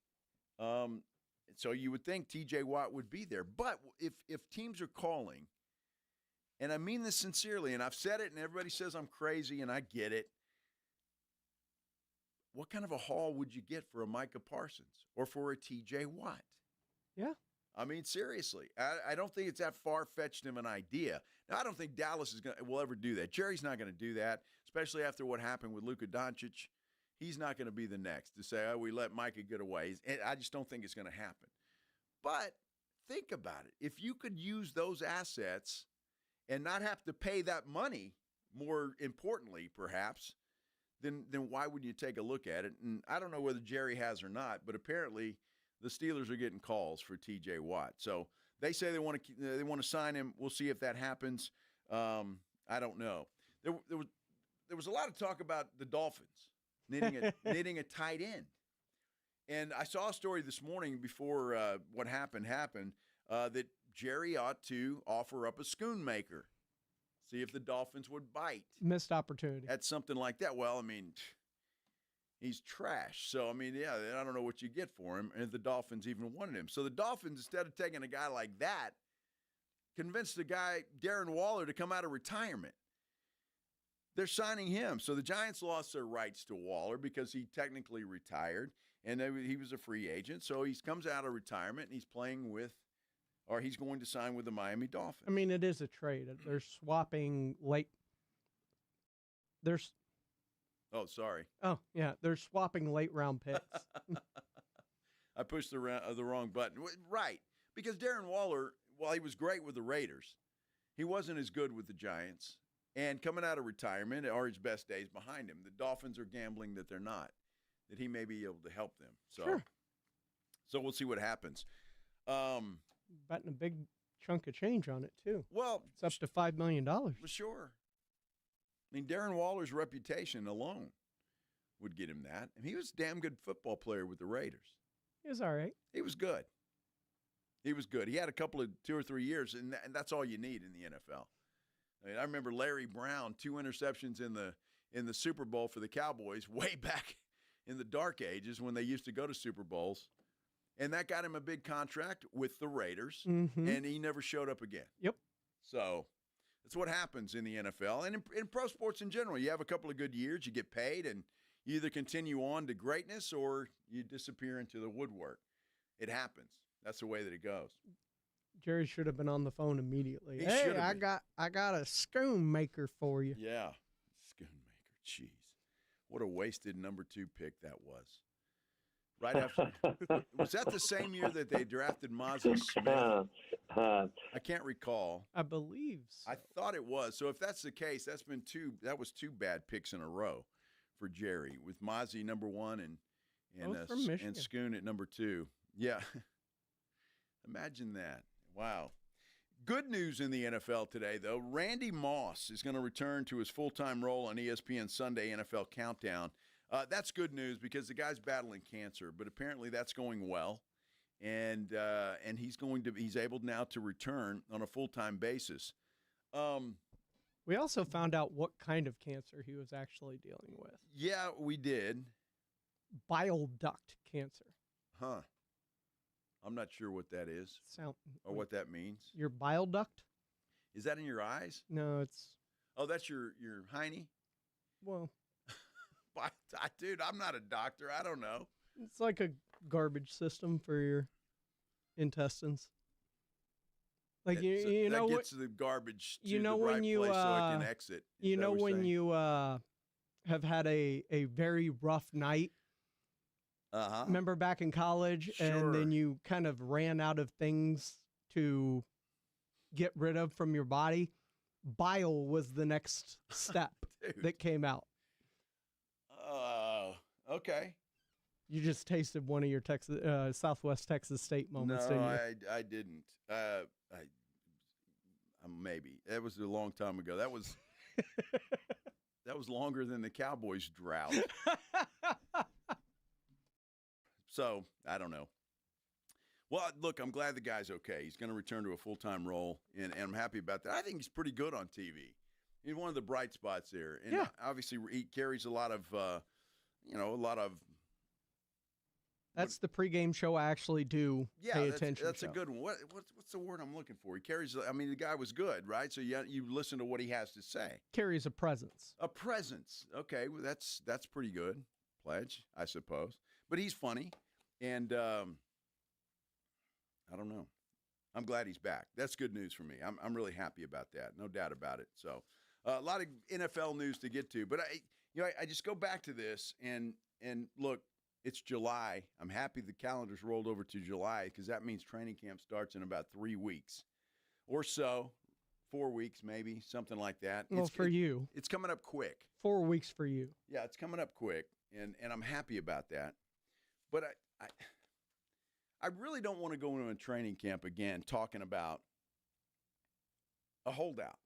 So you would think T.J. Watt would be there. But if teams are calling, and I mean this sincerely, and I've said it, and everybody says I'm crazy, and I get it, what kind of a haul would you get for a Micah Parsons or for a T.J. Watt? Yeah. I mean, seriously, I don't think it's that far-fetched of an idea. Now, I don't think Dallas will ever do that. Jerry's not going to do that, especially after what happened with Luka Doncic. He's not going to be the next to say, oh, we let Micah get away. I just don't think it's going to happen. But think about it. If you could use those assets and not have to pay that money, more importantly, perhaps, then why would you take a look at it? And I don't know whether Jerry has or not, but apparently the Steelers are getting calls for T.J. Watt. So they say they want to sign him. We'll see if that happens. I don't know. There was a lot of talk about the Dolphins needing a tight end. And I saw a story this morning before what happened that Jerry ought to offer up a Schoonmaker. See if the Dolphins would bite. Missed opportunity. At something like that. Well, I mean, he's trash. So, I mean, yeah, I don't know what you get for him, and if the Dolphins even wanted him. So the Dolphins, instead of taking a guy like that, convinced the guy, Darren Waller, to come out of retirement. They're signing him. So the Giants lost their rights to Waller because he technically retired, and he was a free agent. So he comes out of retirement, and he's playing with, or he's going to sign with the Miami Dolphins. I mean, it is a trade. They're swapping late. Oh, sorry. Oh, yeah. They're swapping late round picks. I pushed the wrong button. Right. Because Darren Waller, while he was great with the Raiders, he wasn't as good with the Giants. And coming out of retirement are his best days behind him. The Dolphins are gambling that they're not, that he may be able to help them. So, sure. So we'll see what happens. Betting a big chunk of change on it, too. Well, it's up to $5 million. Well, sure. I mean, Darren Waller's reputation alone would get him that. And he was a damn good football player with the Raiders. He was all right. He was good. He was good. He had a couple of 2 or 3 years, and that's all you need in the NFL. I mean, I remember Larry Brown, 2 interceptions in the Super Bowl for the Cowboys way back in the dark ages when they used to go to Super Bowls. And that got him a big contract with the Raiders, and he never showed up again. Yep. So that's what happens in the NFL. And in pro sports in general, you have a couple of good years, you get paid, and you either continue on to greatness or you disappear into the woodwork. It happens. That's the way that it goes. Jerry should have been on the phone immediately. He hey, I got a Schoonmaker for you. Yeah. Schoonmaker. Jeez. What a wasted number 2 pick that was. Right after. Was that the same year that they drafted Mozzie Smith? I can't recall. I believe so. I thought it was. So if that's the case, that was 2 bad picks in a row for Jerry, with Mozzie number 1 and Schoon at number 2. Yeah. Imagine that. Wow. Good news in the NFL today, though. Randy Moss is going to return to his full-time role on ESPN Sunday NFL Countdown. That's good news because the guy's battling cancer, but apparently that's going well, and he's able now to return on a full-time basis. We also found out what kind of cancer he was actually dealing with. Yeah, we did. Bile duct cancer. Huh. I'm not sure what that is or what that means. Your bile duct? Is that in your eyes? No, it's Oh, that's your hiney? Well, dude, I'm not a doctor. I don't know. it's like a garbage system for your intestines. Like you know that what? gets the garbage to You know the when right you place so it can exit. You know when you have had a very rough night. Uh-huh. Remember back in college, and then you kind of ran out of things to get rid of from your body. Bile was the next step that came out. Okay. You just tasted one of your Southwest Texas State moments, didn't you? I didn't. Maybe. That was a long time ago. That was that was longer than the Cowboys drought. So, I don't know. Well, look, I'm glad the guy's okay. He's going to return to a full-time role, and I'm happy about that. I think he's pretty good on TV. He's one of the bright spots there. And obviously he carries a lot of, That's the pregame show I actually do pay attention to. That's a good one. What's the word I'm looking for? He carries, the guy was good, right? So you listen to what he has to say. Carries a presence. A presence. Okay, well, that's pretty good. Pledge, I suppose. But he's funny, and I don't know. I'm glad he's back. That's good news for me. I'm really happy about that. No doubt about it. So a lot of NFL news to get to. But I just go back to this, and look, it's July. I'm happy the calendar's rolled over to July because that means training camp starts in about 3 weeks or so, 4 weeks maybe, something like that. Well, you. It's coming up quick. 4 weeks for you. Yeah, it's coming up quick, and I'm happy about that. But I really don't want to go into a training camp again talking about a holdout,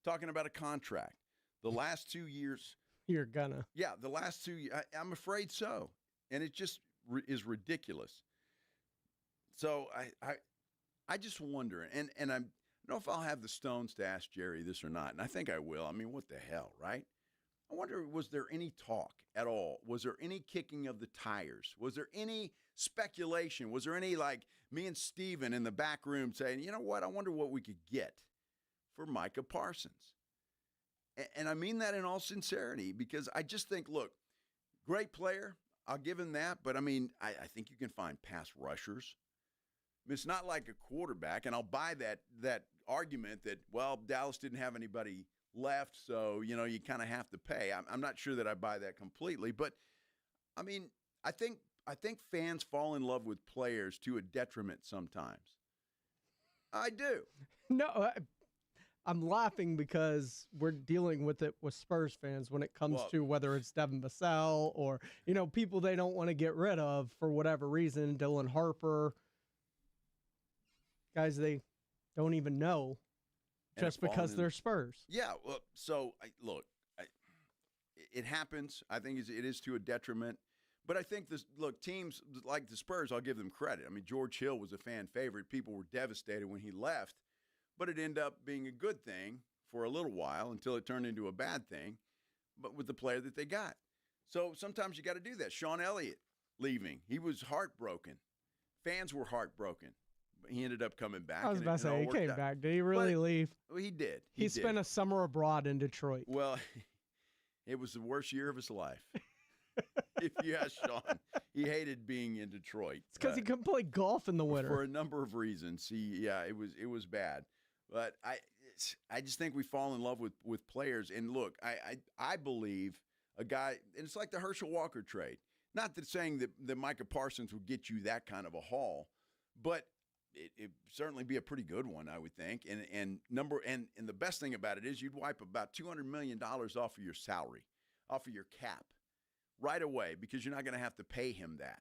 talking about a contract. The last 2 years. You're gonna. Yeah, the last 2 years. I'm afraid so. And it just is ridiculous. So I just wonder, and I don't know if I'll have the stones to ask Jerry this or not, and I think I will. I mean, what the hell, right? I wonder, was there any talk at all? Was there any kicking of the tires? Was there any speculation? Was there any, like, me and Steven in the back room saying, you know what, I wonder what we could get for Micah Parsons? And I mean that in all sincerity, because I just think, look, great player, I'll give him that, but I mean, I think you can find pass rushers. I mean, it's not like a quarterback, and I'll buy that argument that, well, Dallas didn't have anybody left, so, you kind of have to pay. I'm not sure that I buy that completely, but, I mean, I think fans fall in love with players to a detriment sometimes. I do. No, I'm laughing because we're dealing with it with Spurs fans when it comes to whether it's Devin Vassell or, people they don't want to get rid of for whatever reason, Dylan Harper, guys they don't even know just because they're Spurs. Yeah, well, so, it happens. I think it is to a detriment. But I think teams like the Spurs, I'll give them credit. I mean, George Hill was a fan favorite. People were devastated when he left. But it ended up being a good thing for a little while until it turned into a bad thing, but with the player that they got. So sometimes you got to do that. Sean Elliott leaving. He was heartbroken. Fans were heartbroken. But he ended up coming back. I was about to say, he came back. Did he really leave? Well, he did. He spent a summer abroad in Detroit. Well, it was the worst year of his life. If you ask Sean, he hated being in Detroit. It's because he couldn't play golf in the winter. For a number of reasons. It was bad. But I just think we fall in love with players. And look, I believe a guy, and it's like the Herschel Walker trade. Not that saying that Micah Parsons would get you that kind of a haul, but it certainly be a pretty good one, I would think. And the best thing about it is you'd wipe about $200 million off of your salary, off of your cap right away, because you're not going to have to pay him that.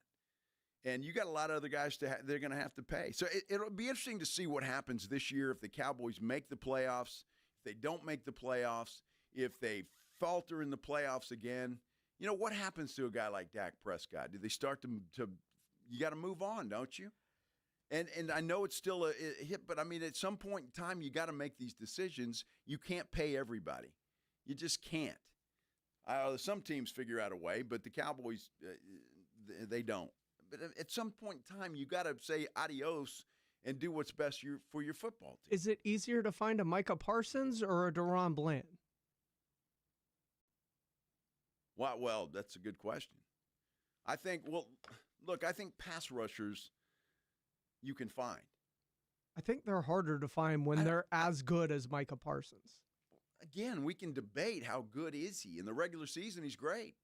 And you got a lot of other guys they're going to have to pay. So it'll be interesting to see what happens this year if the Cowboys make the playoffs, if they don't make the playoffs, if they falter in the playoffs again. What happens to a guy like Dak Prescott? Do they start to you got to move on, don't you? And I know it's still a hit, but I mean, at some point in time, you got to make these decisions. You can't pay everybody. You just can't. Some teams figure out a way, but the Cowboys, they don't. But at some point in time, you got to say adios and do what's best for your football team. Is it easier to find a Micah Parsons or a Deron Bland? Well, that's a good question. I think pass rushers you can find. I think they're harder to find when they're as good as Micah Parsons. Again, we can debate how good is he. In the regular season, he's great.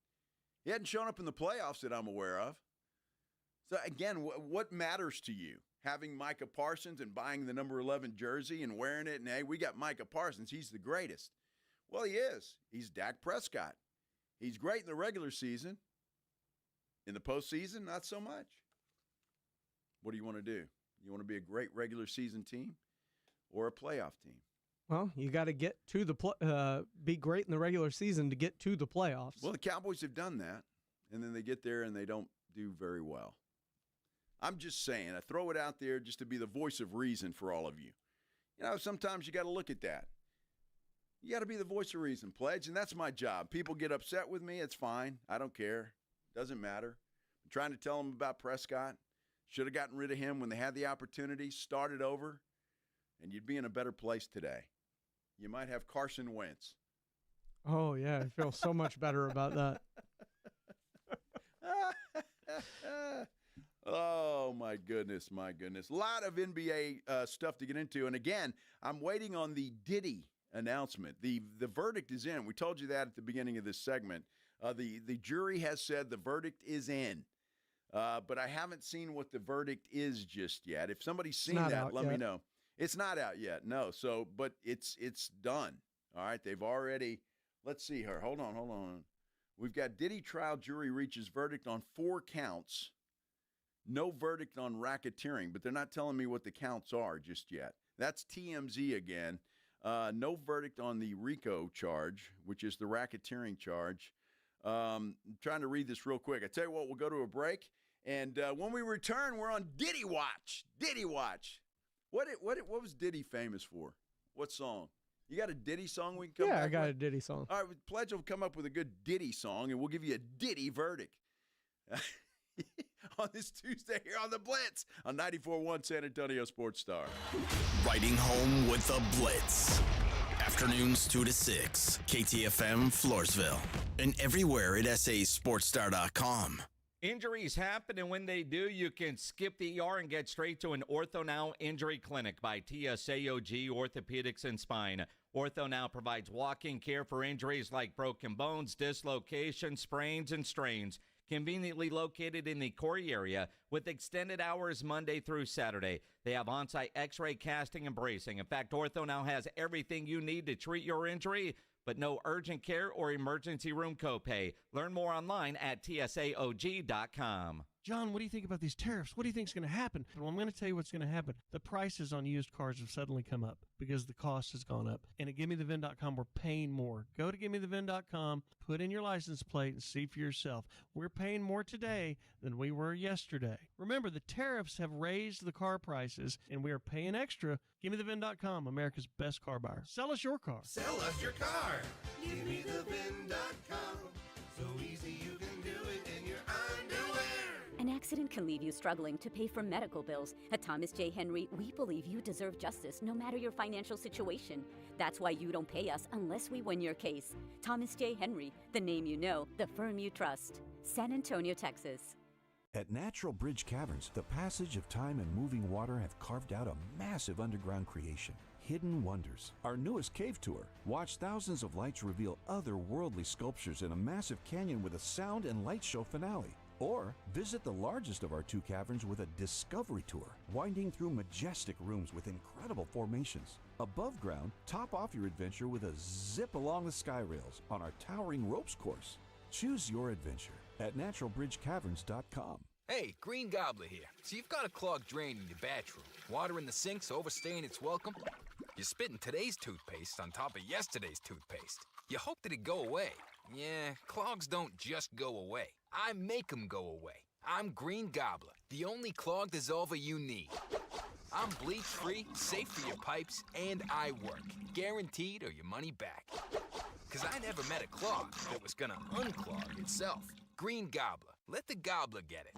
He hadn't shown up in the playoffs that I'm aware of. So, again, what matters to you? Having Micah Parsons and buying the number 11 jersey and wearing it, and, hey, we got Micah Parsons. He's the greatest. Well, he is. He's Dak Prescott. He's great in the regular season. In the postseason, not so much. What do you want to do? You want to be a great regular season team or a playoff team? Well, you got to get to be great in the regular season to get to the playoffs. Well, the Cowboys have done that, and then they get there and they don't do very well. I'm just saying, I throw it out there just to be the voice of reason for all of you. You know, sometimes you got to look at that. You got to be the voice of reason, Pledge, and that's my job. People get upset with me, it's fine. I don't care. Doesn't matter. I'm trying to tell them about Prescott. Should have gotten rid of him when they had the opportunity, started over, and you'd be in a better place today. You might have Carson Wentz. Oh, yeah, I feel so much better about that. Oh, my goodness, my goodness. A lot of NBA stuff to get into. And, again, I'm waiting on the Diddy announcement. The verdict is in. We told you that at the beginning of this segment. The jury has said the verdict is in. But I haven't seen what the verdict is just yet. If somebody's seen that, let me know. It's not out yet, no. So, but it's done. All right, they've already. Let's see here. Hold on. We've got Diddy trial jury reaches verdict on 4 counts. No verdict on racketeering, but they're not telling me what the counts are just yet. That's TMZ again. No verdict on the RICO charge, which is the racketeering charge. I'm trying to read this real quick. I tell you what, we'll go to a break, and when we return, we're on Diddy Watch. Diddy Watch. What was Diddy famous for? What song? You got a Diddy song we can come back I got with? a Diddy song. All right, Pledge will come up with a good Diddy song, and we'll give you a Diddy verdict. On this Tuesday here on the Blitz on 94.1 San Antonio Sports Star. Riding home with the Blitz. Afternoons 2 to 6. KTFM Floresville. And everywhere at sasportstar.com. Injuries happen, and when they do, you can skip the ER and get straight to an OrthoNow Injury Clinic by TSAOG Orthopedics and Spine. OrthoNow provides walk-in care for injuries like broken bones, dislocations, sprains, and strains. Conveniently located in the Corey area with extended hours Monday through Saturday. They have on-site x-ray, casting, and bracing. In fact, Ortho now has everything you need to treat your injury, but no urgent care or emergency room copay. Learn more online at TSAOG.com. John, what do you think about these tariffs? What do you think is going to happen? Well, I'm going to tell you what's going to happen. The prices on used cars have suddenly come up because the cost has gone up. And at GiveMeTheVin.com, we're paying more. Go to GiveMeTheVin.com, put in your license plate, and see for yourself. We're paying more today than we were yesterday. Remember, the tariffs have raised the car prices, and we are paying extra. GiveMeTheVin.com, America's best car buyer. Sell us your car. Sell us your car. GiveMeTheVin.com. So easy you can do it in your underwear. An accident can leave you struggling to pay for medical bills. At Thomas J. Henry, we believe you deserve justice no matter your financial situation. That's why you don't pay us unless we win your case. Thomas J. Henry, the name you know, the firm you trust. San Antonio, Texas. At Natural Bridge Caverns, the passage of time and moving water have carved out a massive underground creation. Hidden Wonders, our newest cave tour. Watch thousands of lights reveal otherworldly sculptures in a massive canyon with a sound and light show finale. Or visit the largest of our 2 caverns with a discovery tour, winding through majestic rooms with incredible formations. Above ground, top off your adventure with a zip along the sky rails on our towering ropes course. Choose your adventure at naturalbridgecaverns.com. Hey, Green Gobbler here. So you've got a clogged drain in your bathroom. Water in the sinks overstaying its welcome. You're spitting today's toothpaste on top of yesterday's toothpaste. You hope that it go away. Yeah, clogs don't just go away. I make them go away. I'm Green Gobbler, the only clog dissolver you need. I'm bleach-free, safe for your pipes, and I work. Guaranteed or your money back. Because I never met a clog that was gonna unclog itself. Green Gobbler. Let the gobbler get it.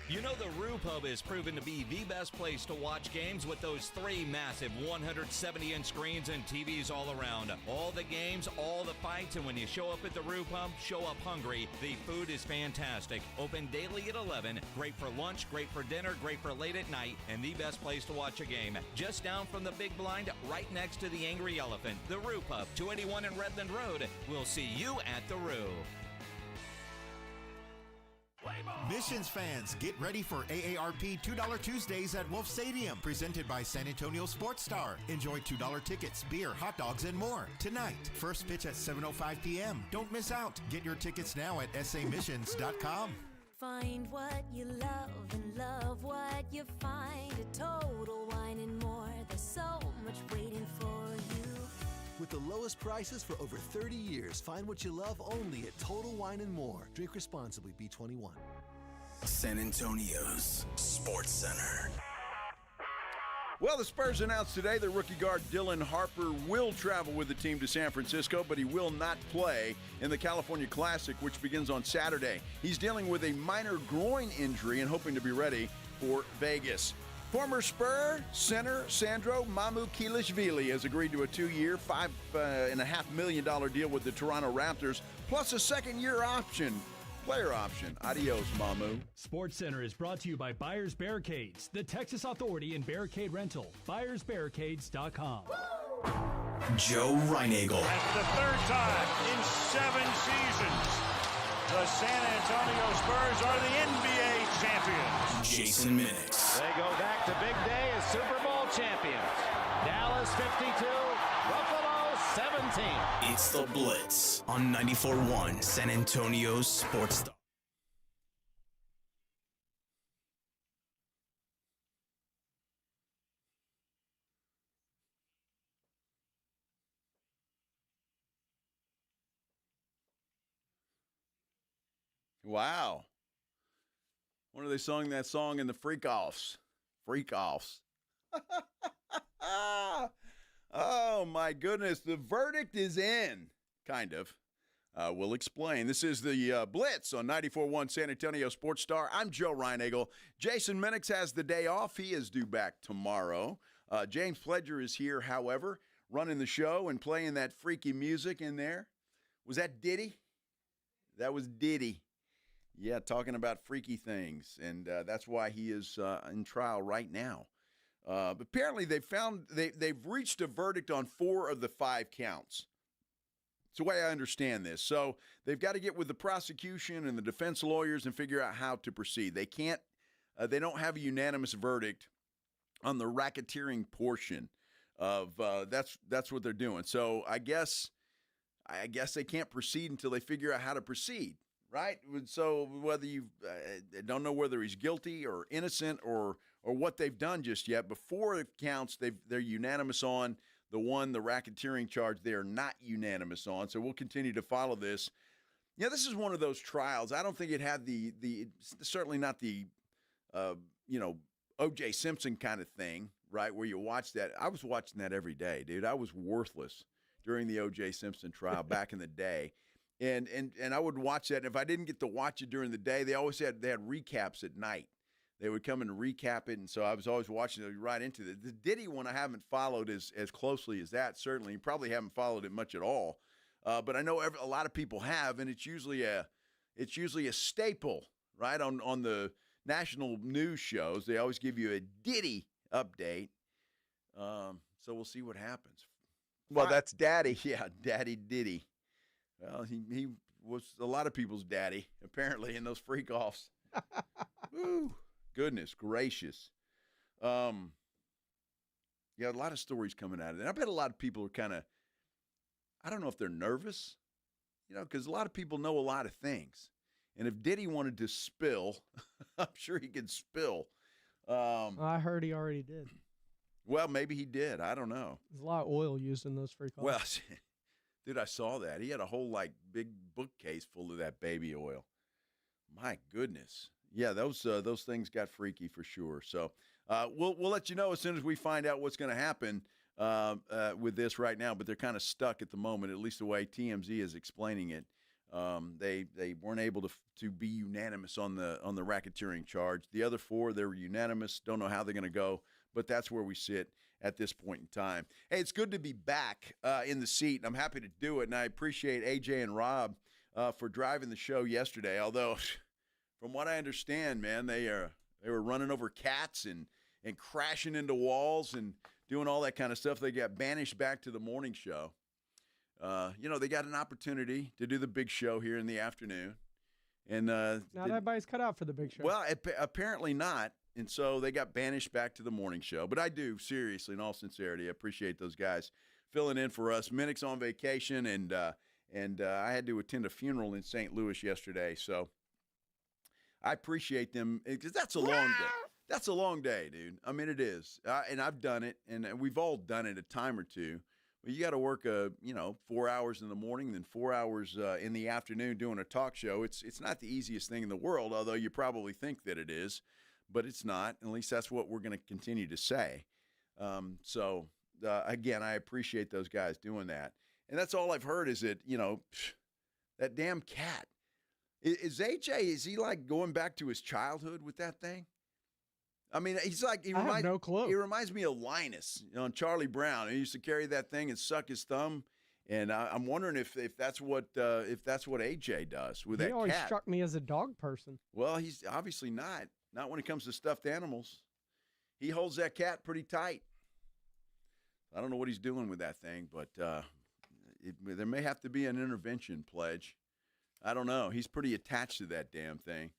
You know the Roo Pub is proven to be the best place to watch games with those 3 massive 170-inch screens and TVs all around. All the games, all the fights, and when you show up at the Roo Pub, show up hungry. The food is fantastic. Open daily at 11. Great for lunch, great for dinner, great for late at night, and the best place to watch a game. Just down from the big blind, right next to the Angry Elephant. The Roo Pub, 281 in Redland Road. We'll see you at the Roo. Missions fans, get ready for AARP $2 Tuesdays at Wolf Stadium, presented by San Antonio Sports Star. Enjoy $2 tickets, beer, hot dogs, and more. Tonight, first pitch at 7:05 p.m. Don't miss out. Get your tickets now at samissions.com. Find what you love and love what you find. A Total Wine and More. There's so much waiting for you. With the lowest prices for over 30 years, find what you love only at Total Wine and More. Drink responsibly, B21. San Antonio's Sports Center. Well, the Spurs announced today that rookie guard Dylan Harper will travel with the team to San Francisco, but he will not play in the California Classic, which begins on Saturday. He's dealing with a minor groin injury and hoping to be ready for Vegas. Former Spur center Sandro Mamukilishvili has agreed to a 2-year, $5.5 million deal with the Toronto Raptors, plus a second-year player option. Adios, Mamu. SportsCenter is brought to you by Buyers Barricades, the Texas authority in barricade rental. BuyersBarricades.com. Joe Reinagle. That's the 3rd time in 7 seasons. The San Antonio Spurs are the NBA champions. Jason Minix. They go back to big day as Super Bowl champions. Dallas 52, Buffalo 17. It's the Blitz on 94.1 San Antonio's Sports Star. Wow. When are they sung that song in the Freak-Offs? Freak-Offs. Oh, my goodness. The verdict is in, kind of. We'll explain. This is the Blitz on 94.1 San Antonio Sports Star. I'm Joe Reinagle. Jason Minix has the day off. He is due back tomorrow. James Pledger is here, however, running the show and playing that freaky music in there. Was that Diddy? That was Diddy. Yeah, talking about freaky things, and that's why he is in trial right now. But apparently, they've reached a verdict on 4 of the 5 counts. It's the way I understand this. So they've got to get with the prosecution and the defense lawyers and figure out how to proceed. They can't. They don't have a unanimous verdict on the racketeering portion of that's what they're doing. So I guess they can't proceed until they figure out how to proceed. Right? So whether you don't know whether he's guilty or innocent or what they've done just yet, before it counts, they're unanimous on the racketeering charge. They are not unanimous on. So we'll continue to follow this. Yeah, this is one of those trials. I don't think it had the certainly not the O.J. Simpson kind of thing, right? Where you watch that. I was watching that every day, dude. I was worthless during the O.J. Simpson trial back in the day. And I would watch that. And if I didn't get to watch it during the day, they had recaps at night. They would come and recap it, and so I was always watching it right into it. The Diddy one I haven't followed as closely as that. Certainly, you probably haven't followed it much at all. But I know a lot of people have, and it's usually a staple, right? On the national news shows, they always give you a Diddy update. So we'll see what happens. Well, that's Daddy, yeah, Daddy Diddy. Well, he was a lot of people's daddy, apparently, in those freak-offs. Woo, goodness gracious. Yeah, a lot of stories coming out of it. I bet a lot of people are kind of, I don't know if they're nervous, because a lot of people know a lot of things. And if Diddy wanted to spill, I'm sure he could spill. I heard he already did. Well, maybe he did. I don't know. There's a lot of oil used in those freak-offs. Well, dude, I saw that. He had a whole, big bookcase full of that baby oil. My goodness. Yeah, those things got freaky for sure. So we'll let you know as soon as we find out what's going to happen with this right now. But they're kind of stuck at the moment, at least the way TMZ is explaining it. They weren't able to be unanimous on the racketeering charge. The other 4, they were unanimous. Don't know how they're going to go, but that's where we sit at this point in time. Hey, it's good to be back in the seat, and I'm happy to do it. And I appreciate AJ and Rob for driving the show yesterday. Although, from what I understand, man, they were running over cats and crashing into walls and doing all that kind of stuff. They got banished back to the morning show. They got an opportunity to do the big show here in the afternoon. And not everybody's cut out for the big show. Well, apparently not. And so they got banished back to the morning show. But I do, seriously, in all sincerity, I appreciate those guys filling in for us. Minnick's on vacation, and I had to attend a funeral in St. Louis yesterday. So I appreciate them, because that's a long day. That's a long day, dude. I mean, it is. And I've done it, and we've all done it a time or two. But you got to work 4 hours in the morning, then 4 hours in the afternoon doing a talk show. It's not the easiest thing in the world, although you probably think that it is, but it's not. At least that's what we're going to continue to say. Again, I appreciate those guys doing that. And that's all I've heard is that, that damn cat. Is AJ, is he like going back to his childhood with that thing? I mean, he's like, I have no clue. He reminds me of Linus on Charlie Brown. He used to carry that thing and suck his thumb. And I'm wondering if that's what AJ does with that cat. He always struck me as a dog person. Well, he's obviously not when it comes to stuffed animals. He holds that cat pretty tight. I don't know what he's doing with that thing, but there may have to be an intervention, Pledge. I don't know. He's pretty attached to that damn thing.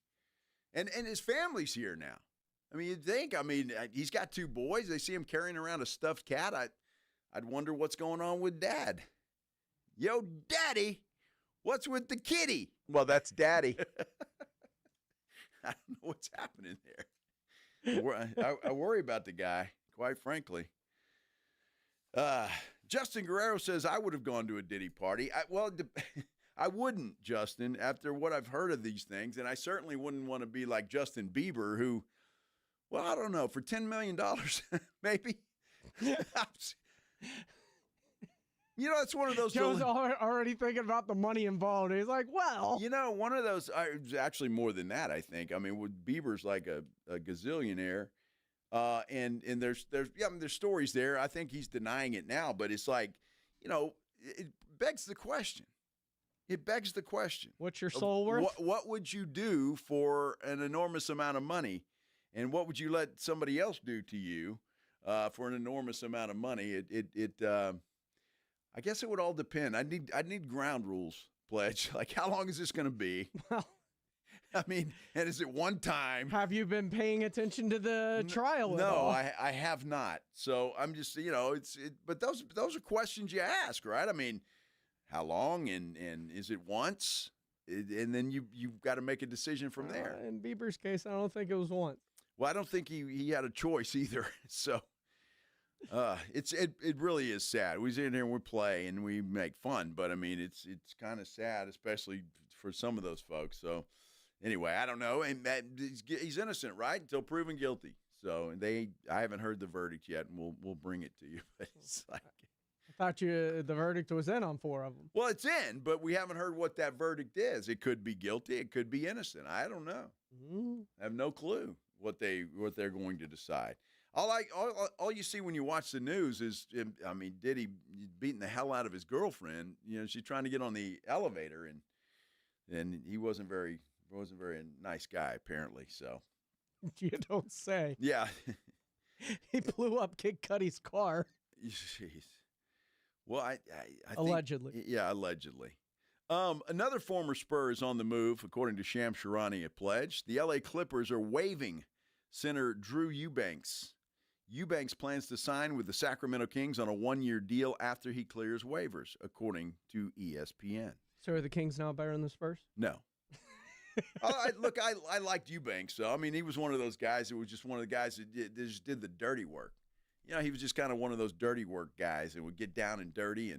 And his family's here now. I mean, you'd think, he's got 2 boys. They see him carrying around a stuffed cat. I'd wonder what's going on with Dad. Yo, Daddy, what's with the kitty? Well, that's Daddy. I don't know what's happening there. I worry about the guy, quite frankly. Justin Guerrero says, I would have gone to a Diddy party. I wouldn't, Justin, after what I've heard of these things. And I certainly wouldn't want to be like Justin Bieber, who, well, I don't know, for $10 million, maybe. It's one of those. Joe's already thinking about the money involved. He's like, well. One of those, actually more than that, I think. I mean, Bieber's like a gazillionaire. And there's stories there. I think he's denying it now, but it's like, it begs the question. What's your soul worth? What would you do for an enormous amount of money? And what would you let somebody else do to you for an enormous amount of money? I guess it would all depend. I'd need ground rules, Pledge. Like, how long is this going to be? Well, I mean, and is it one time? Have you been paying attention to the trial at all? No, I have not. So I'm just, but those are questions you ask, right? I mean, how long and is it once? And then you've got to make a decision from there. In Bieber's case, I don't think it was once. Well, I don't think he had a choice either. So it really is sad. We sit in here and we play and we make fun, but I mean it's kind of sad, especially for some of those folks. So anyway, I don't know. And he's innocent, right? Until proven guilty. So I haven't heard the verdict yet, and we'll bring it to you. But it's like, I thought the verdict was in on 4 of them. Well, it's in, but we haven't heard what that verdict is. It could be guilty. It could be innocent. I don't know. I have no clue what they're going to decide. All you see when you watch the news is, Diddy beating the hell out of his girlfriend. She's trying to get on the elevator, and he wasn't very nice guy apparently. So you don't say. Yeah, he blew up Kid Cudi's car. Jeez. Well, I allegedly. Think, yeah, allegedly. Another former Spur is on the move, according to Sham Sharani at Pledge. The LA Clippers are waiving center Drew Eubanks. Eubanks plans to sign with the Sacramento Kings on a 1-year deal after he clears waivers, according to ESPN. So are the Kings now better than the Spurs? No. I liked Eubanks. So, he was one of those guys who was just one of the guys that just did the dirty work. He was just kind of one of those dirty work guys that would get down and dirty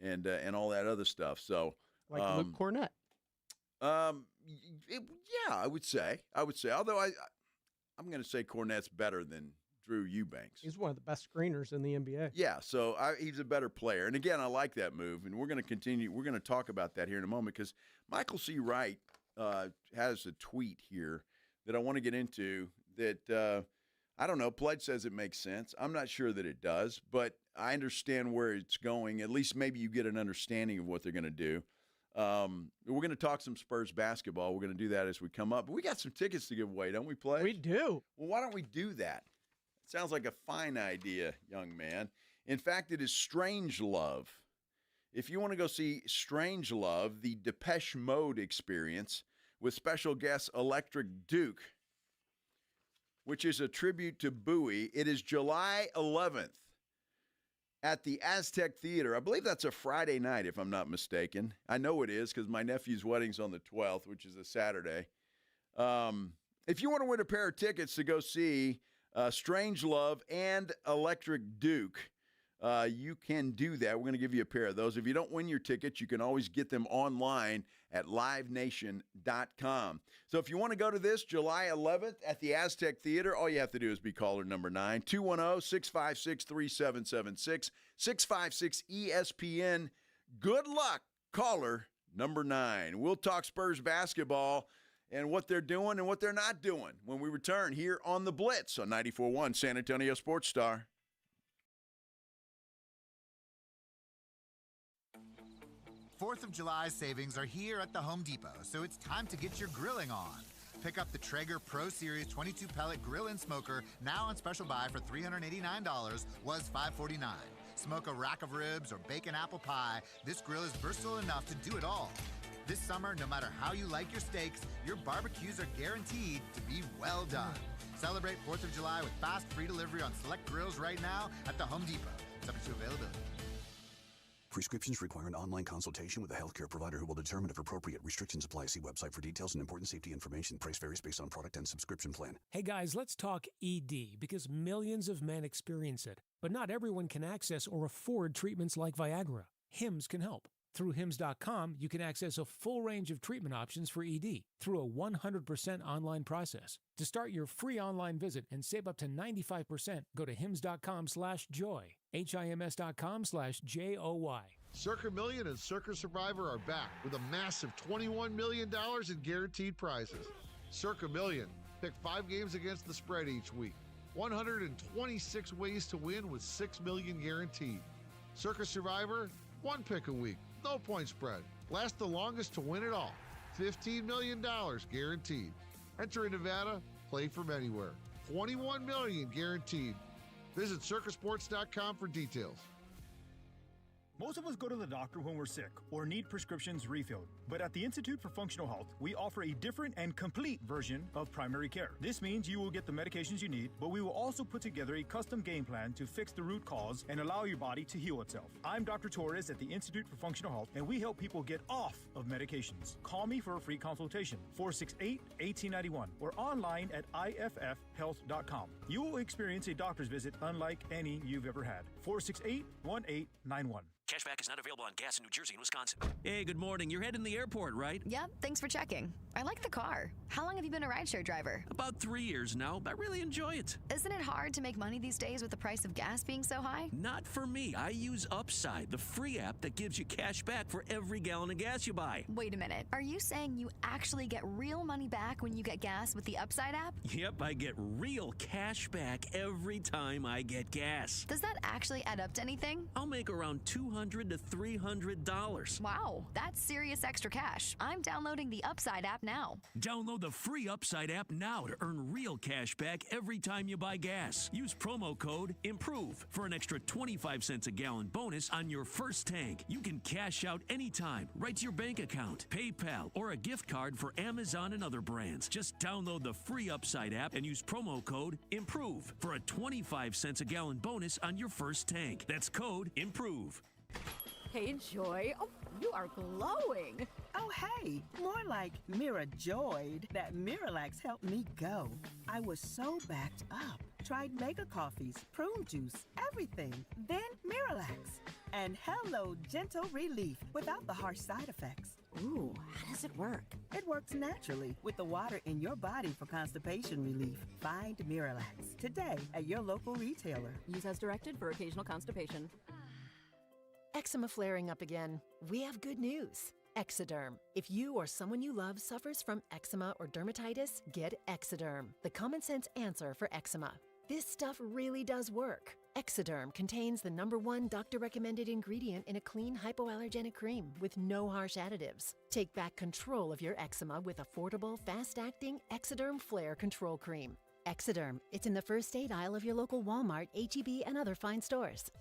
and all that other stuff. So like Luke Kornet. I would say. Although I'm going to say Cornet's better than Drew Eubanks. He's one of the best screeners in the NBA. Yeah, so he's a better player. And again, I like that move, and we're going to continue. We're going to talk about that here in a moment because Michael C. Wright has a tweet here that I want to get into that I don't know. Pledge says it makes sense. I'm not sure that it does, but I understand where it's going. At least maybe you get an understanding of what they're going to do. We're going to talk some Spurs basketball. We're going to do that as we come up. But we got some tickets to give away, don't we, Pledge? We do. Well, why don't we do that? It sounds like a fine idea, young man. In fact, it is Strange Love. If you want to go see Strange Love, the Depeche Mode experience with special guest Electric Duke, which is a tribute to Bowie, it is July 11th at the Aztec Theater. I believe that's a Friday night, if I'm not mistaken. I know it is because my nephew's wedding's on the 12th, which is a Saturday. If you want to win a pair of tickets to go see Strange Love and Electric Duke, you can do that. We're going to give you a pair of those. If you don't win your tickets, you can always get them online at livenation.com. So if you want to go to this July 11th at the Aztec Theater, all you have to do is be caller number 9, 210-656-3776, 656-ESPN. Good luck, caller number 9. We'll talk Spurs basketball and what they're doing and what they're not doing when we return here on The Blitz on 94.1 San Antonio Sports Star. Fourth of July savings are here at the Home Depot, so it's time to get your grilling on. Pick up the Traeger Pro Series 22-pellet grill and smoker, now on special buy for $389, was $549. Smoke a rack of ribs or bake an apple pie, this grill is versatile enough to do it all. This summer, no matter how you like your steaks, your barbecues are guaranteed to be well done. Celebrate 4th of July with fast free delivery on select grills right now at the Home Depot. Subject to availability. Prescriptions require an online consultation with a healthcare provider who will determine if appropriate. Restrictions apply. See website for details and important safety information. Price varies based on product and subscription plan. Hey guys, let's talk ED because millions of men experience it. But not everyone can access or afford treatments like Viagra. Hims can help. Through Hims.com, you can access a full range of treatment options for ED through a 100% online process. To start your free online visit and save up to 95%, go to Hims.com/joy. HIMS.com/JOY. Circa Million and Circa Survivor are back with a massive $21 million in guaranteed prizes. Circa Million. Pick 5 games against the spread each week. 126 ways to win with $6 million guaranteed. Circa Survivor, 1 pick a week. No point spread. Last the longest to win it all. $15 million guaranteed. Enter in Nevada, play from anywhere. $21 million guaranteed. Visit circasports.com for details. Most of us go to the doctor when we're sick or need prescriptions refilled. But at the Institute for Functional Health, we offer a different and complete version of primary care. This means you will get the medications you need, but we will also put together a custom game plan to fix the root cause and allow your body to heal itself. I'm Dr. Torres at the Institute for Functional Health, and we help people get off of medications. Call me for a free consultation, 468-1891, or online at iffhealth.com. You will experience a doctor's visit unlike any you've ever had. 468-1891. Cashback is not available on gas in New Jersey and Wisconsin. Hey, good morning. You're heading to the airport, right? Yep, thanks for checking. I like the car. How long have you been a rideshare driver? About 3 years now, but I really enjoy it. Isn't it hard to make money these days with the price of gas being so high? Not for me. I use Upside, the free app that gives you cash back for every gallon of gas you buy. Wait a minute. Are you saying you actually get real money back when you get gas with the Upside app? Yep, I get real cash back every time I get gas. Does that actually add up to anything? I'll make around $200 to $300. Wow, that's serious extra cash. I'm downloading the Upside app now. Download the free Upside app now to earn real cash back every time you buy gas. Use promo code IMPROVE for an extra 25 cents a gallon bonus on your first tank. You can cash out anytime, right to your bank account, PayPal, or a gift card for Amazon and other brands. Just download the free Upside app and use promo code IMPROVE for a 25 cents a gallon bonus on your first tank. That's code IMPROVE. Hey, Joy. Oh, you are glowing. Oh, hey. More like Mira joyed that Miralax helped me go. I was so backed up. Tried mega coffees, prune juice, everything. Then Miralax. And hello, gentle relief without the harsh side effects. Ooh, how does it work? It works naturally with the water in your body for constipation relief. Find Miralax today at your local retailer. Use as directed for occasional constipation. Eczema flaring up again. We have good news. Exoderm. If you or someone you love suffers from eczema or dermatitis, get Exoderm, the common sense answer for eczema. This stuff really does work. Exoderm contains the #1 doctor-recommended ingredient in a clean hypoallergenic cream with no harsh additives. Take back control of your eczema with affordable, fast-acting Exoderm Flare Control Cream. Exoderm. It's in the first aid aisle of your local Walmart, H-E-B, and other fine stores.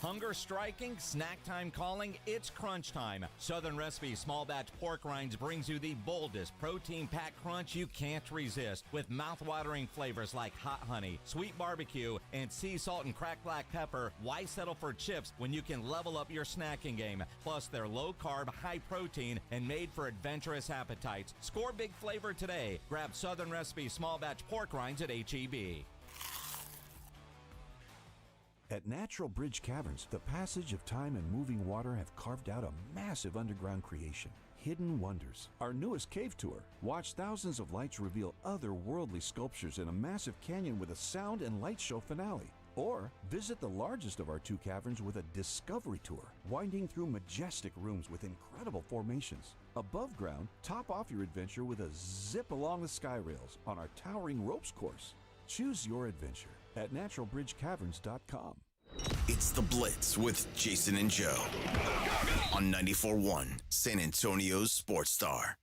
Hunger striking, snack time calling, it's crunch time. Southern Recipe Small Batch Pork Rinds brings you the boldest protein-packed crunch you can't resist with mouth-watering flavors like hot honey, sweet barbecue, and sea salt and cracked black pepper. Why settle for chips when you can level up your snacking game? Plus, they're low-carb, high-protein, and made for adventurous appetites. Score big flavor today. Grab Southern Recipe Small Batch Pork Rinds at H-E-B. At Natural Bridge Caverns, the passage of time and moving water have carved out a massive underground creation. Hidden Wonders. Our newest cave tour. Watch thousands of lights reveal otherworldly sculptures in a massive canyon with a sound and light show finale. Or visit the largest of our 2 caverns with a discovery tour, winding through majestic rooms with incredible formations. Above ground, top off your adventure with a zip along the sky rails on our towering ropes course. Choose your adventure at naturalbridgecaverns.com. It's The Blitz with Jason and Joe on 94.1 San Antonio's Sports Star.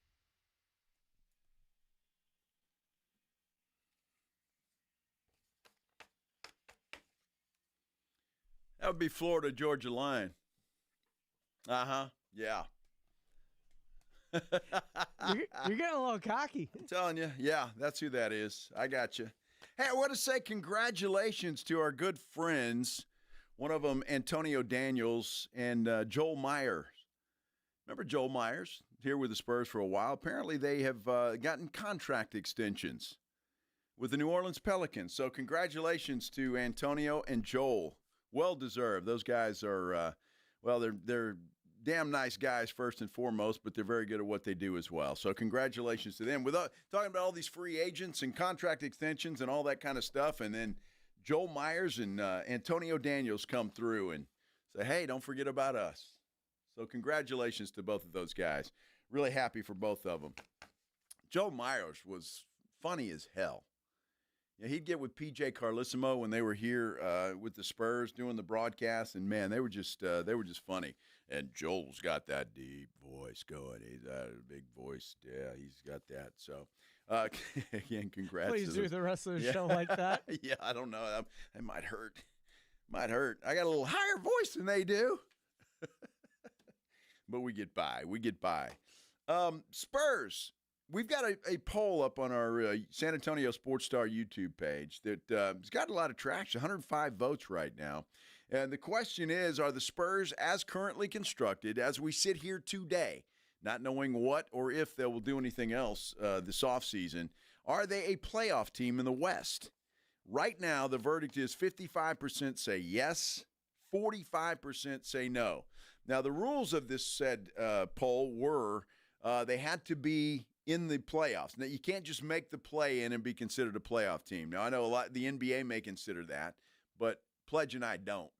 That would be Florida Georgia line. Yeah. You're getting a little cocky. I'm telling you. Yeah, that's who that is. I got you. Hey, I want to say congratulations to our good friends. One of them, Antonio Daniels and Joel Myers. Remember Joel Myers? Here with the Spurs for a while. Apparently they have gotten contract extensions with the New Orleans Pelicans. So congratulations to Antonio and Joel. Well deserved. Those guys are, they're damn nice guys first and foremost, but they're very good at what they do as well. So congratulations to them. With talking about all these free agents and contract extensions and all that kind of stuff, and then Joel Myers and Antonio Daniels come through and say, hey, don't forget about us. So congratulations to both of those guys. Really happy for both of them. Joel Myers was funny as hell. Yeah, he'd get with PJ Carlissimo when they were here with the Spurs doing the broadcast, and man, they were just funny. And Joel's got that deep voice going. He's got a big voice. Yeah, he's got that. So, again, congrats. Please do the rest of the show like that. Yeah, I don't know. It might hurt. Might hurt. I got a little higher voice than they do. But we get by. Spurs. We've got a poll up on our San Antonio Sports Star YouTube page that has got a lot of traction, 105 votes right now. And the question is, are the Spurs, as currently constructed, as we sit here today, not knowing what or if they will do anything else this offseason, are they a playoff team in the West? Right now, the verdict is 55% say yes, 45% say no. Now, the rules of this said poll were they had to be in the playoffs. Now, you can't just make the play-in and be considered a playoff team. Now, I know the NBA may consider that, but Pledge and I don't.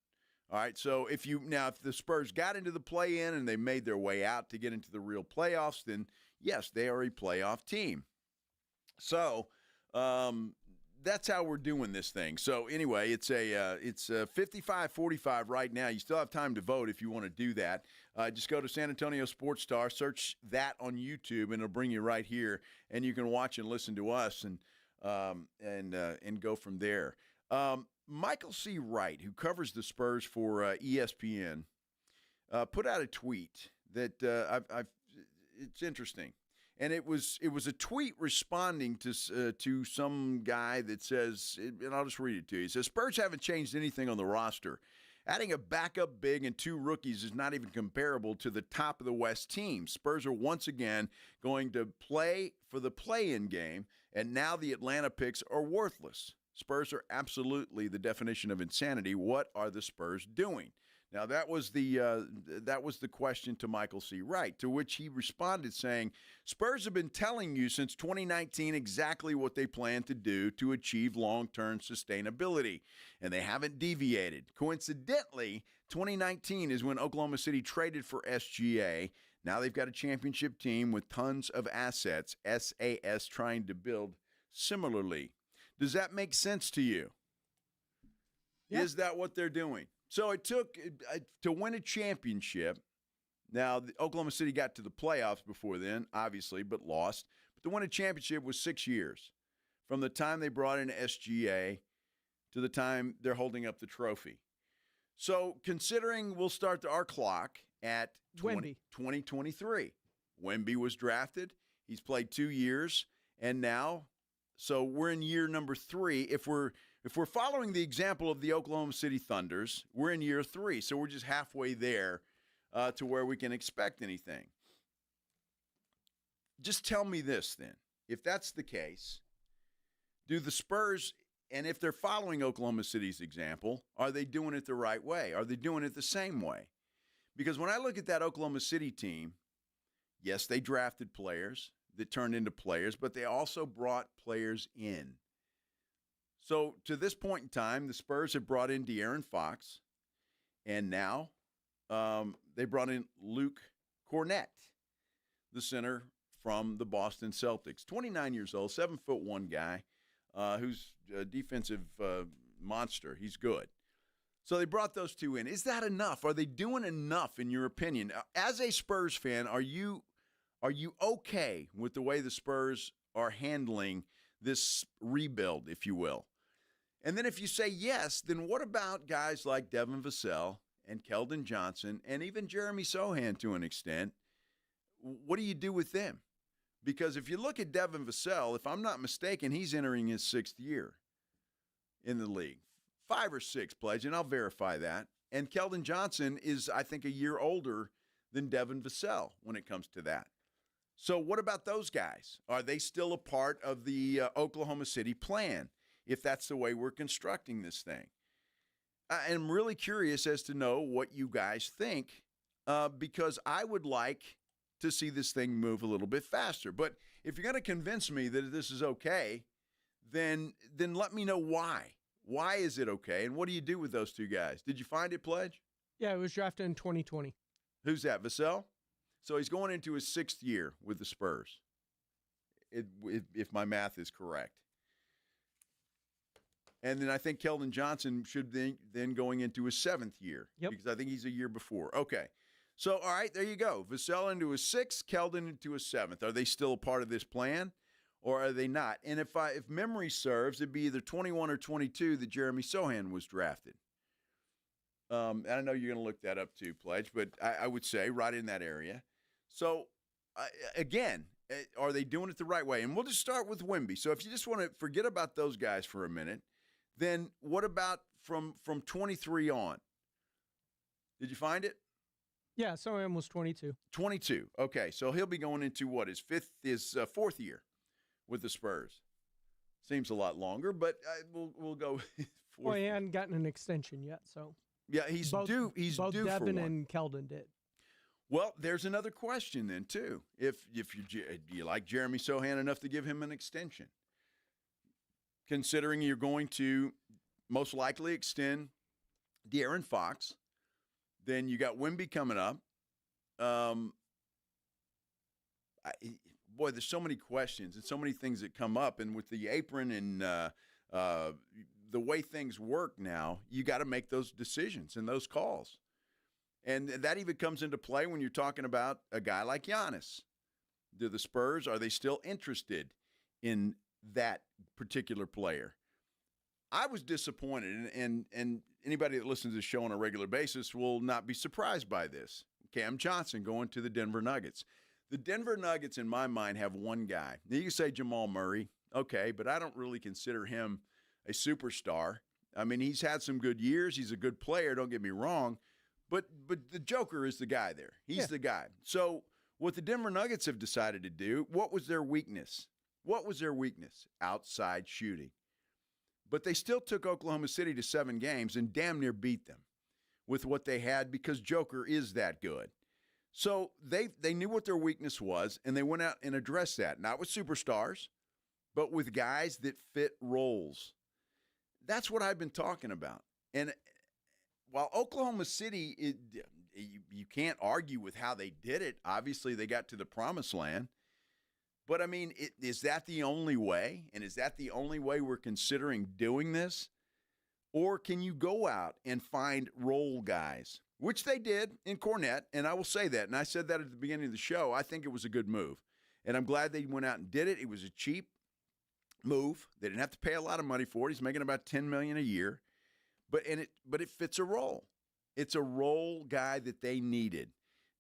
All right, so if the Spurs got into the play-in and they made their way out to get into the real playoffs, then yes, they are a playoff team. So that's how we're doing this thing. So anyway, it's 55-45 right now. You still have time to vote if you want to do that. Just go to San Antonio Sports Star, search that on YouTube, and it'll bring you right here, and you can watch and listen to us and go from there. Michael C. Wright, who covers the Spurs for ESPN, put out a tweet that it's interesting. And it was a tweet responding to some guy that says, and I'll just read it to you. It says, Spurs haven't changed anything on the roster, Adding a backup big and 2 rookies is not even comparable to the top of the West team. Spurs are once again going to play for the play-in game, and now the Atlanta picks are worthless. Spurs are absolutely the definition of insanity. What are the Spurs doing? Now, that was the question to Michael C. Wright, to which he responded saying, Spurs have been telling you since 2019 exactly what they plan to do to achieve long-term sustainability, and they haven't deviated. Coincidentally, 2019 is when Oklahoma City traded for SGA. Now they've got a championship team with tons of assets, SAS trying to build similarly. Does that make sense to you? Yeah. Is that what they're doing? So it took to win a championship. Now, Oklahoma City got to the playoffs before then, obviously, but lost. But to win a championship was 6 years, from the time they brought in SGA to the time they're holding up the trophy. So considering we'll start our clock at 2023. Wemby was drafted. He's played 2 years, and now, so we're in year number 3. If we're following the example of the Oklahoma City Thunders, we're in year 3, so we're just halfway there to where we can expect anything. Just tell me this then. If that's the case, do the Spurs, and if they're following Oklahoma City's example, are they doing it the right way? Are they doing it the same way? Because when I look at that Oklahoma City team, yes, they drafted players that turned into players, but they also brought players in. So to this point in time, the Spurs have brought in De'Aaron Fox, and now they brought in Luke Kornet, the center from the Boston Celtics. 29 years old, 7'1" guy who's a defensive monster. He's good. So they brought those 2 in. Is that enough? Are they doing enough, in your opinion? As a Spurs fan, are you okay with the way the Spurs are handling this rebuild, if you will? And then if you say yes, then what about guys like Devin Vassell and Keldon Johnson and even Jeremy Sohan to an extent? What do you do with them? Because if you look at Devin Vassell, if I'm not mistaken, he's entering his 6th year in the league. 5 or 6, Pledge, and I'll verify that. And Keldon Johnson is, I think, a year older than Devin Vassell when it comes to that. So what about those guys? Are they still a part of the Oklahoma City plan, if that's the way we're constructing this thing? I'm really curious as to know what you guys think, because I would like to see this thing move a little bit faster. But if you're going to convince me that this is okay, then let me know why. Why is it okay, and what do you do with those 2 guys? Did you find it, Pledge? Yeah, it was drafted in 2020. Who's that, Vassell? So he's going into his 6th year with the Spurs, if my math is correct. And then I think Keldon Johnson should then going into his 7th year. Yep. Because I think he's a year before. Okay. So, all right, there you go. Vassell into his 6th, Keldon into his 7th. Are they still a part of this plan, or are they not? And if memory serves, it'd be either 21 or 22 that Jeremy Sohan was drafted. And I know you're going to look that up too, Pledge, but I would say right in that area. So, again, are they doing it the right way? And we'll just start with Wemby. So if you just want to forget about those guys for a minute, then what about from 23 on? Did you find it? Yeah, Sohan was 22. 22. Okay, so he'll be going into what, his 4th year with the Spurs. Seems a lot longer, but we'll go. Well, he hadn't gotten an extension yet, so. Yeah, he's due. He's both due Devin for one. and Keldon did. Well, there's another question then too. If you like Jeremy Sohan enough to give him an extension, considering you're going to most likely extend De'Aaron Fox, then you got Wemby coming up. Boy, there's so many questions and so many things that come up, and with the apron and the way things work now, you got to make those decisions and those calls. And that even comes into play when you're talking about a guy like Giannis. Do the Spurs, are they still interested in that particular player? I was disappointed, and anybody that listens to the show on a regular basis will not be surprised by this. Cam Johnson going to the Denver Nuggets. The Denver Nuggets, in my mind, have one guy. Now, you can say Jamal Murray, okay, but I don't really consider him a superstar. I mean, he's had some good years. He's a good player, don't get me wrong. But the Joker is the guy there. He's the guy. So what the Denver Nuggets have decided to do, what was their weakness? What was their weakness? Outside shooting. But they still took Oklahoma City to 7 games and damn near beat them with what they had because Joker is that good. So they knew what their weakness was, and they went out and addressed that, not with superstars, but with guys that fit roles. That's what I've been talking about. And while Oklahoma City, you can't argue with how they did it. Obviously, they got to the promised land. But, I mean, is that the only way? And is that the only way we're considering doing this? Or can you go out and find role guys, which they did in Cornet, and I will say that. And I said that at the beginning of the show. I think it was a good move. And I'm glad they went out and did it. It was a cheap move. They didn't have to pay a lot of money for it. He's making about $10 million a year. But it fits a role. It's a role guy that they needed.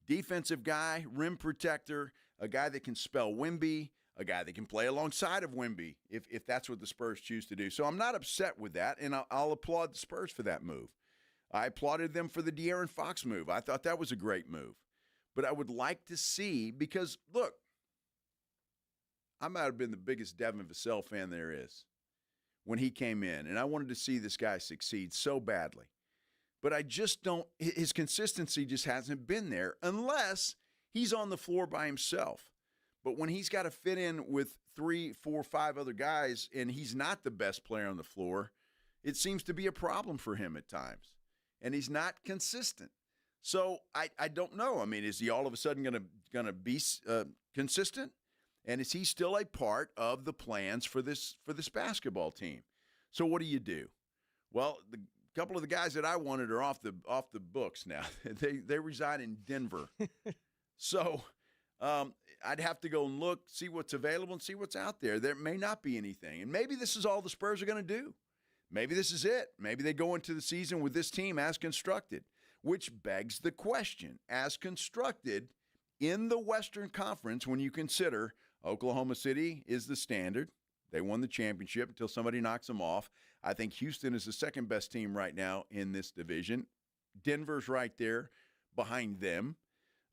Defensive guy, rim protector, a guy that can spell Wemby, a guy that can play alongside of Wemby if that's what the Spurs choose to do. So I'm not upset with that, and I'll applaud the Spurs for that move. I applauded them for the De'Aaron Fox move. I thought that was a great move. But I would like to see, because, look, I might have been the biggest Devin Vassell fan there is when he came in, and I wanted to see this guy succeed so badly. But I just don't – his consistency just hasn't been there unless he's on the floor by himself. But when he's got to fit in with 3, 4, 5 other guys and he's not the best player on the floor, it seems to be a problem for him at times. And he's not consistent. So I don't know. I mean, is he all of a sudden going to be consistent? And is he still a part of the plans for this basketball team? So what do? Well, the couple of the guys that I wanted are off the books now. They reside in Denver. So I'd have to go and look, see what's available, and see what's out there. There may not be anything. And maybe this is all the Spurs are going to do. Maybe this is it. Maybe they go into the season with this team as constructed, which begs the question, as constructed in the Western Conference, when you consider Oklahoma City is the standard. They won the championship until somebody knocks them off. I think Houston is the second best team right now in this division. Denver's right there behind them.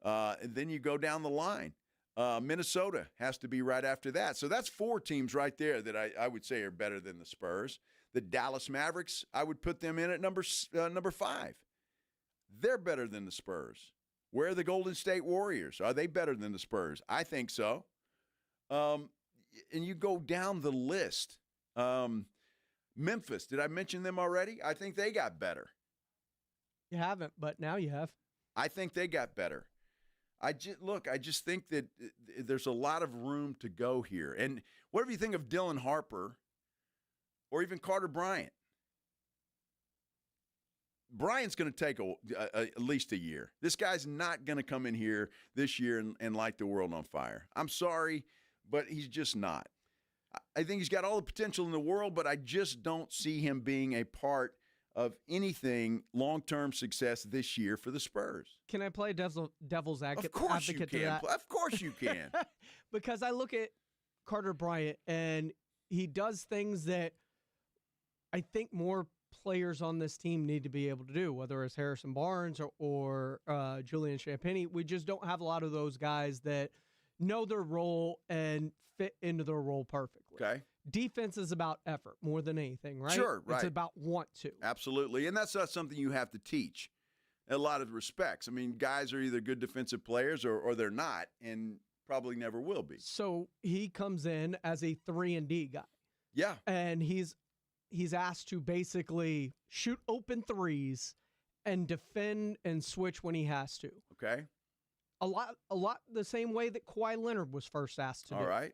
And then you go down the line. Minnesota has to be right after that. So that's 4 teams right there that I would say are better than the Spurs. The Dallas Mavericks, I would put them in at number 5. They're better than the Spurs. Where are the Golden State Warriors? Are they better than the Spurs? I think so. And you go down the list. Memphis, did I mention them already? I think they got better. You haven't, but now you have. I think they got better. I just think that there's a lot of room to go here. And whatever you think of Dylan Harper or even Carter Bryant, Bryant's going to take at least a year. This guy's not going to come in here this year and light the world on fire. I'm sorry, but he's just not. I think he's got all the potential in the world, but I just don't see him being a part of anything long-term success this year for the Spurs. Can I play devil's advocate? Of course you can. Of course you can. Because I look at Carter Bryant, and he does things that I think more players on this team need to be able to do, whether it's Harrison Barnes or Julian Champagnie. We just don't have a lot of those guys that know their role and fit into their role perfectly. Okay. Defense is about effort more than anything, right? Sure, right. It's about want to. Absolutely. And that's not something you have to teach in a lot of respects. I mean, guys are either good defensive players or they're not, and probably never will be. So he comes in as a 3-and-D guy. Yeah. And he's asked to basically shoot open threes and defend and switch when he has to. Okay. A lot the same way that Kawhi Leonard was first asked to do. All right.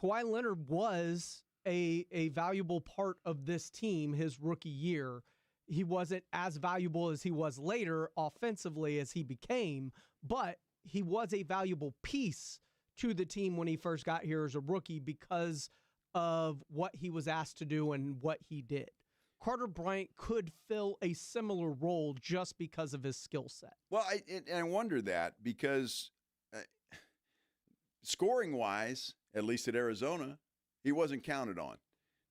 Kawhi Leonard was a valuable part of this team his rookie year. He wasn't as valuable as he was later offensively as he became, but he was a valuable piece to the team when he first got here as a rookie because of what he was asked to do and what he did. Carter Bryant could fill a similar role just because of his skill set. Well, I wonder that because scoring-wise, at least at Arizona, he wasn't counted on.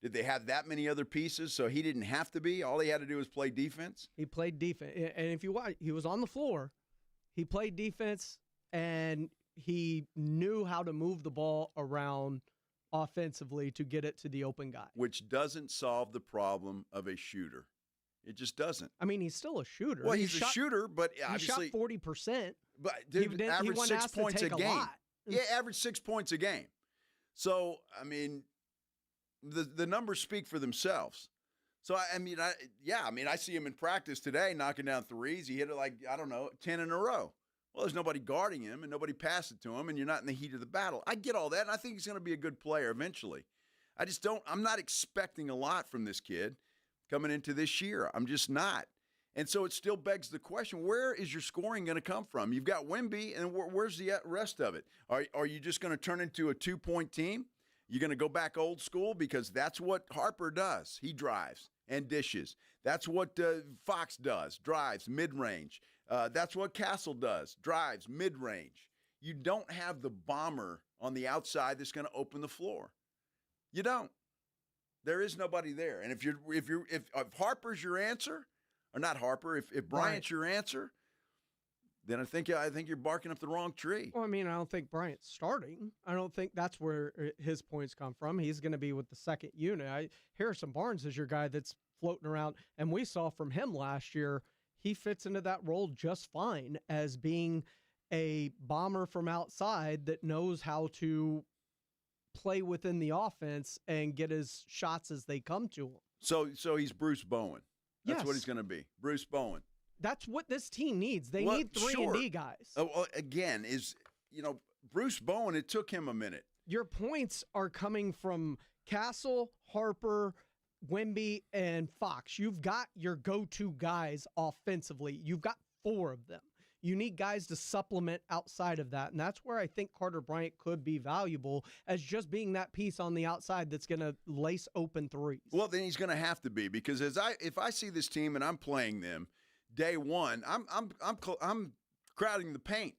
Did they have that many other pieces so he didn't have to be? All he had to do was play defense? He played defense. And if you watch, he was on the floor. He played defense, and he knew how to move the ball around offensively to get it to the open guy. Which doesn't solve the problem of a shooter. It just doesn't. I mean, he's still a shooter. Well, he's a shooter, but obviously. He shot 40%. But, dude, average 6 points a game. Yeah, average 6 points a game. So, I mean, the numbers speak for themselves. So, I see him in practice today knocking down threes. He hit it 10 in a row. Well, there's nobody guarding him and nobody passed it to him, and you're not in the heat of the battle. I get all that, and I think he's going to be a good player eventually. I'm not expecting a lot from this kid coming into this year. I'm just not. And so it still begs the question, where is your scoring going to come from? You've got Wemby, and where's the rest of it? Are you just going to turn into a 2-point team? You're going to go back old school? Because that's what Harper does. He drives and dishes. That's what Fox does, drives, mid-range. That's what Castle does, drives, mid-range. You don't have the bomber on the outside that's going to open the floor. You don't. There is nobody there. And if Harper's your answer, or not Harper, if Bryant's your answer, then I think you're barking up the wrong tree. Well, I mean, I don't think Bryant's starting. I don't think that's where his points come from. He's going to be with the second unit. Harrison Barnes is your guy that's floating around, and we saw from him last year, he fits into that role just fine as being a bomber from outside that knows how to play within the offense and get his shots as they come to him. So he's Bruce Bowen. That's what he's going to be, Bruce Bowen. That's what this team needs. They need 3-and-D guys. Again, Bruce Bowen, it took him a minute. Your points are coming from Castle, Harper, Wemby, and Fox. You've got your go-to guys offensively. You've got 4 of them. You need guys to supplement outside of that, and that's where I think Carter Bryant could be valuable as just being that piece on the outside that's going to lace open threes. Well, then he's going to have to be, because if I see this team and I'm playing them day one, I'm crowding the paint.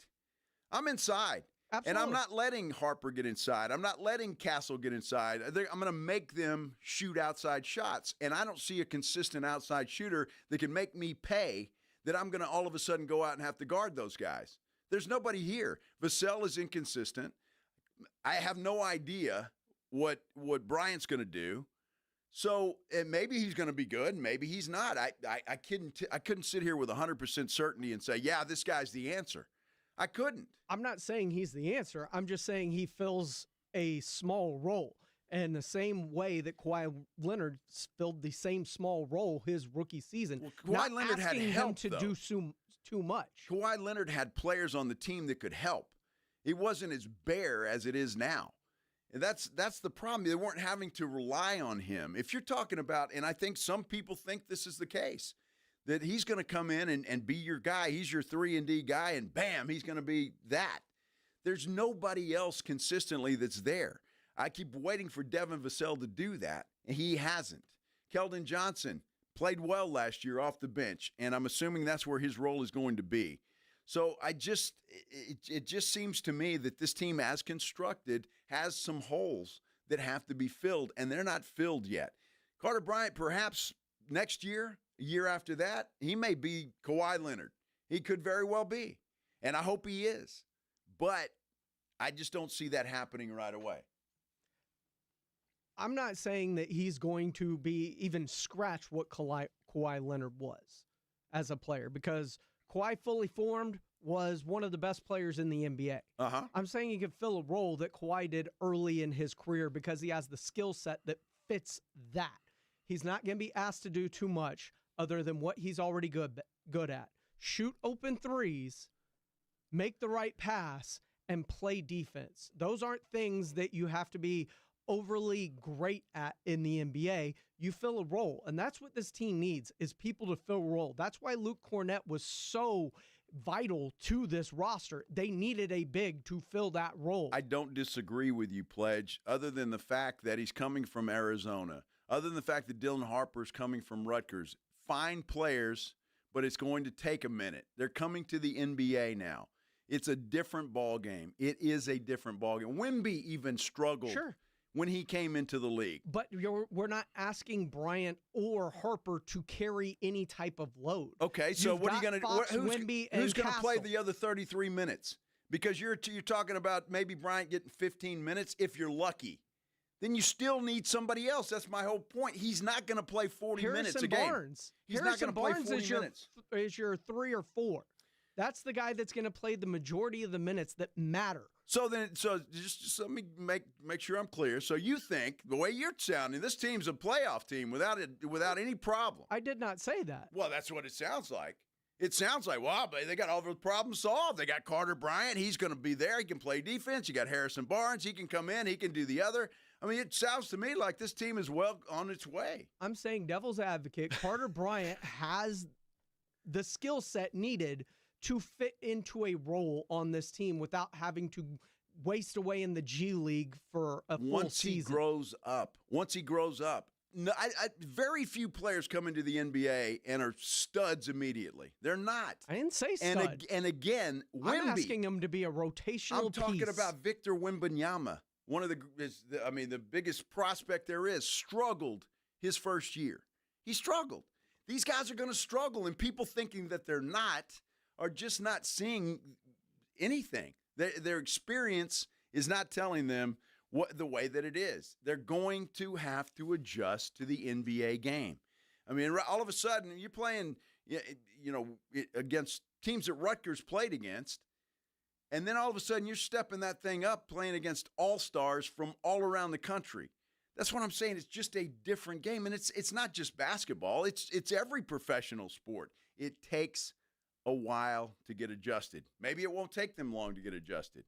I'm inside. Absolutely. And I'm not letting Harper get inside. I'm not letting Castle get inside. I'm going to make them shoot outside shots, and I don't see a consistent outside shooter that can make me pay that I'm going to all of a sudden go out and have to guard those guys. There's nobody here. Vassell is inconsistent. I have no idea what Bryant's going to do. So and maybe he's going to be good, maybe he's not. I couldn't sit here with 100% certainty and say, yeah, this guy's the answer. I couldn't. I'm not saying he's the answer. I'm just saying he fills a small role. And the same way that Kawhi Leonard filled the same small role his rookie season. Well, Kawhi Leonard had help, to do too much. Kawhi Leonard had players on the team that could help. It wasn't as bare as it is now. And that's the problem. They weren't having to rely on him. If you're talking about, and I think some people think this is the case, that he's going to come in and be your guy. He's your 3-and-D guy, and bam, he's going to be that. There's nobody else consistently that's there. I keep waiting for Devin Vassell to do that, and he hasn't. Keldon Johnson played well last year off the bench, and I'm assuming that's where his role is going to be. So it just seems to me that this team, as constructed, has some holes that have to be filled, and they're not filled yet. Carter Bryant, perhaps next year, a year after that, he may be Kawhi Leonard. He could very well be, and I hope he is. But I just don't see that happening right away. I'm not saying that he's going to be even scratch what Kawhi Leonard was as a player, because Kawhi fully formed was one of the best players in the NBA. I'm saying he could fill a role that Kawhi did early in his career because he has the skill set that fits that. He's not going to be asked to do too much other than what he's already good at. Shoot open threes, make the right pass, and play defense. Those aren't things that you have to be overly great at in the NBA. You fill a role, and that's what this team needs, is people to fill a role. That's why Luke Kornet was so vital to this roster. They needed a big to fill that role. I don't disagree with you, Pledge, other than the fact that he's coming from Arizona, other than the fact that Dylan Harper's coming from Rutgers. Fine players, but it's going to take a minute. They're coming to the NBA now. It's a different ball game. It is a different ball game. Wemby even struggled. Sure. when he came into the league. But we're not asking Bryant or Harper to carry any type of load. Okay, so what are you going to who's going to play the other 33 minutes? Because you're talking about maybe Bryant getting 15 minutes if you're lucky. Then you still need somebody else. That's my whole point. He's not going to play 40 minutes a game. Barnes. He's Harrison not going to play 40 Barnes minutes. Is your 3 or 4. That's the guy that's going to play the majority of the minutes that matter. So just let me make sure I'm clear. So you think the way you're sounding, this team's a playoff team without any problem. I did not say that. Well, that's what it sounds like. It sounds like, wow, but they got all the problems solved. They got Carter Bryant. He's going to be there. He can play defense. You got Harrison Barnes. He can come in. He can do the other. I mean, it sounds to me like this team is well on its way. I'm saying devil's advocate. Carter Bryant has the skill set needed to fit into a role on this team without having to waste away in the G League for a full Once season. Once he grows up. No, very few players come into the NBA and are studs immediately. They're not. I didn't say stud. And again, Wemby. I'm asking him to be a rotational I'm talking piece. about Victor Wembanyama. One of the biggest prospect there is, struggled his first year. He struggled. These guys are going to struggle, and people thinking that they're not are just not seeing anything. Their experience is not telling them the way that it is. They're going to have to adjust to the NBA game. I mean, all of a sudden, you're playing, against teams that Rutgers played against, and then all of a sudden you're stepping that thing up playing against all-stars from all around the country. That's what I'm saying. It's just a different game, and it's not just basketball. It's every professional sport. It takes a while to get adjusted. Maybe it won't take them long to get adjusted,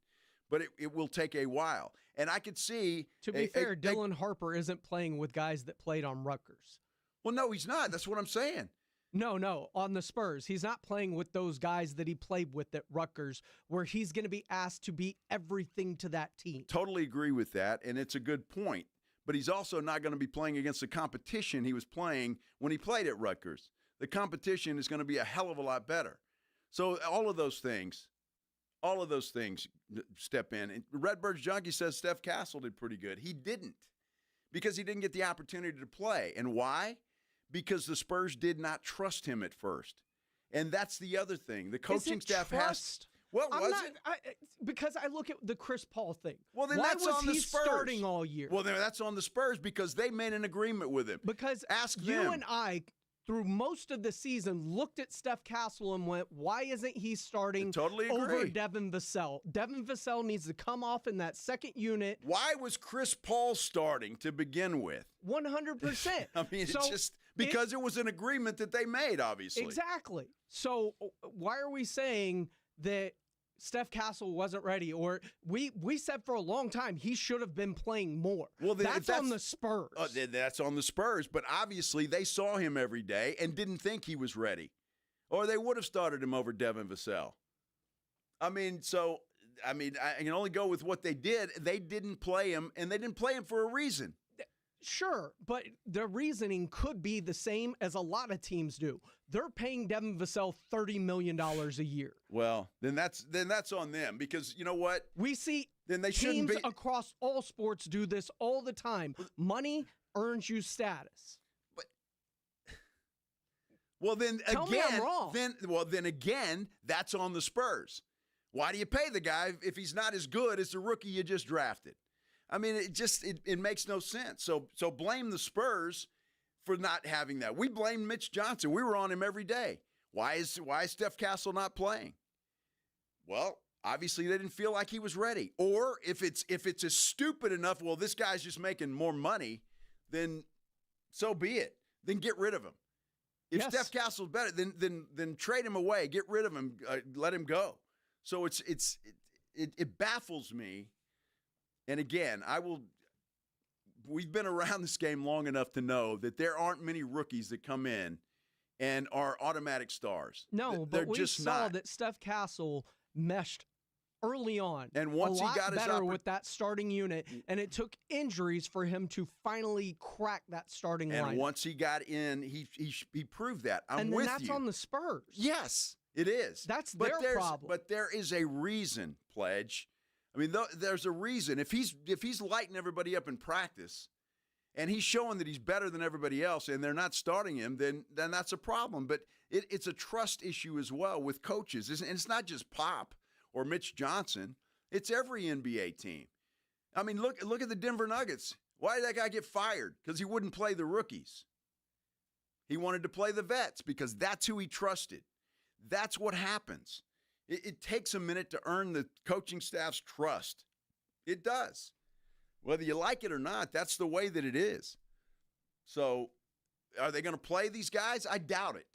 but it will take a while. And I could see... To be fair, Dylan Harper isn't playing with guys that played on Rutgers. Well, no, he's not. That's what I'm saying. No, on the Spurs. He's not playing with those guys that he played with at Rutgers, where he's going to be asked to be everything to that team. Totally agree with that, and it's a good point. But he's also not going to be playing against the competition he was playing when he played at Rutgers. The competition is going to be a hell of a lot better. So all of those things step in. And Redbirds Junkie says Steph Castle did pretty good. He didn't, because he didn't get the opportunity to play. And why? Because the Spurs did not trust him at first. And that's the other thing. The coaching staff has... Well, because I look at the Chris Paul thing. Well, then why that's was on the he Spurs. Starting all year? Well, then that's on the Spurs because they made an agreement with him. Because ask you them. And I, through most of the season, looked at Steph Castle and went, why isn't he starting over Devin Vassell? Devin Vassell needs to come off in that second unit. Why was Chris Paul starting to begin with? 100%. I mean, it's just because it was an agreement that they made, obviously. Exactly. So why are we saying that Steph Castle wasn't ready? Or we said for a long time he should have been playing more. Well, that's on the Spurs. That's on the Spurs. But obviously they saw him every day and didn't think he was ready. Or they would have started him over Devin Vassell. I can only go with what they did. They didn't play him, and they didn't play him for a reason. Sure, but the reasoning could be the same as a lot of teams do. They're paying Devin Vassell $30 million a year. Well, then that's on them, because you know what? We see then they teams shouldn't be across all sports do this all the time. Money earns you status. Tell me I'm wrong. Then again, that's on the Spurs. Why do you pay the guy if he's not as good as the rookie you just drafted? I mean, it makes no sense. So blame the Spurs for not having that. We blamed Mitch Johnson. We were on him every day. Why is Steph Castle not playing? Well, obviously they didn't feel like he was ready. Or if it's a stupid enough, well, this guy's just making more money, then so be it. Then get rid of him. If Steph Castle's better, then trade him away. Get rid of him. Let him go. So it baffles me. And again, we've been around this game long enough to know that there aren't many rookies that come in and are automatic stars. No, but we saw that Steph Castle meshed early on. And once he got better with that starting unit, and it took injuries for him to finally crack that starting line. And once he got in, he proved that. I'm with you. And that's on the Spurs. Yes, it is. That's their problem. But there is a reason, Pledge. I mean, there's a reason. If he's lighting everybody up in practice and he's showing that he's better than everybody else and they're not starting him, then that's a problem. But it's a trust issue as well with coaches. And it's not just Pop or Mitch Johnson. It's every NBA team. I mean, look at the Denver Nuggets. Why did that guy get fired? Because he wouldn't play the rookies. He wanted to play the vets because that's who he trusted. That's what happens. It takes a minute to earn the coaching staff's trust. It does. Whether you like it or not, that's the way that it is. So are they going to play these guys? I doubt it.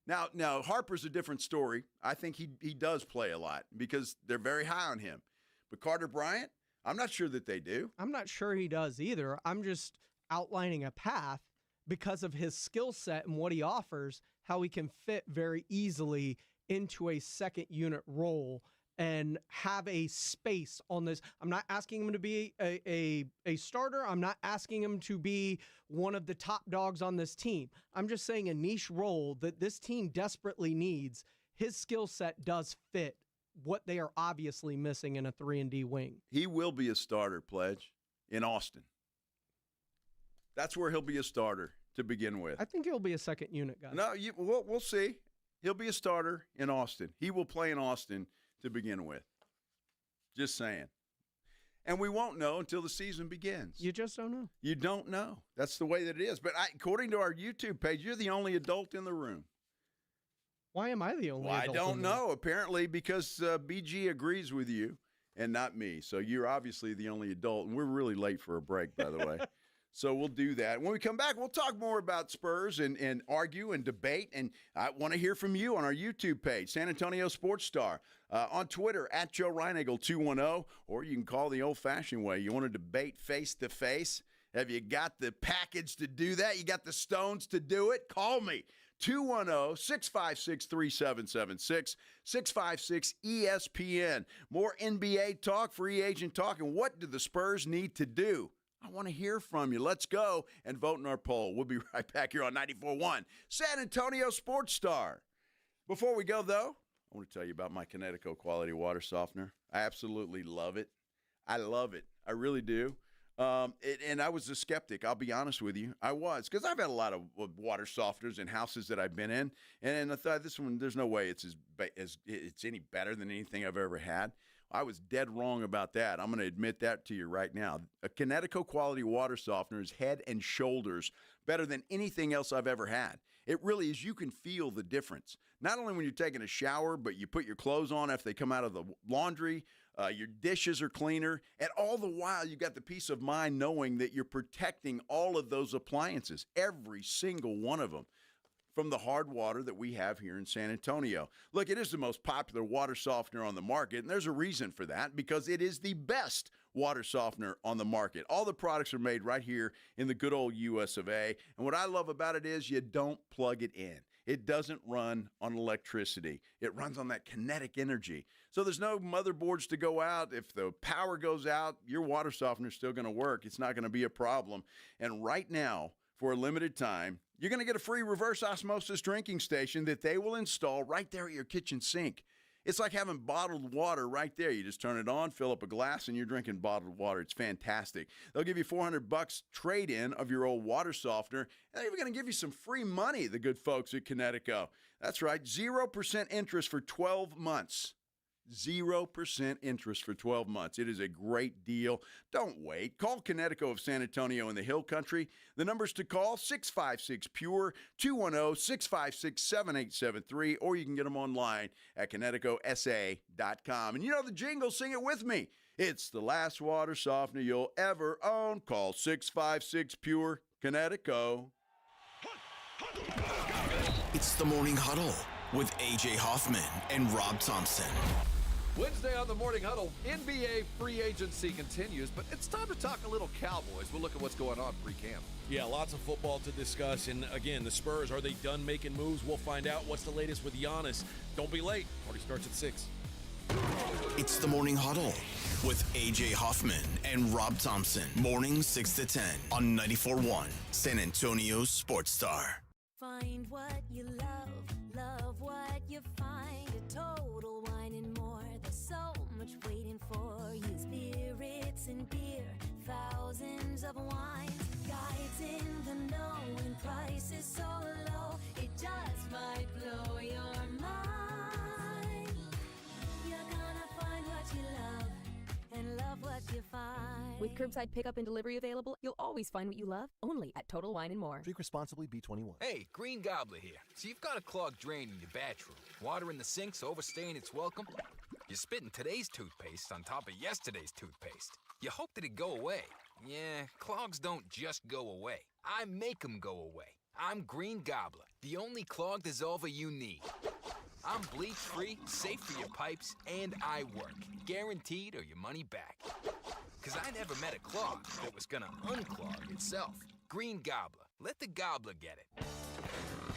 Now Harper's a different story. I think he does play a lot because they're very high on him. But Carter Bryant, I'm not sure that they do. I'm not sure he does either. I'm just outlining a path because of his skill set and what he offers, how he can fit very easily into a second unit role and have a space on this. I'm not asking him to be a starter. I'm not asking him to be one of the top dogs on this team. I'm just saying a niche role that this team desperately needs. His skill set does fit what they are obviously missing in a 3-and-D wing. He will be a starter, Pledge, in Austin. That's where he'll be a starter to begin with. I think he'll be a second unit guy. No, we'll see. He'll be a starter in Austin. He will play in Austin to begin with. Just saying. And we won't know until the season begins. You just don't know. You don't know. That's the way that it is. But according to our YouTube page, you're the only adult in the room. Why am I the only adult? I don't know. Apparently because BG agrees with you and not me. So you're obviously the only adult. And we're really late for a break, by the way. So we'll do that. When we come back, we'll talk more about Spurs and argue and debate. And I want to hear from you on our YouTube page, San Antonio Sports Star, on Twitter, at Joe Reinagle 210, or you can call the old-fashioned way. You want to debate face-to-face? Have you got the package to do that? You got the stones to do it? Call me. 210-656-3776, 656-ESPN. More NBA talk, free agent talk, and what do the Spurs need to do? I want to hear from you. Let's go and vote in our poll. We'll be right back here on 94.1 San Antonio Sports Star. Before we go, though, I want to tell you about my Connecticut quality water softener. I absolutely love it. I love it. I really do. And I was a skeptic, I'll be honest with you. I was, because I've had a lot of water softeners in houses that I've been in, and I thought this one, there's no way it's it's any better than anything I've ever had. I was dead wrong about that. I'm going to admit that to you right now. A Connecticut quality water softener is head and shoulders better than anything else I've ever had. It really is. You can feel the difference. Not only when you're taking a shower, but you put your clothes on after they come out of the laundry, your dishes are cleaner, and all the while you got the peace of mind knowing that you're protecting all of those appliances, every single one of them, from the hard water that we have here in San Antonio. Look, it is the most popular water softener on the market, and there's a reason for that, because it is the best water softener on the market. All the products are made right here in the good old US of A, and what I love about it is you don't plug it in. It doesn't run on electricity. It runs on that kinetic energy. So there's no motherboards to go out. If the power goes out, your water softener is still going to work. It's not going to be a problem. And right now, for a limited time, you're going to get a free reverse osmosis drinking station that they will install right there at your kitchen sink. It's like having bottled water right there. You just turn it on, fill up a glass, and you're drinking bottled water. It's fantastic. They'll give you $400 trade-in of your old water softener, and they're even going to give you some free money, the good folks at Connecticut. That's right, 0% interest for 12 months. 0% interest for 12 months. It is a great deal. Don't wait. Call Connecticut of San Antonio in the Hill Country. The numbers to call, 656-PURE, 210-656-7873, or you can get them online at ConnecticutSA.com. And you know the jingle, sing it with me. It's the last water softener you'll ever own. Call 656-PURE, Connecticut. It's the Morning Huddle with A.J. Hoffman and Rob Thompson. Wednesday on the Morning Huddle, NBA free agency continues, but it's time to talk a little Cowboys. We'll look at what's going on pre-camp. Yeah, lots of football to discuss. And again, the Spurs, are they done making moves? We'll find out. What's the latest with Giannis? Don't be late. Party starts at 6. It's the Morning Huddle with A.J. Hoffman and Rob Thompson. Morning 6 to 10 on 94.1 San Antonio Sports Star. Find what you love, love what you find. A Total Wine and More. There's so much waiting for you. flavors of wine. Guides in the know when price is so low. It just might blow your mind. You're gonna find what you love and love what you find. With curbside pickup and delivery available, you'll always find what you love, only at Total Wine & More. Drink responsibly, B21. Hey, Green Gobbler here. So you've got a clogged drain in your bathroom. Water in the sink's overstaying its welcome. You're spitting today's toothpaste on top of yesterday's toothpaste. You hope that it go away. Yeah, clogs don't just go away. I make them go away. I'm Green Gobbler, the only clog dissolver you need. I'm bleach-free, safe for your pipes, and I work. Guaranteed or your money back. Because I never met a clog that was gonna unclog itself. Green Gobbler. Let the gobbler get it.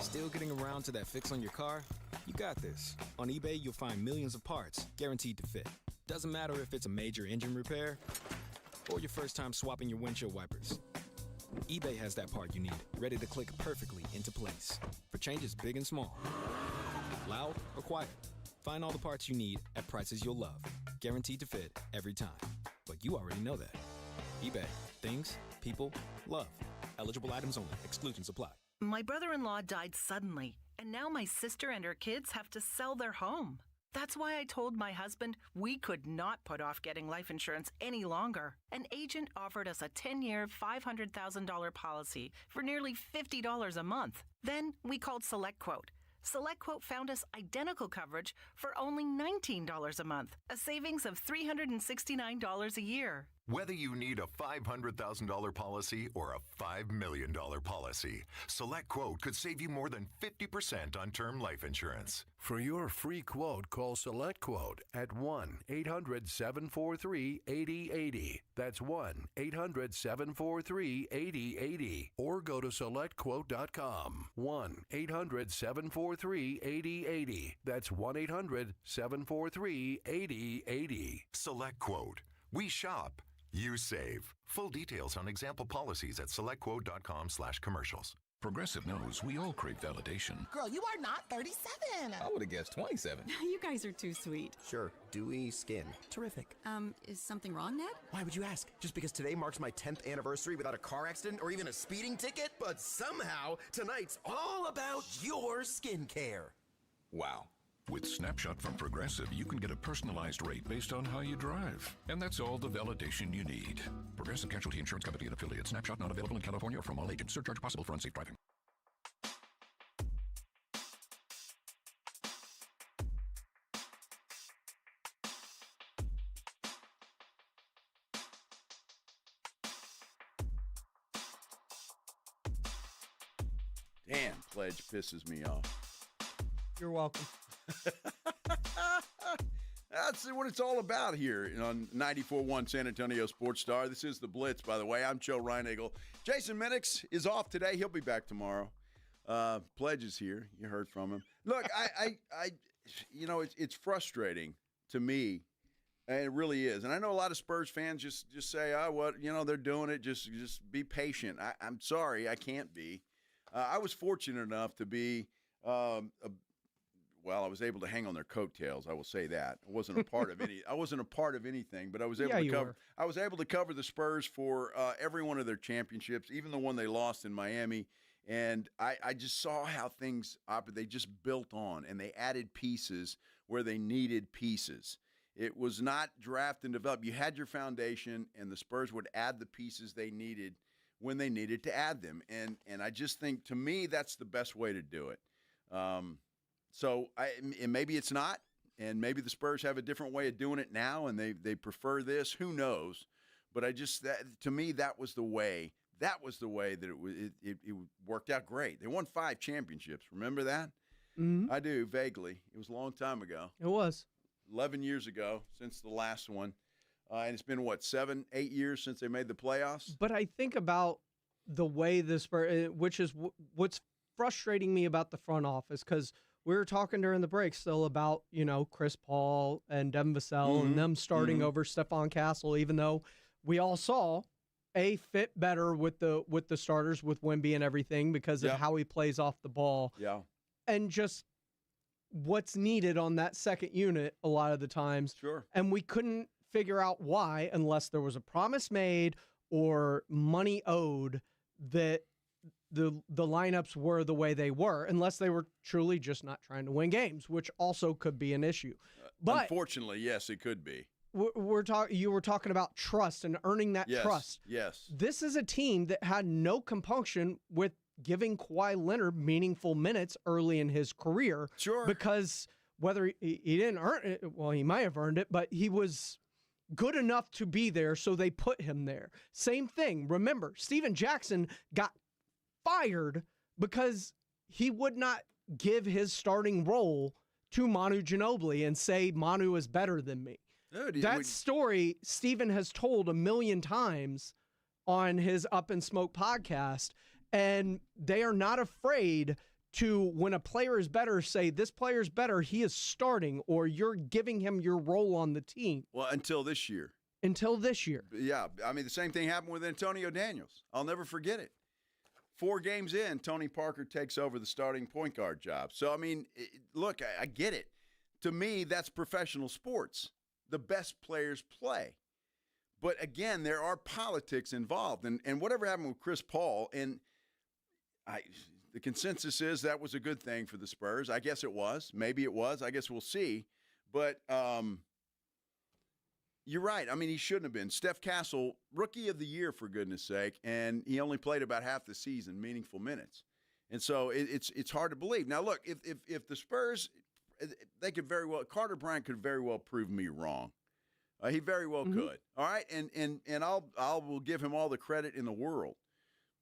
Still getting around to that fix on your car? You got this. On eBay, you'll find millions of parts, guaranteed to fit. Doesn't matter if it's a major engine repair or your first time swapping your windshield wipers. eBay has that part you need, ready to click perfectly into place for changes big and small. Loud or quiet. Find all the parts you need at prices you'll love. Guaranteed to fit every time. But you already know that. eBay. Things, people, love. Eligible items only. Exclusions apply. My brother-in-law died suddenly, and now my sister and her kids have to sell their home. That's why I told my husband we could not put off getting life insurance any longer. An agent offered us a 10-year, $500,000 policy for nearly $50 a month. Then we called SelectQuote. SelectQuote found us identical coverage for only $19 a month, a savings of $369 a year. Whether you need a $500,000 policy or a $5 million policy, SelectQuote could save you more than 50% on term life insurance. For your free quote, call SelectQuote at 1-800-743-8080. That's 1-800-743-8080. Or go to SelectQuote.com. 1-800-743-8080. That's 1-800-743-8080. SelectQuote. We shop. You save. Full details on example policies at selectquote.com/commercials. Progressive knows we all crave validation. Girl, you are not 37. I would have guessed 27. You guys are too sweet. Sure, dewy skin. Terrific. Is something wrong, Ned? Why would you ask? Just because today marks my 10th anniversary without a car accident or even a speeding ticket? But somehow, tonight's all about your skincare. Wow. With Snapshot from Progressive, you can get a personalized rate based on how you drive. And that's all the validation you need. Progressive Casualty Insurance Company and affiliates. Snapshot not available in California or from all agents. Surcharge possible for unsafe driving. Damn, Pledge pisses me off. You're welcome. That's what it's all about here on 94.1 San Antonio Sports Star. This is the Blitz, by the way. I'm Joe Reinagle. Jason Minix is off today. He'll be back tomorrow. Pledge is here. You heard from him. Look, I you know, it's frustrating to me, and it really is. And I know a lot of Spurs fans just say, oh, what, you know, they're doing it. Just be patient. I'm sorry, I can't be. I was fortunate enough to be well, I was able to hang on their coattails. I will say that. I wasn't a part of any. I wasn't a part of anything, but I was able to cover. I was able to cover the Spurs for every one of their championships, even the one they lost in Miami. And I just saw how things operated. They just built on, and they added pieces where they needed pieces. It was not draft and develop. You had your foundation, and the Spurs would add the pieces they needed when they needed to add them. And I just think, to me, that's the best way to do it. So and maybe it's not, and maybe the Spurs have a different way of doing it now, and they prefer this. Who knows? But to me, that was the way. That was the way that it worked out great. They won 5 championships. Remember that? Mm-hmm. I do, vaguely. It was a long time ago. It was. 11 years ago since the last one. And it's been, 7-8 years since they made the playoffs? But I think about the way the Spurs, which is what's frustrating me about the front office, because we were talking during the break still about, Chris Paul and Devin Vassell and them starting over Stephon Castle, even though we all saw fit better with the starters with Wemby and everything because of how he plays off the ball. Yeah. And just what's needed on that second unit a lot of the times. Sure. And we couldn't figure out why unless there was a promise made or money owed that the lineups were the way they were, unless they were truly just not trying to win games, which also could be an issue. But unfortunately, yes, it could be. You were talking about trust and earning that trust. Yes. This is a team that had no compunction with giving Kawhi Leonard meaningful minutes early in his career. Sure. Because whether he didn't earn it, well, he might have earned it, but he was good enough to be there, so they put him there. Same thing. Remember, Steven Jackson got fired because he would not give his starting role to Manu Ginobili and say Manu is better than me. Dude, that story Steven has told 1,000,000 times on his Up in Smoke podcast, and they are not afraid to, when a player is better, say this player's better, he is starting, or you're giving him your role on the team. Well, until this year. Until this year. Yeah, I mean, the same thing happened with Antonio Daniels. I'll never forget it. 4 games in, Tony Parker takes over the starting point guard job. So, I mean, look, I get it. To me, that's professional sports. The best players play. But again, there are politics involved. And whatever happened with Chris Paul, and the consensus is that was a good thing for the Spurs. I guess it was. Maybe it was. I guess we'll see. But you're right. I mean, he shouldn't have been. Steph Castle, Rookie of the Year, for goodness sake, and he only played about half the season, meaningful minutes. And so it's hard to believe. Now, look, if the Spurs, they could very well, Carter Bryant could very well prove me wrong. He very well could. All right, and I will give him all the credit in the world.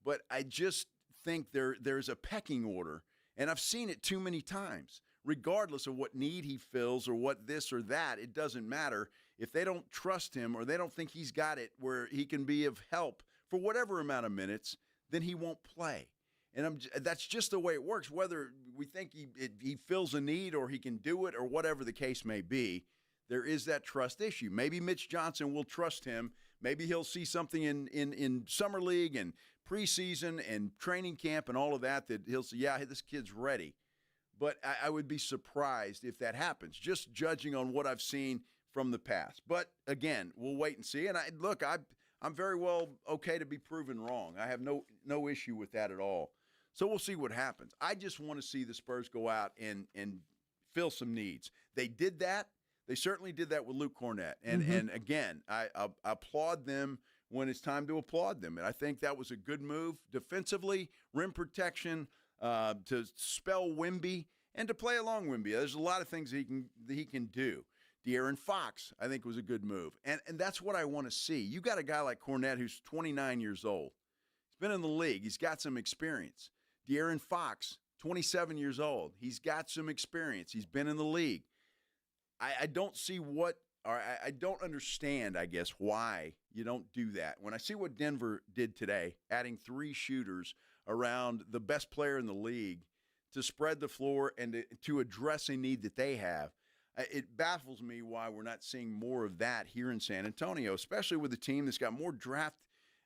But I just think there's a pecking order, and I've seen it too many times. Regardless of what need he fills or what this or that, it doesn't matter. If they don't trust him or they don't think he's got it where he can be of help for whatever amount of minutes, then he won't play. And that's just the way it works, whether we think he fills a need or he can do it or whatever the case may be. There is that trust issue. Maybe Mitch Johnson will trust him. Maybe he'll see something in summer league and preseason and training camp and all of that he'll say, yeah, this kid's ready. But I would be surprised if that happens, just judging on what I've seen from the past. But, again, we'll wait and see. And, I'm very well okay to be proven wrong. I have no issue with that at all. So we'll see what happens. I just want to see the Spurs go out and fill some needs. They did that. They certainly did that with Luke Kornet. And again, I applaud them when it's time to applaud them. And I think that was a good move defensively, rim protection, to spell Wemby and to play along Wemby. There's a lot of things that he can do. De'Aaron Fox, I think, was a good move. And that's what I want to see. You got a guy like Cornet who's 29 years old. He's been in the league. He's got some experience. De'Aaron Fox, 27 years old. He's got some experience. He's been in the league. I don't see I don't understand, I guess, why you don't do that. When I see what Denver did today, adding 3 shooters around the best player in the league to spread the floor and to address a need that they have, it baffles me why we're not seeing more of that here in San Antonio, especially with a team that's got more draft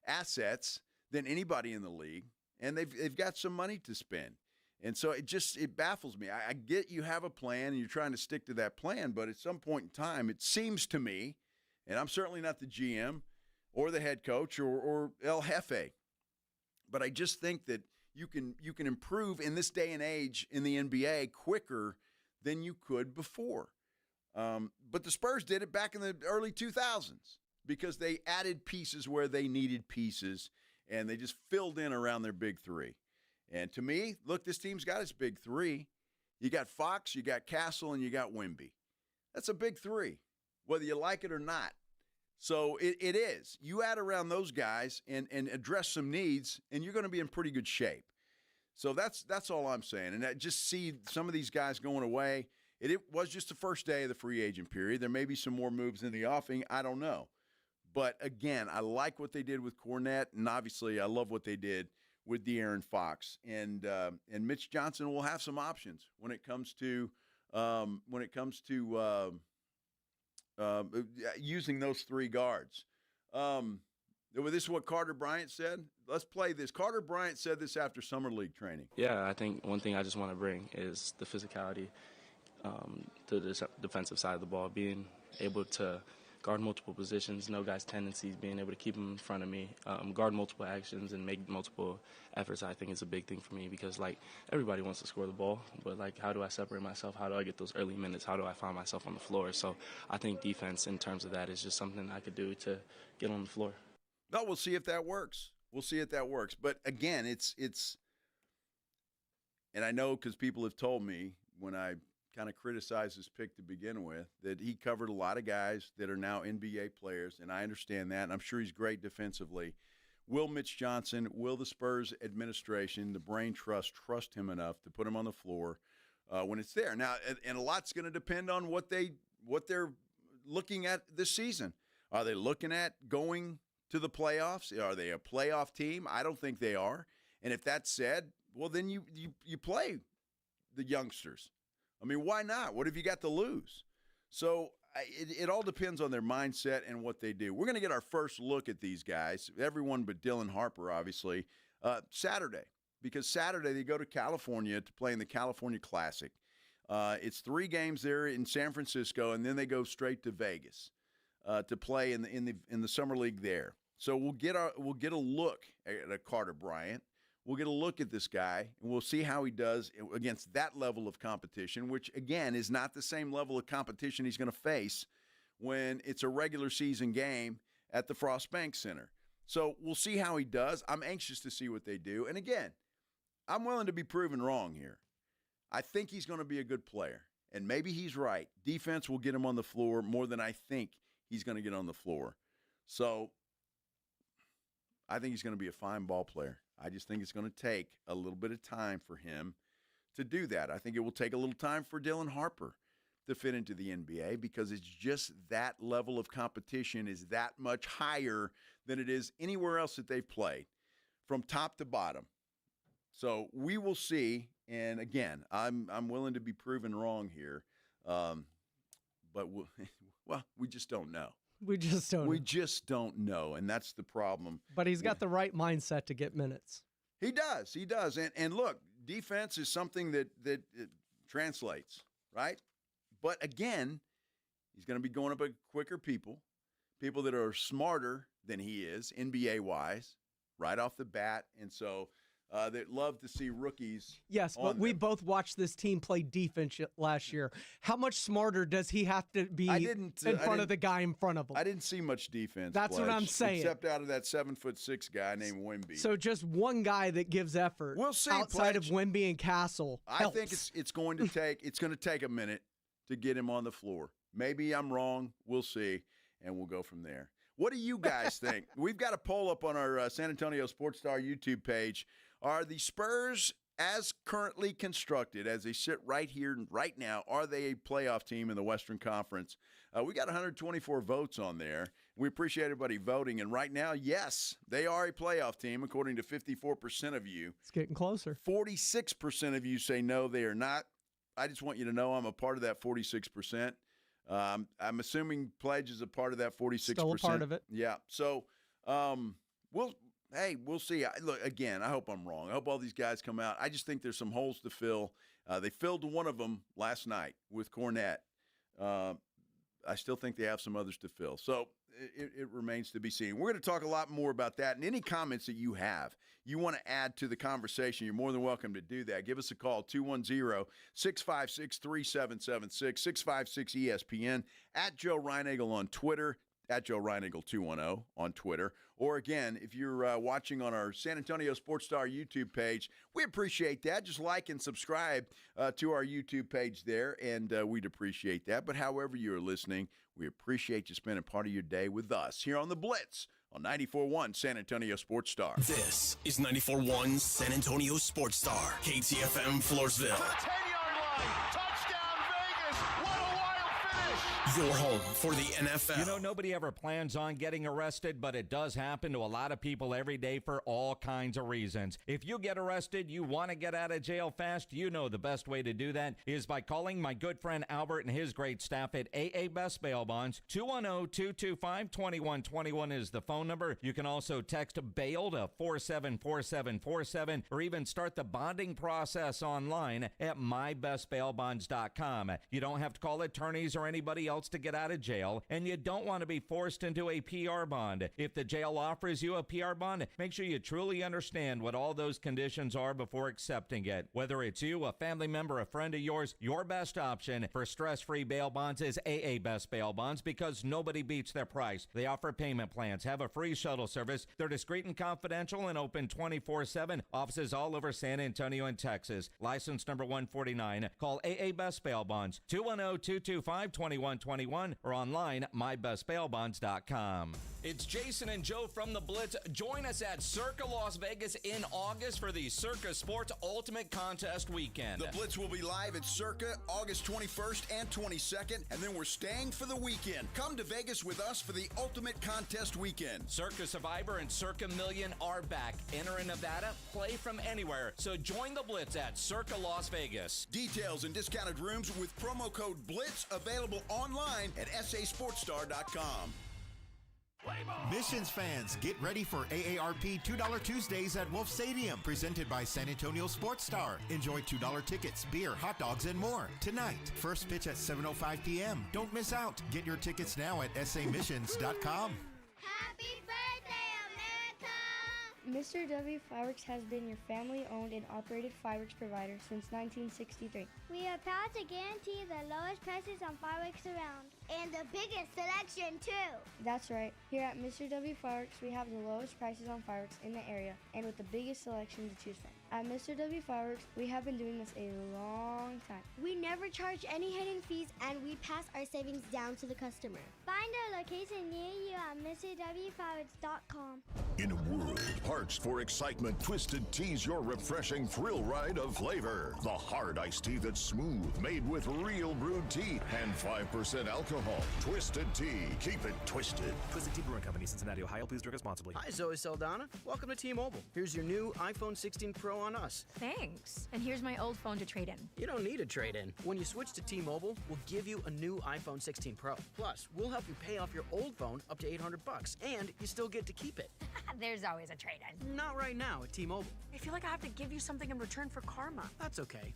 assets than anybody in the league, and they've got some money to spend. And so it baffles me. I get you have a plan and you're trying to stick to that plan, but at some point in time, it seems to me, and I'm certainly not the GM or the head coach or El Jefe, but I just think that you can improve in this day and age in the NBA quicker than you could before. But the Spurs did it back in the early 2000s because they added pieces where they needed pieces, and they just filled in around their big 3. And to me, look, this team's got its big 3. You got Fox, you got Castle, and you got Wemby. That's a big 3, whether you like it or not. So it is. You add around those guys and address some needs, and you're going to be in pretty good shape. So that's all I'm saying. And I just see some of these guys going away. It was just the first day of the free agent period. There may be some more moves in the offing. I don't know. But, again, I like what they did with Cornet, and obviously I love what they did with De'Aaron Fox, and Mitch Johnson will have some options when it comes to using those 3 guards. This is what Carter Bryant said. Let's play this. Carter Bryant said this after summer league training. Yeah, I think one thing I just want to bring is the physicality to the defensive side of the ball, being able to guard multiple positions, know guys' tendencies, being able to keep them in front of me, guard multiple actions, and make multiple efforts, I think is a big thing for me because, like, everybody wants to score the ball, but, like, how do I separate myself? How do I get those early minutes? How do I find myself on the floor? So I think defense in terms of that is just something I could do to get on the floor. No, we'll see if that works. We'll see if that works. But, again, it's and I know because people have told me when I kind of criticized his pick to begin with that he covered a lot of guys that are now NBA players, and I understand that, and I'm sure he's great defensively. Will Mitch Johnson, will the Spurs administration, the brain trust him enough to put him on the floor when it's there? Now, and a lot's going to depend on what they're looking at this season. Are they looking at going to the playoffs? Are they a playoff team? I don't think they are. And if that's said, well, then you play the youngsters. I mean, why not? What have you got to lose? So it all depends on their mindset and what they do. We're going to get our first look at these guys, everyone but Dylan Harper, obviously, Saturday. Because Saturday they go to California to play in the California Classic. It's 3 games there in San Francisco, and then they go straight to Vegas to play in the summer league there. So we'll get a look at Carter Bryant. We'll get a look at this guy, and we'll see how he does against that level of competition, which, again, is not the same level of competition he's going to face when it's a regular season game at the Frost Bank Center. So we'll see how he does. I'm anxious to see what they do. And, again, I'm willing to be proven wrong here. I think he's going to be a good player, and maybe he's right. Defense will get him on the floor more than I think he's going to get on the floor. So I think he's going to be a fine ball player. I just think it's going to take a little bit of time for him to do that. I think it will take a little time for Dylan Harper to fit into the NBA because it's just that level of competition is that much higher than it is anywhere else that they've played from top to bottom. So we will see. And, again, I'm willing to be proven wrong here. But, we just don't know. We just don't know, and that's the problem. But he's got the right mindset to get minutes. He does. And look, defense is something that translates, right? But, again, he's going to be going up against quicker people that are smarter than he is, NBA-wise, right off the bat. And so that love to see rookies. Yes, but we both watched this team play defense last year. How much smarter does he have to be in front of the guy in front of him? I didn't see much defense. That's what I'm saying. Except out of that 7'6" guy named Wemby. So just one guy that gives effort. We'll see. Outside of Wemby and Castle. I think it's going to take a minute to get him on the floor. Maybe I'm wrong. We'll see, and we'll go from there. What do you guys think? We've got a poll up on our San Antonio Sports Star YouTube page. Are the Spurs, as currently constructed, as they sit right here and right now, are they a playoff team in the Western Conference? We got 124 votes on there. We appreciate everybody voting. And right now, yes, they are a playoff team, according to 54% of you. It's getting closer. 46% of you say no, they are not. I just want you to know I'm a part of that 46%. I'm assuming Pledge is a part of that 46%. Still a part of it. Yeah. So we'll see. Look, again, I hope I'm wrong. I hope all these guys come out. I just think there's some holes to fill. They filled one of them last night with Cornet. I still think they have some others to fill. So it remains to be seen. We're going to talk a lot more about that. And any comments that you have, you want to add to the conversation, you're more than welcome to do that. Give us a call, 210-656-3776, 656-ESPN, at Joe Reinagle on Twitter, at Joe Reinagle 210 on Twitter. Or, again, if you're watching on our San Antonio Sports Star YouTube page, we appreciate that. Just like and subscribe to our YouTube page there, and we'd appreciate that. But however you're listening, we appreciate you spending part of your day with us here on The Blitz on 94.1 San Antonio Sports Star. This is 94.1 San Antonio Sports Star, KTFM Floresville. Your home for the NFL. You know, nobody ever plans on getting arrested, but it does happen to a lot of people every day for all kinds of reasons. If you get arrested, you want to get out of jail fast, you know the best way to do that is by calling my good friend Albert and his great staff at AA Best Bail Bonds. 210-225-2121 is the phone number. You can also text bail to 474747 or even start the bonding process online at mybestbailbonds.com. You don't have to call attorneys or anybody else else to get out of jail, and you don't want to be forced into a PR bond. If the jail offers you a PR bond, make sure you truly understand what all those conditions are before accepting it. Whether it's you, a family member, a friend of yours, your best option for stress-free bail bonds is AA Best Bail Bonds, because nobody beats their price. They offer payment plans, have a free shuttle service. They're discreet and confidential and open 24/7. Offices all over San Antonio and Texas. License number 149. Call AA Best Bail Bonds, 210-225-2121, or online, mybestbailbonds.com. It's Jason and Joe from the Blitz. Join us at Circa Las Vegas in August for the Circa Sports Ultimate Contest Weekend. The Blitz will be live at Circa August 21st and 22nd, and then we're staying for the weekend. Come to Vegas with us for the Ultimate Contest Weekend. Circa Survivor and Circa Million are back. Enter in Nevada, play from anywhere. So join the Blitz at Circa Las Vegas. Details and discounted rooms with promo code BLITZ available online at sasportstar.com. Missions fans, get ready for AARP $2 Tuesdays at Wolf Stadium, presented by San Antonio Sports Star. Enjoy $2 tickets, beer, hot dogs, and more. Tonight, first pitch at 7:05 p.m. Don't miss out. Get your tickets now at samissions.com. Happy birthday, America! Mr. W Fireworks has been your family-owned and operated fireworks provider since 1963. We are proud to guarantee the lowest prices on fireworks around. And the biggest selection, too. That's right. Here at Mr. W Fireworks, we have the lowest prices on fireworks in the area and with the biggest selection to choose from. At Mr. W Fireworks, we have been doing this a long time. We never charge any hidden fees, and we pass our savings down to the customer. Find our location near you at MrWFireworks.com. In a world parched for excitement, Twisted Tea's your refreshing thrill ride of flavor. The hard iced tea that's smooth, made with real brewed tea and 5% alcohol. Twisted Tea. Keep it twisted. Twisted Tea Brewing Company, Cincinnati, Ohio. Please drink responsibly. Hi, Zoe Saldana. Welcome to T-Mobile. Here's your new iPhone 16 Pro on us. Thanks. And here's my old phone to trade in. You don't need a trade-in. When you switch to T-Mobile, we'll give you a new iPhone 16 Pro. Plus, we'll help you pay off your old phone up to $800, and you still get to keep it. There's always a trade-in. Not right now at T-Mobile. I feel like I have to give you something in return for karma. That's okay.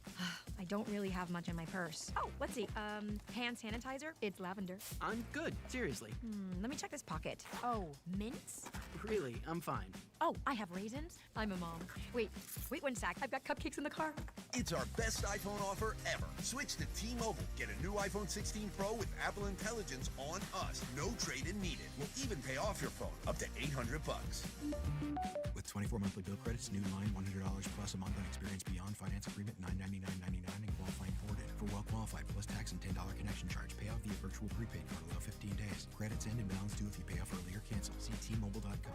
I don't really have much in my purse. Oh, let's see. Hand sanitizer. It's lavender. I'm good. Seriously. Let me check this pocket. Oh, mints? Really, I'm fine. Oh, I have raisins. I'm a mom. Wait one sec. I've got cupcakes in the car. It's our best iPhone offer ever. Switch to T-Mobile. Get a new iPhone 16 Pro with Apple Intelligence on us. No trade-in needed. We'll even pay off your phone up to $800. With 24 monthly bill credits, new line, $100 plus a month on experience beyond finance agreement, $999.99 and qualifying forwarded. For well qualified plus tax and $10 connection charge. Pay off via virtual prepaid card. Allow 15 days. Credits end and balance due if you pay off early or cancel. See T-Mobile.com.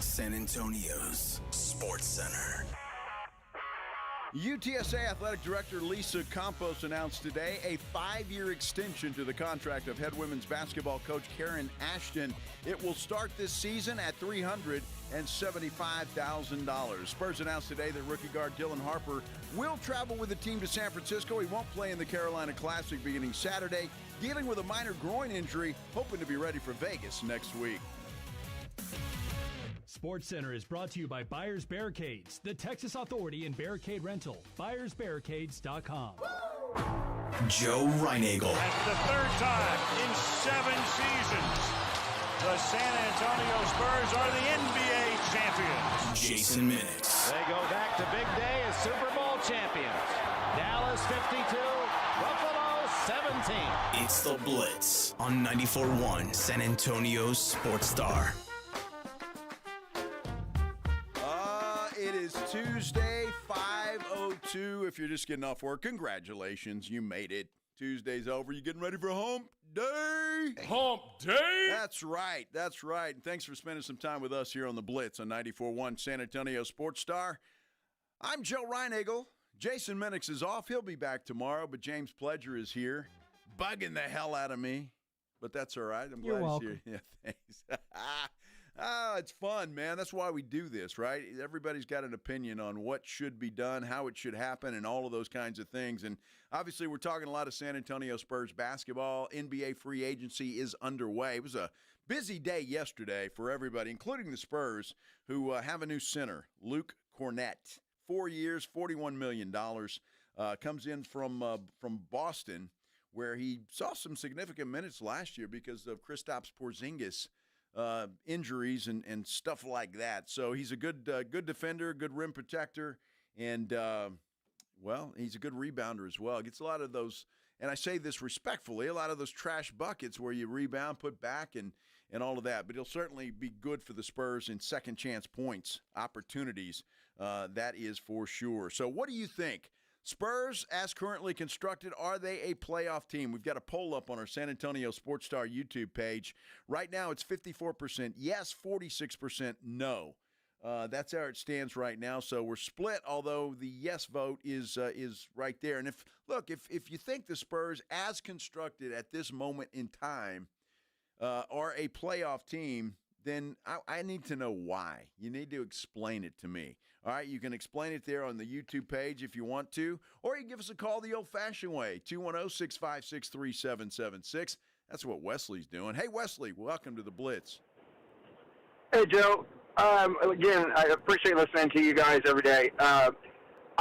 San Antonio's Sports Center. UTSA Athletic Director Lisa Campos announced today a 5-year extension to the contract of head women's basketball coach Karen Ashton. It will start this season at $375,000. Spurs announced today that rookie guard Dylan Harper will travel with the team to San Francisco. He won't play in the Carolina Classic beginning Saturday, dealing with a minor groin injury, hoping to be ready for Vegas next week. SportsCenter is brought to you by Buyers Barricades, the Texas authority in barricade rental. BuyersBarricades.com. Joe Reinagel. That's the third time in 7 seasons. The San Antonio Spurs are the NBA champions. Jason Minix. They go back to big day as Super Bowl champions. Dallas 52, Buffalo 17. It's the Blitz on 94.1 San Antonio's Sports Star. It is Tuesday, 5:02. If you're just getting off work, congratulations. You made it. Tuesday's over. You getting ready for hump day? Hump day? That's right. That's right. And thanks for spending some time with us here on the Blitz on 94.1 San Antonio Sports Star. I'm Joe Reinagel. Jason Minix is off. He'll be back tomorrow, but James Pledger is here, bugging the hell out of me. But that's all right. I'm glad he's here. Yeah, thanks. It's fun, man. That's why we do this, right? Everybody's got an opinion on what should be done, how it should happen, and all of those kinds of things. And obviously, we're talking a lot of San Antonio Spurs basketball. NBA free agency is underway. It was a busy day yesterday for everybody, including the Spurs, who have a new center, Luke Kornet. 4 years, $41 million. Comes in from Boston. where he saw some significant minutes last year because of Kristaps Porzingis injuries and stuff like that. So he's a good defender, good rim protector, and, he's a good rebounder as well. Gets a lot of those, and I say this respectfully, a lot of those trash buckets where you rebound, put back, and all of that. But he'll certainly be good for the Spurs in second chance points, opportunities. That is for sure. So what do you think? Spurs, as currently constructed, are they a playoff team? We've got a poll up on our San Antonio Sports Star YouTube page. Right now it's 54% yes, 46% no. That's how it stands right now. So we're split, although the yes vote is right there. And if you think the Spurs, as constructed at this moment in time, are a playoff team, then I need to know why. You need to explain it to me. All right, you can explain it there on the YouTube page if you want to, or you can give us a call the old-fashioned way, 210-656-3776. That's what Wesley's doing. Hey, Wesley, welcome to the Blitz. Hey, Joe. Again, I appreciate listening to you guys every day. I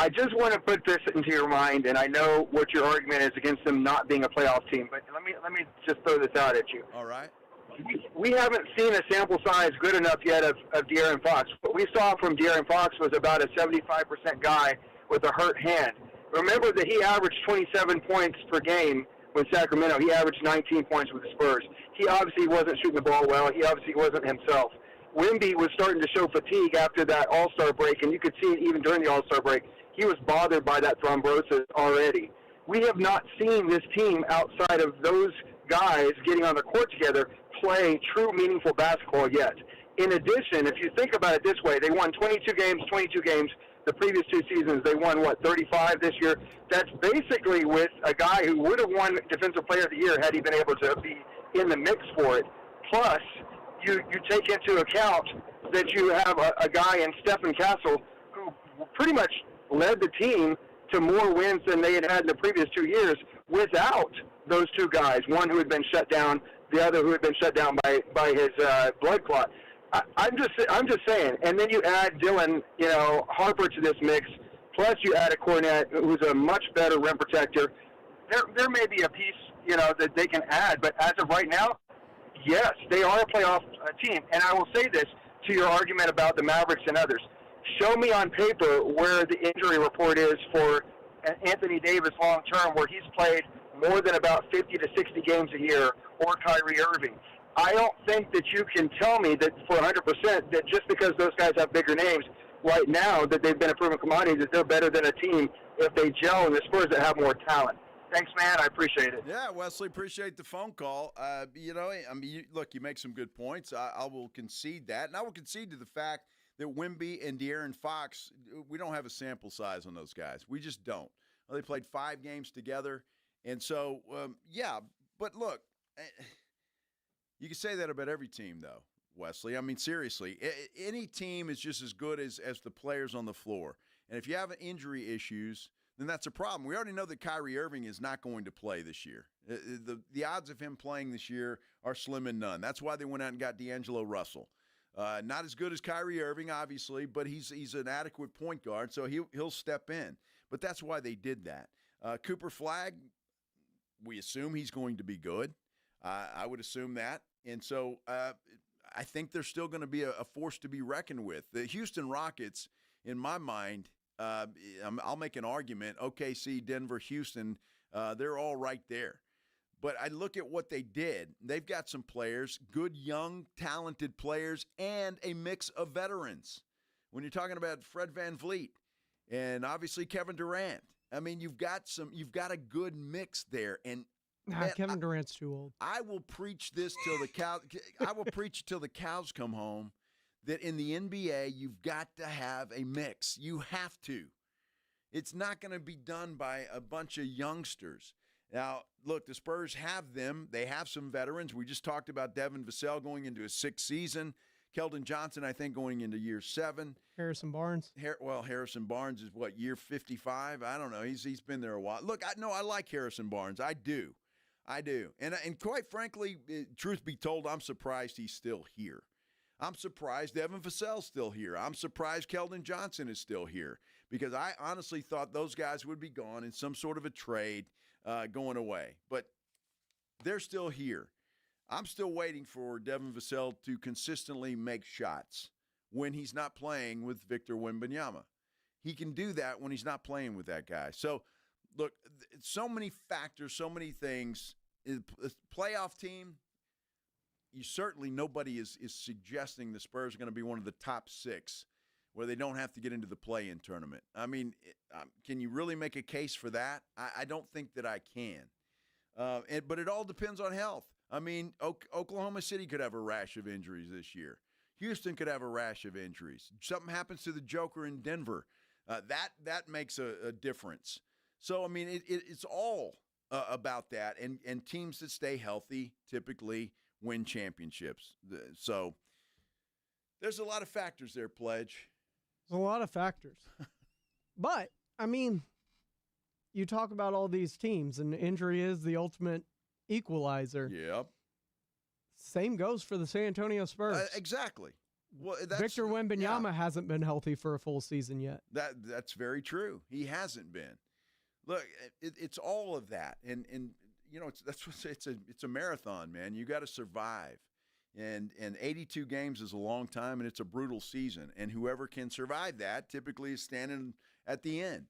just want to put this into your mind, and I know what your argument is against them not being a playoff team, but let me just throw this out at you. All right. We haven't seen a sample size good enough yet of De'Aaron Fox. What we saw from De'Aaron Fox was about a 75% guy with a hurt hand. Remember that he averaged 27 points per game with Sacramento. He averaged 19 points with the Spurs. He obviously wasn't shooting the ball well. He obviously wasn't himself. Wemby was starting to show fatigue after that All-Star break, and you could see it even during the All-Star break. He was bothered by that thrombosis already. We have not seen this team outside of those guys getting on the court together play true meaningful basketball yet. In addition, if you think about it this way, they won 22 games the previous two seasons. They won, 35 this year? That's basically with a guy who would have won Defensive Player of the Year had he been able to be in the mix for it. Plus, you take into account that you have a guy in Stephen Castle who pretty much led the team to more wins than they had in the previous 2 years without those two guys, one who had been shut down, the other who had been shut down by his blood clot. I'm just saying. And then you add Dylan, Harper to this mix, plus you add a Cornet who's a much better rim protector. There may be a piece, that they can add, but as of right now, yes, they are a playoff team. And I will say this to your argument about the Mavericks and others. Show me on paper where the injury report is for Anthony Davis long term, where he's played more than about 50 to 60 games a year, or Kyrie Irving. I don't think that you can tell me that for 100% that just because those guys have bigger names right now that they've been a proven commodity, that they're better than a team if they gel in the Spurs that have more talent. Thanks, man. I appreciate it. Yeah, Wesley, appreciate the phone call. Look, you make some good points. I will concede that. And I will concede to the fact that Wemby and De'Aaron Fox, we don't have a sample size on those guys. We just don't. Well, they played 5 games together. And so, but look, you can say that about every team, though, Wesley. I mean, seriously, any team is just as good as the players on the floor. And if you have injury issues, then that's a problem. We already know that Kyrie Irving is not going to play this year. The odds of him playing this year are slim and none. That's why they went out and got D'Angelo Russell. Not as good as Kyrie Irving, obviously, but he's an adequate point guard, so he'll step in. But that's why they did that. Cooper Flagg, we assume he's going to be good. I would assume that. And so I think they're still going to be a force to be reckoned with. The Houston Rockets, in my mind, I'll make an argument, OKC, Denver, Houston, they're all right there. But I look at what they did. They've got some players, good, young, talented players, and a mix of veterans. When you're talking about Fred VanVleet and obviously Kevin Durant, I mean, you've got a good mix there. And Kevin Durant's too old. I will preach this till the cows come home, that in the NBA you've got to have a mix. You have to. It's not going to be done by a bunch of youngsters. Now, look, the Spurs have them. They have some veterans. We just talked about Devin Vassell going into his 6th season. Keldon Johnson, I think, going into year 7. Harrison Barnes. Harrison Barnes is year 55? I don't know. He's been there a while. Look, I like Harrison Barnes. I do. And quite frankly, truth be told, I'm surprised he's still here. I'm surprised Devin Vassell's still here. I'm surprised Keldon Johnson is still here, because I honestly thought those guys would be gone in some sort of a trade. going away. But they're still here. I'm still waiting for Devin Vassell to consistently make shots when he's not playing with Victor Wembanyama. He can do that when he's not playing with that guy. So, look, so many factors, so many things. Playoff team, nobody is suggesting the Spurs are going to be one of the top 6 where they don't have to get into the play-in tournament. I mean, can you really make a case for that? I don't think that I can. But it all depends on health. I mean, Oklahoma City could have a rash of injuries this year. Houston could have a rash of injuries. Something happens to the Joker in Denver. That makes a difference. So, I mean, it's all about that. And teams that stay healthy typically win championships. So there's a lot of factors there, Pledge. There's a lot of factors. But, I mean, you talk about all these teams, and injury is the ultimate equalizer. Yep. Same goes for the San Antonio Spurs. Exactly. Well, Victor Wembanyama hasn't been healthy for a full season yet. That's very true. He hasn't been. Look, it's all of that, and you know it's a marathon, man. You got to survive, and 82 games is a long time, and it's a brutal season. And whoever can survive that typically is standing at the end.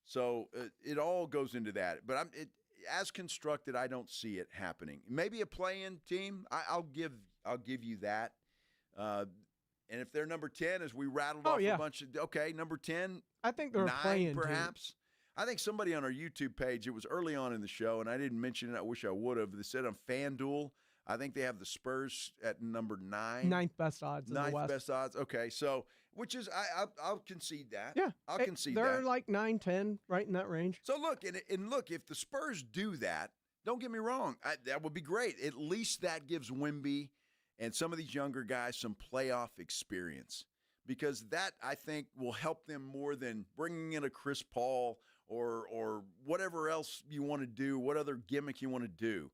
So it all goes into that. But as constructed, I don't see it happening. Maybe a play-in team. I'll give you that. And if they're number 10, as we rattled off a bunch of number 10, I think they're 9 playing perhaps. I think somebody on our YouTube page, it was early on in the show, and I didn't mention it. I wish I would have. They said on FanDuel, I think they have the Spurs at number 9. 9th best odds in the West. 9th best odds. Okay, so which is I'll concede that. Yeah, I'll concede that. They're like 9, 10, right in that range. So look, and look, if the Spurs do that, don't get me wrong, that would be great. At least that gives Wemby and some of these younger guys some playoff experience, because that, I think, will help them more than bringing in a Chris Paul or whatever else you want to do, what other gimmick you want to do.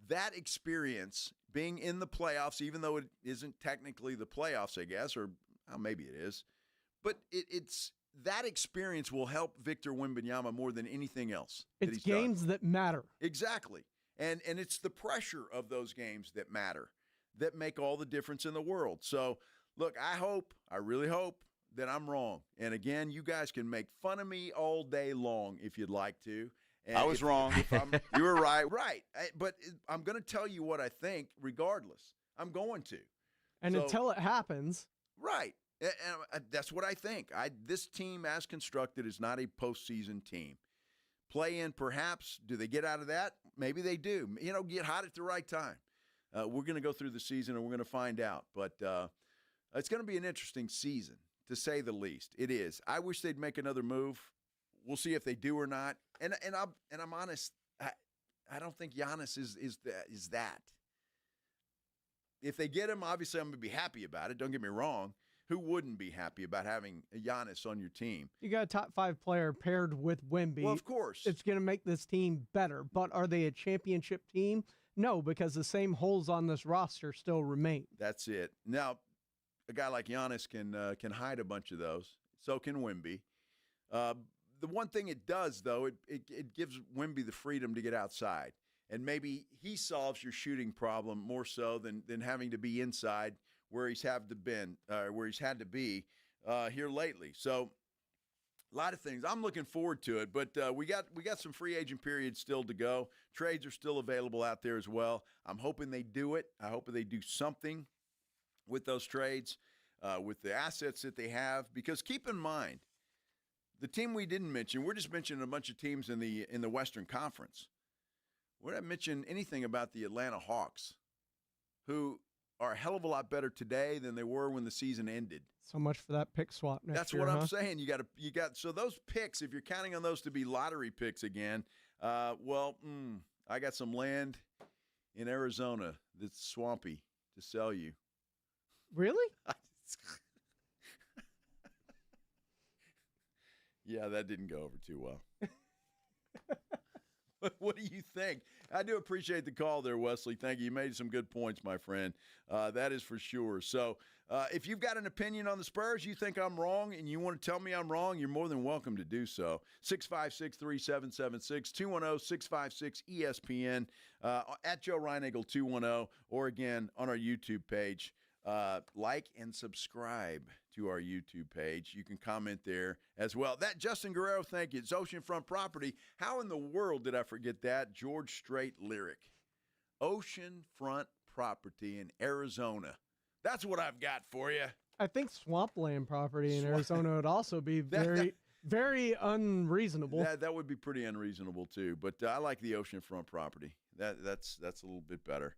That experience, being in the playoffs, even though it isn't technically the playoffs, I guess, or maybe it is, but it's that experience will help Victor Wembanyama more than anything else. It's games that matter. Exactly. And it's the pressure of those games that matter, that make all the difference in the world. So, look, I really hope that I'm wrong. And again, you guys can make fun of me all day long if you'd like to. And I was wrong. You were right. Right. But I'm going to tell you what I think regardless. I'm going to. And until it happens. Right. And that's what I think. This team, as constructed, is not a postseason team. Play in, perhaps. Do they get out of that? Maybe they do. Get hot at the right time. We're going to go through the season, and we're going to find out. But it's going to be an interesting season, to say the least. It is. I wish they'd make another move. We'll see if they do or not. And I'm honest. I don't think Giannis is that. If they get him, obviously I'm going to be happy about it. Don't get me wrong. Who wouldn't be happy about having Giannis on your team? You got a top 5 player paired with Wemby. Well, of course. It's going to make this team better. But are they a championship team? No, because the same holes on this roster still remain. That's it. Now, a guy like Giannis can hide a bunch of those. So can Wemby. The one thing it does, though, it gives Wemby the freedom to get outside. And maybe he solves your shooting problem more so than having to be inside where he's had to be here lately. So a lot of things. I'm looking forward to it, but we got some free agent periods still to go. Trades are still available out there as well. I'm hoping they do it. I hope they do something with those trades, with the assets that they have. Because keep in mind, the team we didn't mention, we're just mentioning a bunch of teams in the Western Conference. We're not mentioning anything about the Atlanta Hawks, who are a hell of a lot better today than they were when the season ended. So much for that pick swap next That's year, what huh? I'm saying. You got so those picks, if you're counting on those to be lottery picks again, I got some land in Arizona that's swampy to sell you. Really? Yeah, that didn't go over too well. What do you think? I do appreciate the call there, Wesley. Thank you. You made some good points, my friend. That is for sure. So if you've got an opinion on the Spurs, you think I'm wrong, and you want to tell me I'm wrong, you're more than welcome to do so. 656-3776, 210-656-ESPN, at Joe Reinagle 210, or again on our YouTube page. Like and subscribe to our YouTube page. You can comment there as well. That Justin Guerrero, thank you. It's Oceanfront Property. How in the world did I forget that? George Strait lyric. Oceanfront Property in Arizona. That's what I've got for you. I think swampland property in Arizona would also be very unreasonable. That would be pretty unreasonable too. But I like the Oceanfront Property. That's a little bit better.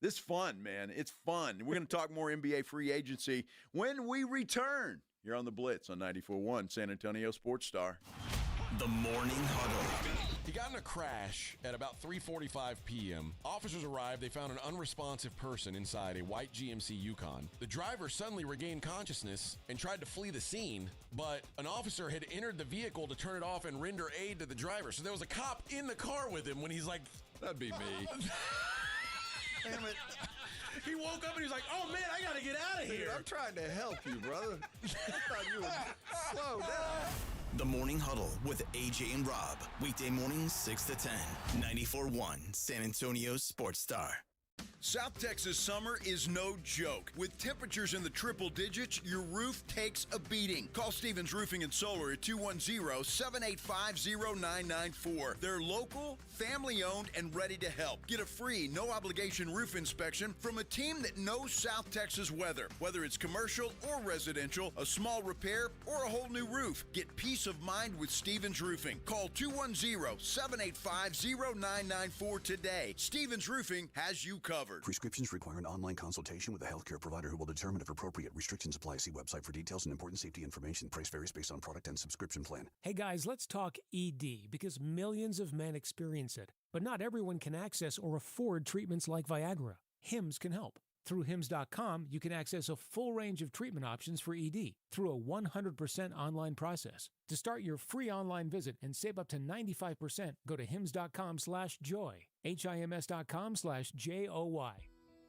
This is fun, man. It's fun. We're going to talk more NBA free agency when we return here on the Blitz on 94.1 San Antonio Sports Star. The Morning Huddle. He got in a crash at about 3:45 p.m. Officers arrived. They found an unresponsive person inside a white GMC Yukon. The driver suddenly regained consciousness and tried to flee the scene, but an officer had entered the vehicle to turn it off and render aid to the driver. So there was a cop in the car with him when he's like, "That'd be me." Damn it. He woke up and he's like, "Oh, man, I got to get out of here." Dude, I'm trying to help you, brother. I thought you would slow down. The Morning Huddle with AJ and Rob. Weekday mornings 6 to 10. 94.1 San Antonio Sports Star. South Texas summer is no joke. With temperatures in the triple digits, your roof takes a beating. Call Stevens Roofing and Solar at 210-785-0994. They're local, family-owned, and ready to help. Get a free, no-obligation roof inspection from a team that knows South Texas weather. Whether it's commercial or residential, a small repair, or a whole new roof, get peace of mind with Stevens Roofing. Call 210-785-0994 today. Stevens Roofing has you covered. Prescriptions require an online consultation with a healthcare provider who will determine if appropriate. Restrictions apply. See website for details and important safety information. Price varies based on product and subscription plan. Hey guys, let's talk ED because millions of men experience it. But not everyone can access or afford treatments like Viagra. Hims can help. Through Hims.com, you can access a full range of treatment options for ED through a 100% online process. To start your free online visit and save up to 95%, go to Hims.com/joy. HIMS.com/JOY.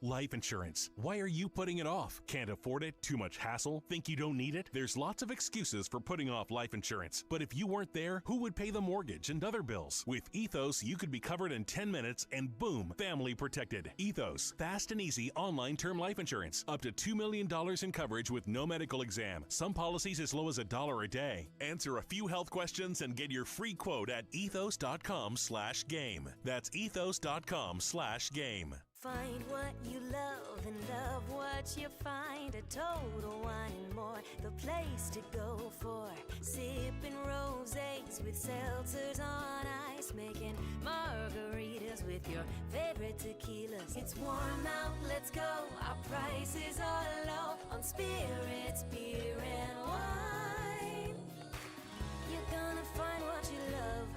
Life insurance. Why are you putting it off? Can't afford it? Too much hassle? Think you don't need it? There's lots of excuses for putting off life insurance. But if you weren't there, who would pay the mortgage and other bills? With Ethos, you could be covered in 10 minutes and boom, family protected. Ethos, fast and easy online term life insurance. Up to $2 million in coverage with no medical exam. Some policies as low as $1 a day. Answer a few health questions and get your free quote at ethos.com/game. That's ethos.com/game. Find what you love and love what you find. A Total Wine and More, the place to go for sipping rosés with seltzers on ice, making margaritas with your favorite tequilas. It's warm out, let's go. Our prices are low on spirits, beer, and wine. You're gonna find what you love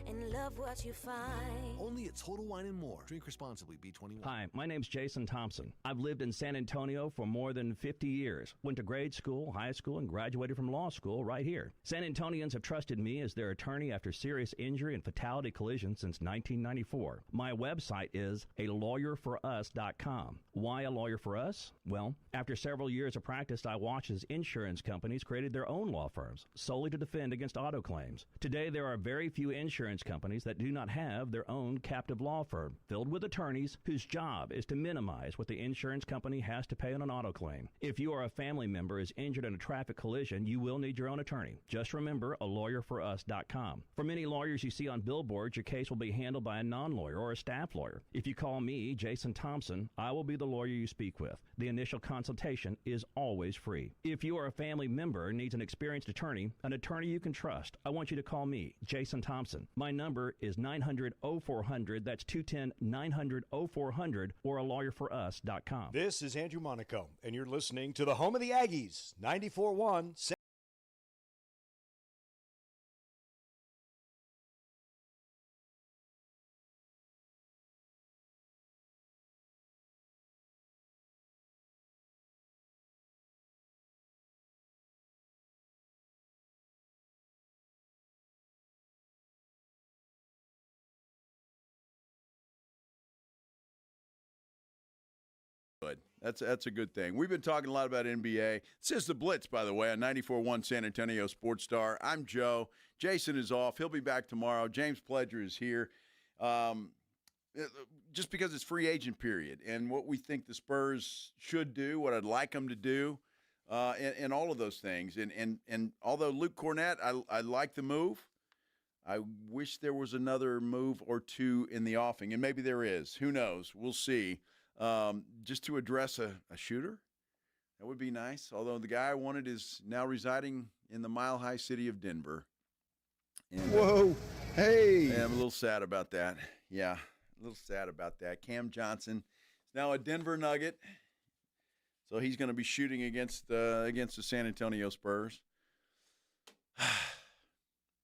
and love what you find. Only at Total Wine and More. Drink responsibly. B21. Hi, my name's Jason Thompson. I've lived in San Antonio for more than 50 years. Went to grade school, high school, and graduated from law school right here. San Antonians have trusted me as their attorney after serious injury and fatality collision since 1994. My website is alawyerforus.com. Why a lawyer for us? Well, after several years of practice, I watched as insurance companies created their own law firms solely to defend against auto claims. Today, there are very few insurance companies that do not have their own captive law firm filled with attorneys whose job is to minimize what the insurance company has to pay on an auto claim. If you or a family member is injured in a traffic collision, you will need your own attorney. Just remember alawyerforus.com. For many lawyers you see on billboards, your case will be handled by a non-lawyer or a staff lawyer. If you call me, Jason Thompson, I will be the lawyer you speak with. The initial consultation is always free. If you or a family member needs an experienced attorney you can trust, I want you to call me, Jason Thompson. My number is 900-0400. That's 210-900-0400 or alawyerforus.com. This is Andrew Monaco, and you're listening to the home of the Aggies, 94.1. Good. That's a good thing. We've been talking a lot about NBA. This is the Blitz, by the way, on 94.1 San Antonio Sports Star. I'm Joe. Jason is off. He'll be back tomorrow. James Pledger is here. Just because it's free agent period and what we think the Spurs should do, what I'd like them to do, and all of those things. And although Luke Kornet, I like the move, I wish there was another move or two in the offing, and maybe there is. Who knows? We'll see. Just to address a shooter, that would be nice. Although the guy I wanted is now residing in the mile-high city of Denver. And, Whoa. Hey. I'm a little sad about that. Yeah, a little sad about that. Cam Johnson is now a Denver Nugget, so he's going to be shooting against the San Antonio Spurs.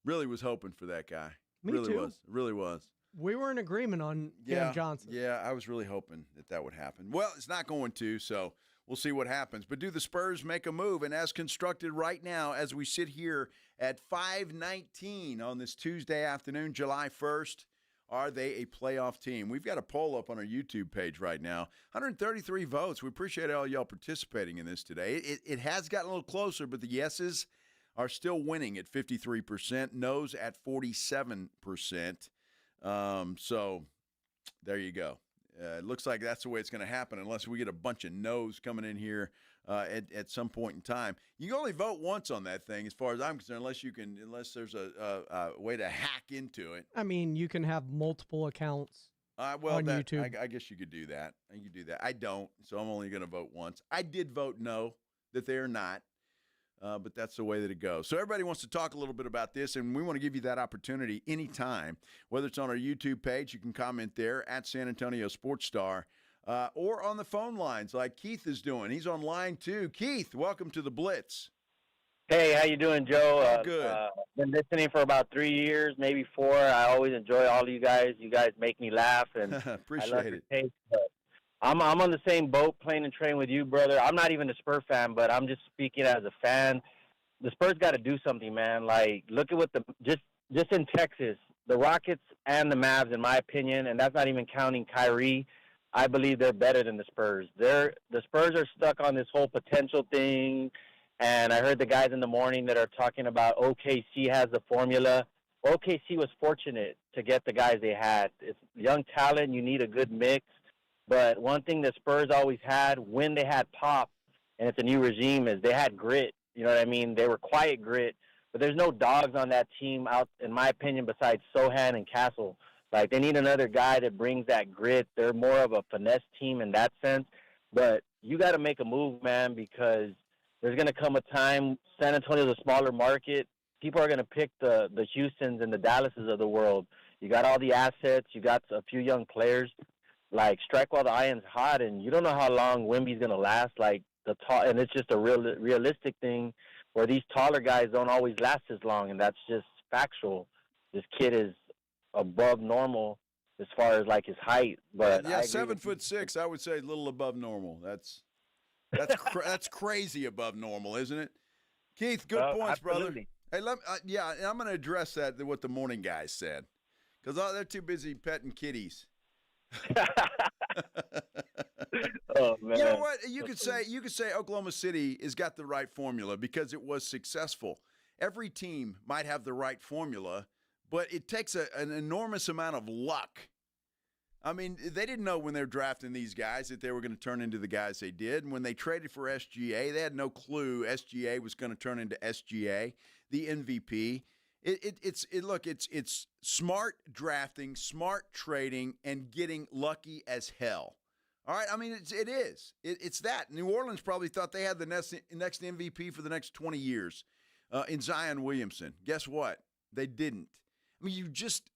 Really was hoping for that guy. Me really too. Really was. We were in agreement on Cam Johnson. Yeah, I was really hoping that would happen. Well, it's not going to, so we'll see what happens. But do the Spurs make a move? And as constructed right now, as we sit here at 5:19 on this Tuesday afternoon, July 1st, are they a playoff team? We've got a poll up on our YouTube page right now. 133 votes. We appreciate all y'all participating in this today. It has gotten a little closer, but the yeses are still winning at 53%, no's at 47%. So there you go. It looks like that's the way it's going to happen unless we get a bunch of no's coming in here at some point in time. You can only vote once on that thing as far as I'm concerned, unless there's a way to hack into it. I mean, you can have multiple accounts on YouTube. I guess you could do that. I don't, so I'm only going to vote once. I did vote no, that they are not. But that's the way that it goes. So everybody wants to talk a little bit about this, and we want to give you that opportunity anytime, whether it's on our YouTube page, you can comment there at San Antonio Sports Star, or on the phone lines like Keith is doing. He's on line 2. Keith, welcome to the Blitz. Hey, how you doing, Joe? Good. Been listening for about 3 years, maybe 4. I always enjoy all of you guys. You guys make me laugh, and appreciate I love it. your takes, but I'm on the same boat, playing and training with you, brother. I'm not even a Spurs fan, but I'm just speaking as a fan. The Spurs got to do something, man. Like, look at what just in Texas, the Rockets and the Mavs, in my opinion, and that's not even counting Kyrie. I believe they're better than the Spurs. The Spurs are stuck on this whole potential thing, and I heard the guys in the morning that are talking about OKC has the formula. OKC was fortunate to get the guys they had. It's young talent. You need a good mix. But one thing the Spurs always had when they had Pop, and it's a new regime, is they had grit. You know what I mean? They were quiet grit. But there's no dogs on that team out, in my opinion, besides Sohan and Castle. Like, they need another guy that brings that grit. They're more of a finesse team in that sense. But you got to make a move, man, because there's going to come a time, San Antonio's a smaller market. People are going to pick the Houstons and the Dallases of the world. You got all the assets. You got a few young players. Like, strike while the iron's hot, and you don't know how long Wemby's going to last. Like, and it's just a realistic thing where these taller guys don't always last as long, and that's just factual. This kid is above normal as far as, like, his height. But yeah, 7'6", I would say a little above normal. That's crazy above normal, isn't it? Keith, good points, absolutely. brother. Hey, and I'm going to address what the morning guys said, because they're too busy petting kitties. Oh, man. You know what? You could say Oklahoma City has got the right formula because it was successful. Every team might have the right formula, but it takes an enormous amount of luck. I mean, they didn't know when they were drafting these guys that they were going to turn into the guys they did. And when they traded for SGA, they had no clue SGA was going to turn into SGA, the MVP. It's smart drafting, smart trading, and getting lucky as hell. All right, I mean, it is. It's that. New Orleans probably thought they had the next MVP for the next 20 years in Zion Williamson. Guess what? They didn't. I mean, you just,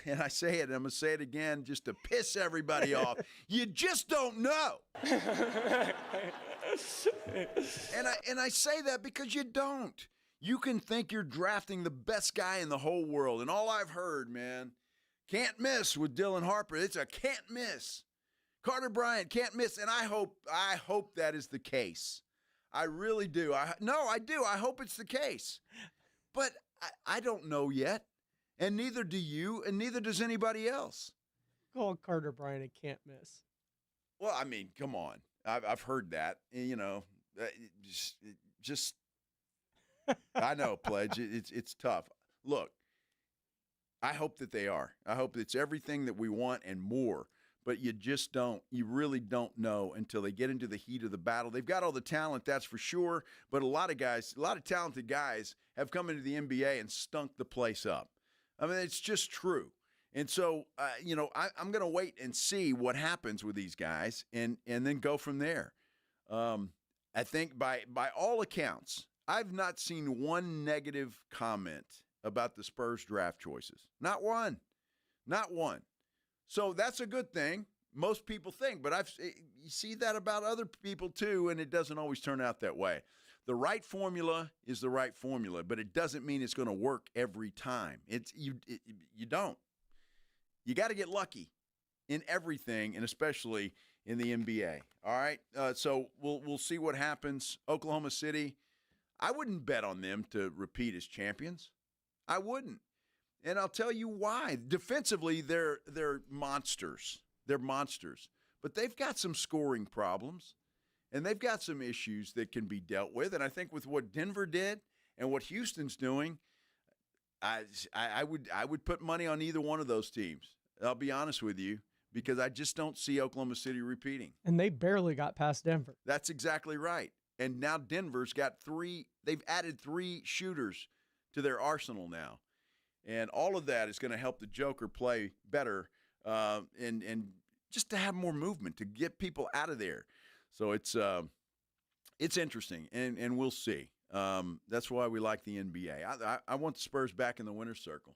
and I say it, and I'm going to say it again just to piss everybody off, you just don't know. And I say that because you don't. You can think you're drafting the best guy in the whole world, and all I've heard, man, can't miss with Dylan Harper. It's a can't miss. Carter Bryant can't miss, and I hope that is the case. I really do. I do. I hope it's the case. But I don't know yet, and neither do you, and neither does anybody else. Call Carter Bryant a can't miss. Well, I mean, come on. I've heard that. Just I know, Pledge. It's tough. Look, I hope that they are. I hope it's everything that we want and more. But you just don't. You really don't know until they get into the heat of the battle. They've got all the talent, that's for sure. But a lot of talented guys have come into the NBA and stunk the place up. I mean, it's just true. And so, I'm going to wait and see what happens with these guys and then go from there. I think by all accounts, I've not seen one negative comment about the Spurs draft choices. Not one. Not one. So that's a good thing. Most people think, but you see that about other people too, and it doesn't always turn out that way. The right formula is the right formula, but it doesn't mean it's going to work every time. You don't. You got to get lucky in everything, and especially in the NBA. All right. So we'll see what happens. Oklahoma City, I wouldn't bet on them to repeat as champions. I wouldn't. And I'll tell you why. Defensively, they're monsters. They're monsters. But they've got some scoring problems, and they've got some issues that can be dealt with. And I think with what Denver did and what Houston's doing, I would put money on either one of those teams. I'll be honest with you, because I just don't see Oklahoma City repeating. And they barely got past Denver. That's exactly right. And now Denver's got they've added 3 shooters to their arsenal now. And all of that is going to help the Joker play better and just to have more movement, to get people out of there. So it's interesting, and we'll see. That's why we like the NBA. I want the Spurs back in the winner's circle,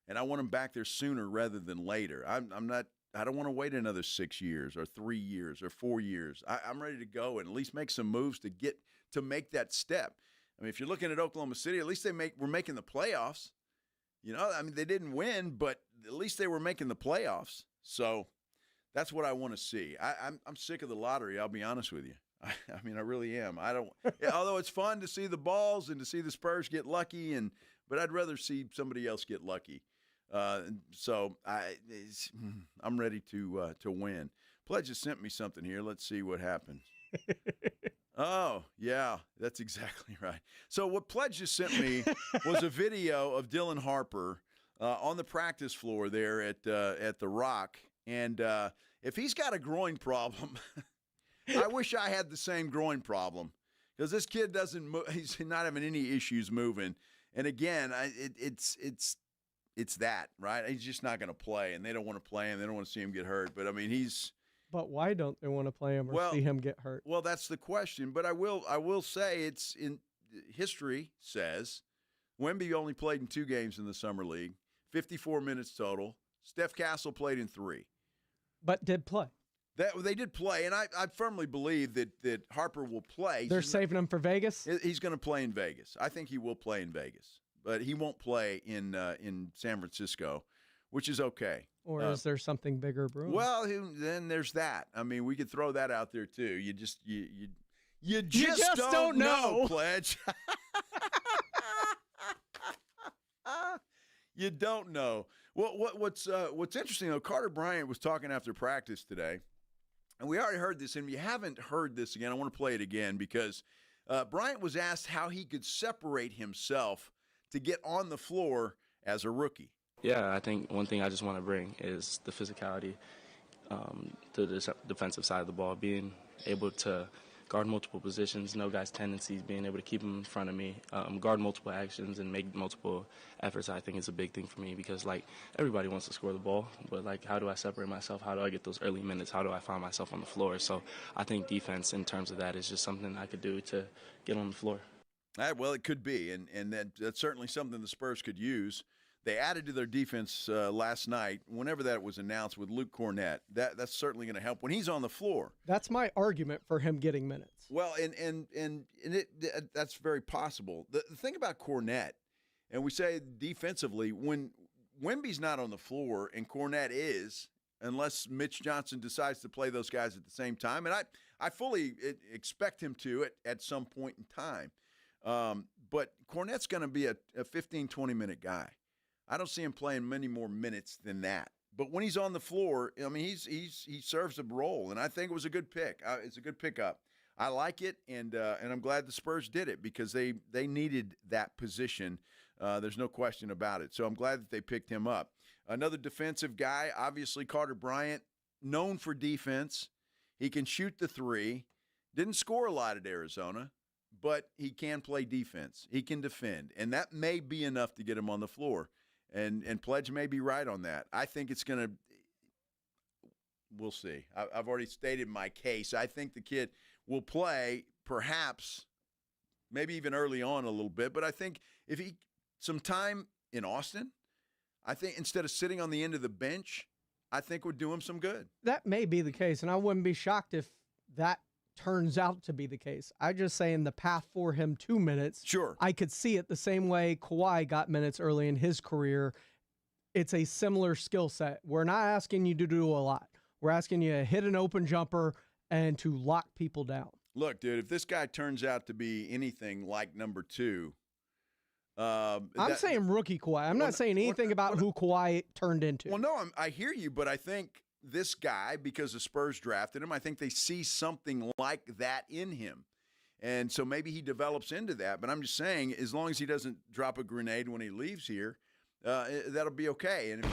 and I want them back there sooner rather than later. I don't want to wait another 6 years or 3 years or 4 years. I'm ready to go and at least make some moves to make that step. I mean, if you're looking at Oklahoma City, at least we're making the playoffs. They didn't win, but at least they were making the playoffs. So that's what I want to see. I'm sick of the lottery, I'll be honest with you. I really am. Although it's fun to see the balls and to see the Spurs get lucky, but I'd rather see somebody else get lucky. So I'm ready to win. Pledge has sent me something here. Let's see what happens. Oh, yeah, that's exactly right. So what Pledge just sent me was a video of Dylan Harper on the practice floor there at the Rock. And if he's got a groin problem, I wish I had the same groin problem, because this kid doesn't move. He's not having any issues moving. And again, it's that, right? He's just not going to play, and they don't want to play him. They don't want to see him get hurt. But, I mean, But why don't they want to play him or see him get hurt? Well, that's the question. But I will say it's in history says Wemby only played in 2 games in the summer league, 54 minutes total. Steph Castle played in 3. But did play. They did play, and I firmly believe that Harper will play. They're saving him for Vegas? He's going to play in Vegas. I think he will play in Vegas. But he won't play in San Francisco, which is okay. Or is there something bigger brewing? Well, then there's that. I mean, we could throw that out there too. You just don't know, Pledge. You don't know. What's interesting though? Carter Bryant was talking after practice today, and we already heard this. And if you haven't heard this again, I want to play it again because Bryant was asked how he could separate himself to get on the floor as a rookie. Yeah, I think one thing I just want to bring is the physicality to the defensive side of the ball, being able to guard multiple positions, know guys' tendencies, being able to keep them in front of me, guard multiple actions and make multiple efforts. I think is a big thing for me because, like, everybody wants to score the ball, but, like, how do I separate myself? How do I get those early minutes? How do I find myself on the floor? So I think defense in terms of that is just something I could do to get on the floor. Well, it could be, and that's certainly something the Spurs could use. They added to their defense last night, whenever that was announced, with Luke Kornet. That's certainly going to help when he's on the floor. That's my argument for him getting minutes. Well, and that's very possible. The thing about Kornet, and we say defensively, when Wemby's not on the floor and Kornet is, unless Mitch Johnson decides to play those guys at the same time, and I fully expect him to at some point in time. But Kornet's going to be a 15, 20-minute guy. I don't see him playing many more minutes than that But when he's on the floor, I mean, he serves a role, and I think it was a good pick. It's a good pickup. I like it, and I'm glad the Spurs did it because they needed that position. There's no question about it. So I'm glad that they picked him up. Another defensive guy, obviously Carter Bryant, known for defense. He can shoot the three. Didn't score a lot at Arizona, but he can play defense. He can defend, and that may be enough to get him on the floor. And Pledge may be right on that. I think it's going to – we'll see. I've already stated my case. I think the kid will play perhaps maybe even early on a little bit, but I think if he – some time in Austin, I think instead of sitting on the end of the bench, I think would do him some good. That may be the case, and I wouldn't be shocked if that turns out to be the case. I just say in the path for him 2 minutes. Sure. I could see it the same way Kawhi got minutes early in his career. It's a similar skill set. We're not asking you to do a lot. We're asking you to hit an open jumper and to lock people down. Look, dude, if this guy turns out to be anything like number 2, I'm saying rookie Kawhi. I'm not saying anything about who Kawhi turned into. Well, no, I hear you, but I think this guy, because the Spurs drafted him, I think they see something like that in him. And so maybe he develops into that. But I'm just saying, as long as he doesn't drop a grenade when he leaves here, that'll be okay. And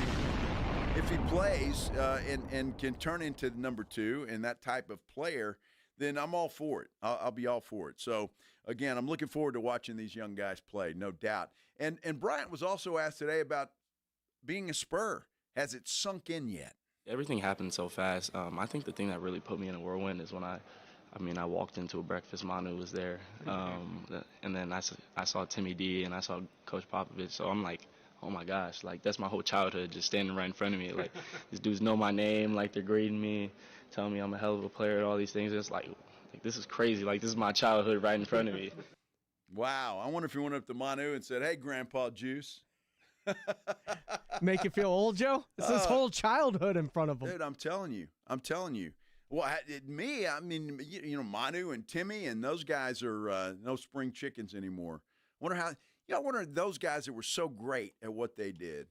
if he plays and can turn into number 2 and that type of player, then I'm all for it. I'll be all for it. So, again, I'm looking forward to watching these young guys play, no doubt. And Bryant was also asked today about being a Spur. Has it sunk in yet? Everything happened so fast. I think the thing that really put me in a whirlwind is when I walked into a breakfast, Manu was there, and then I saw Timmy D and I saw Coach Popovich. So I'm like, oh my gosh, like that's my whole childhood just standing right in front of me. Like these dudes know my name, like they're greeting me, telling me I'm a hell of a player and all these things. It's like this is crazy. Like this is my childhood right in front of me. Wow. I wonder if you went up to Manu and said, "Hey, Grandpa Juice." Make you feel old, Joe? It's his whole childhood in front of him. Dude, I'm telling you. Well, I mean, Manu and Timmy and those guys are no spring chickens anymore. I wonder those guys that were so great at what they did,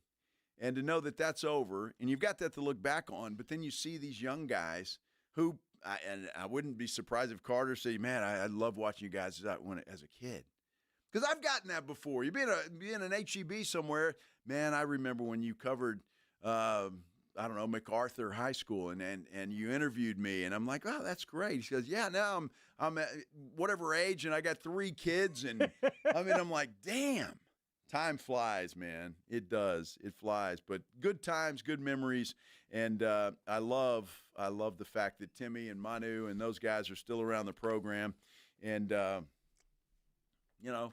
and to know that that's over, and you've got that to look back on. But then you see these young guys who, and I wouldn't be surprised if Carter said, "Man, I love watching you guys as a kid." Because I've gotten that before. You being an HEB somewhere, man. I remember when you covered, MacArthur High School, and you interviewed me, and I'm like, "Oh, that's great." He goes, "Yeah, now I'm at whatever age, and I got 3 kids, and I'm like, damn, time flies, man. It does, it flies. But good times, good memories, and I love the fact that Timmy and Manu and those guys are still around the program, and.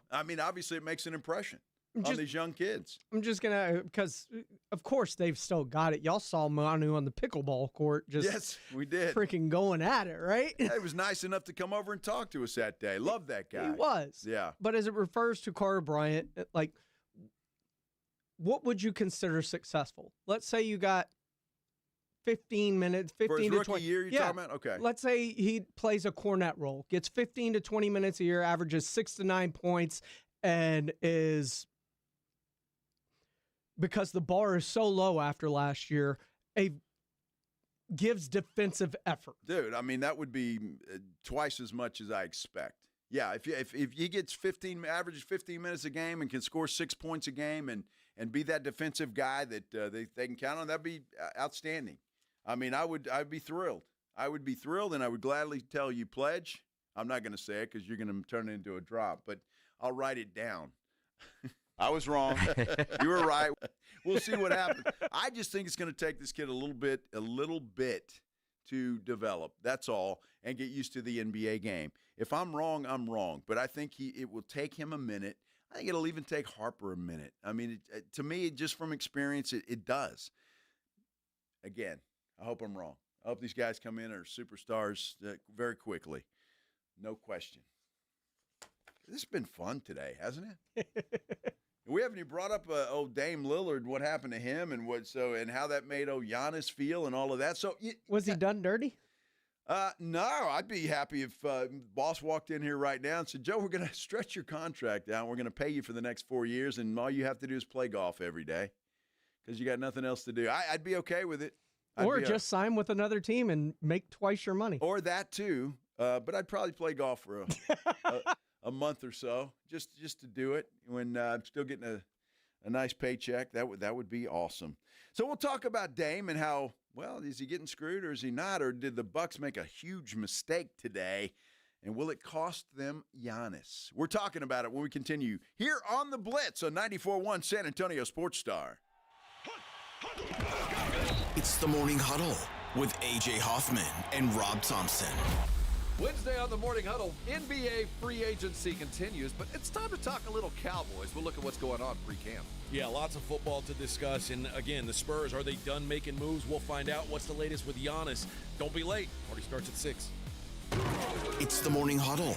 Obviously it makes an impression on these young kids. I'm just going to, because, of course, they've still got it. Y'all saw Manu on the pickleball court yes, we did. Freaking going at it, right? He was nice enough to come over and talk to us that day. Love that guy. He was. Yeah. But as it refers to Carter Bryant, like, what would you consider successful? Let's say you got 15 minutes, 15 For his to rookie 20 year, you're talking about? Okay. Let's say he plays a Cornet role, gets 15 to 20 minutes a year, averages 6 to 9 points, and because the bar is so low after last year, gives defensive effort. Dude, that would be twice as much as I expect. Yeah, if he gets averages 15 minutes a game and can score 6 points a game and be that defensive guy that they can count on, that'd be outstanding. I'd be thrilled. I would be thrilled, and I would gladly tell you, Pledge. I'm not going to say it because you're going to turn it into a drop, but I'll write it down. I was wrong. You were right. We'll see what happens. I just think it's going to take this kid a little bit to develop. That's all, and get used to the NBA game. If I'm wrong, I'm wrong, but I think it will take him a minute. I think it'll even take Harper a minute. To me, just from experience, it does. Again, I hope I'm wrong. I hope these guys come in and are superstars very quickly. No question. This has been fun today, hasn't it? We haven't even brought up Dame Lillard, what happened to him and how that made Giannis feel and all of that. So was he done dirty? No, I'd be happy if boss walked in here right now and said, "Joe, we're going to stretch your contract out. We're going to pay you for the next 4 years, and all you have to do is play golf every day." because you got nothing else to do. I'd be okay with it. Or just sign with another team and make twice your money. Or that too. But I'd probably play golf for a month or so just to do it when I'm still getting a nice paycheck. That would be awesome. So we'll talk about Dame and how, well, is he getting screwed or is he not? Or did the Bucks make a huge mistake today? And will it cost them Giannis? We're talking about it when we continue here on the Blitz on 94.1 San Antonio Sports Star. It's the Morning Huddle with A.J. Hoffman and Rob Thompson. Wednesday on the Morning Huddle, NBA free agency continues, but it's time to talk a little Cowboys. We'll look at what's going on pre-camp. Yeah, lots of football to discuss. And again, the Spurs, are they done making moves? We'll find out. What's the latest with Giannis? Don't be late. Party starts at 6. It's the Morning Huddle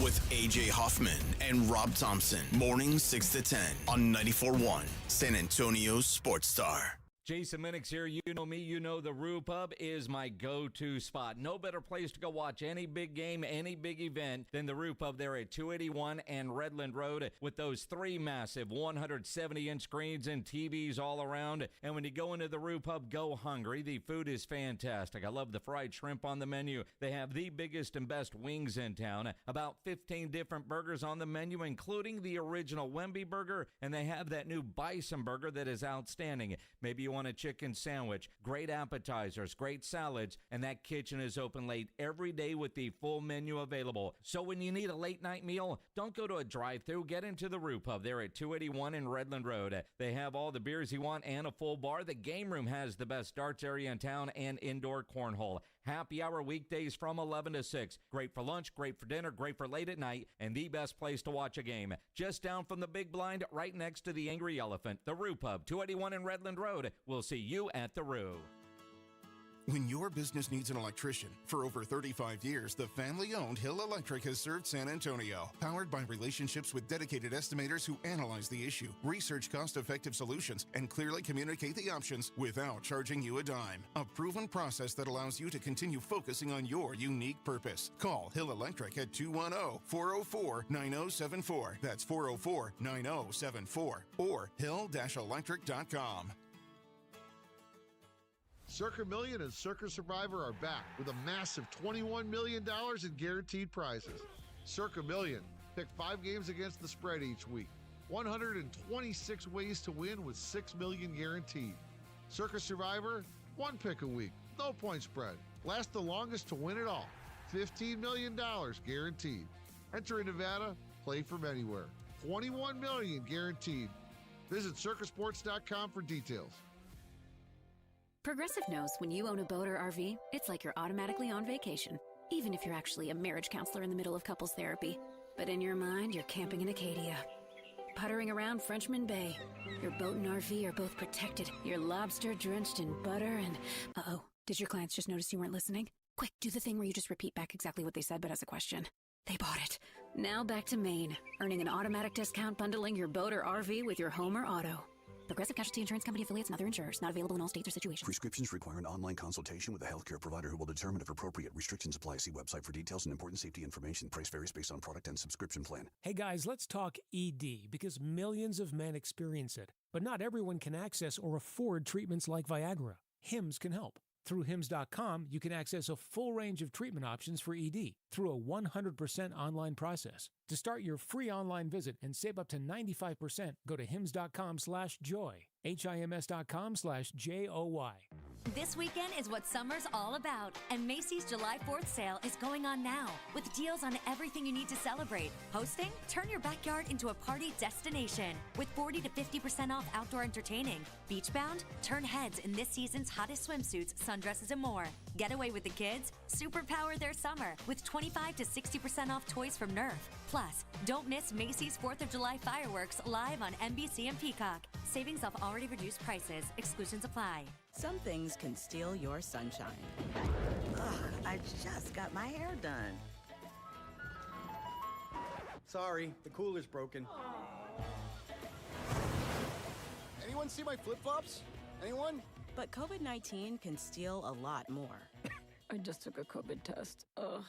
with A.J. Hoffman and Rob Thompson. Mornings 6 to 10 on 94.1 San Antonio Sports Star. Jason Minix here. You know me. You know the Rue Pub is my go-to spot. No better place to go watch any big game, any big event than the Rue Pub there at 281 and Redland Road with those 3 massive 170-inch screens and TVs all around. And when you go into the Rue Pub, go hungry. The food is fantastic. I love the fried shrimp on the menu. They have the biggest and best wings in town. About 15 different burgers on the menu, including the original Wemby burger. And they have that new bison burger that is outstanding. Maybe you want a chicken sandwich, great appetizers, great salads, and that kitchen is open late every day with the full menu available. So when you need a late night meal, don't go to a drive-thru, get into the Rue Pub there at 281 in Redland Road. They have all the beers you want and a full bar. The game room has the best darts area in town and indoor cornhole. Happy hour weekdays from 11 to 6. Great for lunch, great for dinner, great for late at night, and the best place to watch a game. Just down from the big blind, right next to the Angry Elephant. The Rue Pub, 281 in Redland Road. We'll see you at the Rue. When your business needs an electrician, for over 35 years, the family-owned Hill Electric has served San Antonio. Powered by relationships with dedicated estimators who analyze the issue, research cost-effective solutions, and clearly communicate the options without charging you a dime. A proven process that allows you to continue focusing on your unique purpose. Call Hill Electric at 210-404-9074. That's 404-9074. Or hill-electric.com. Circa Million and Circa Survivor are back with a massive $21 million in guaranteed prizes. Circa Million, pick 5 games against the spread each week. 126 ways to win with $6 million guaranteed. Circa Survivor, 1 pick a week, no point spread. Last the longest to win it all. $15 million guaranteed. Enter in Nevada, play from anywhere. $21 million guaranteed. Visit circasports.com for details. Progressive knows when you own a boat or RV, it's like you're automatically on vacation, even if you're actually a marriage counselor in the middle of couples therapy. But in your mind, you're camping in Acadia, puttering around Frenchman Bay. Your boat and RV are both protected. You're lobster drenched in butter and... Uh-oh, did your clients just notice you weren't listening? Quick, do the thing where you just repeat back exactly what they said but as a question. They bought it. Now back to Maine, earning an automatic discount bundling your boat or RV with your home or auto. Progressive Casualty Insurance Company affiliates and other insurers. Not available in all states or situations. Prescriptions require an online consultation with a healthcare provider who will determine if appropriate. Restrictions apply. See website for details and important safety information. Price varies based on product and subscription plan. Hey guys, let's talk ED because millions of men experience it. But not everyone can access or afford treatments like Viagra. Hims can help. Through Hims.com, you can access a full range of treatment options for ED through a 100% online process. To start your free online visit and save up to 95%, go to Hims.com/joy. HIMS.com/JOY. This weekend is what summer's all about, and Macy's July 4th sale is going on now with deals on everything you need to celebrate. Hosting? Turn your backyard into a party destination with 40 to 50% off outdoor entertaining. Beachbound? Turn heads in this season's hottest swimsuits, sundresses, and more. Get away with the kids? Superpower their summer with 25 to 60% off toys from Nerf. Plus, don't miss Macy's 4th of July fireworks live on NBC and Peacock. Savings off already reduced prices. Exclusions apply. Some things can steal your sunshine. Ugh, I just got my hair done. Sorry, the cooler's broken. Anyone see my flip-flops? Anyone? But COVID-19 can steal a lot more. I just took a COVID test. Ugh.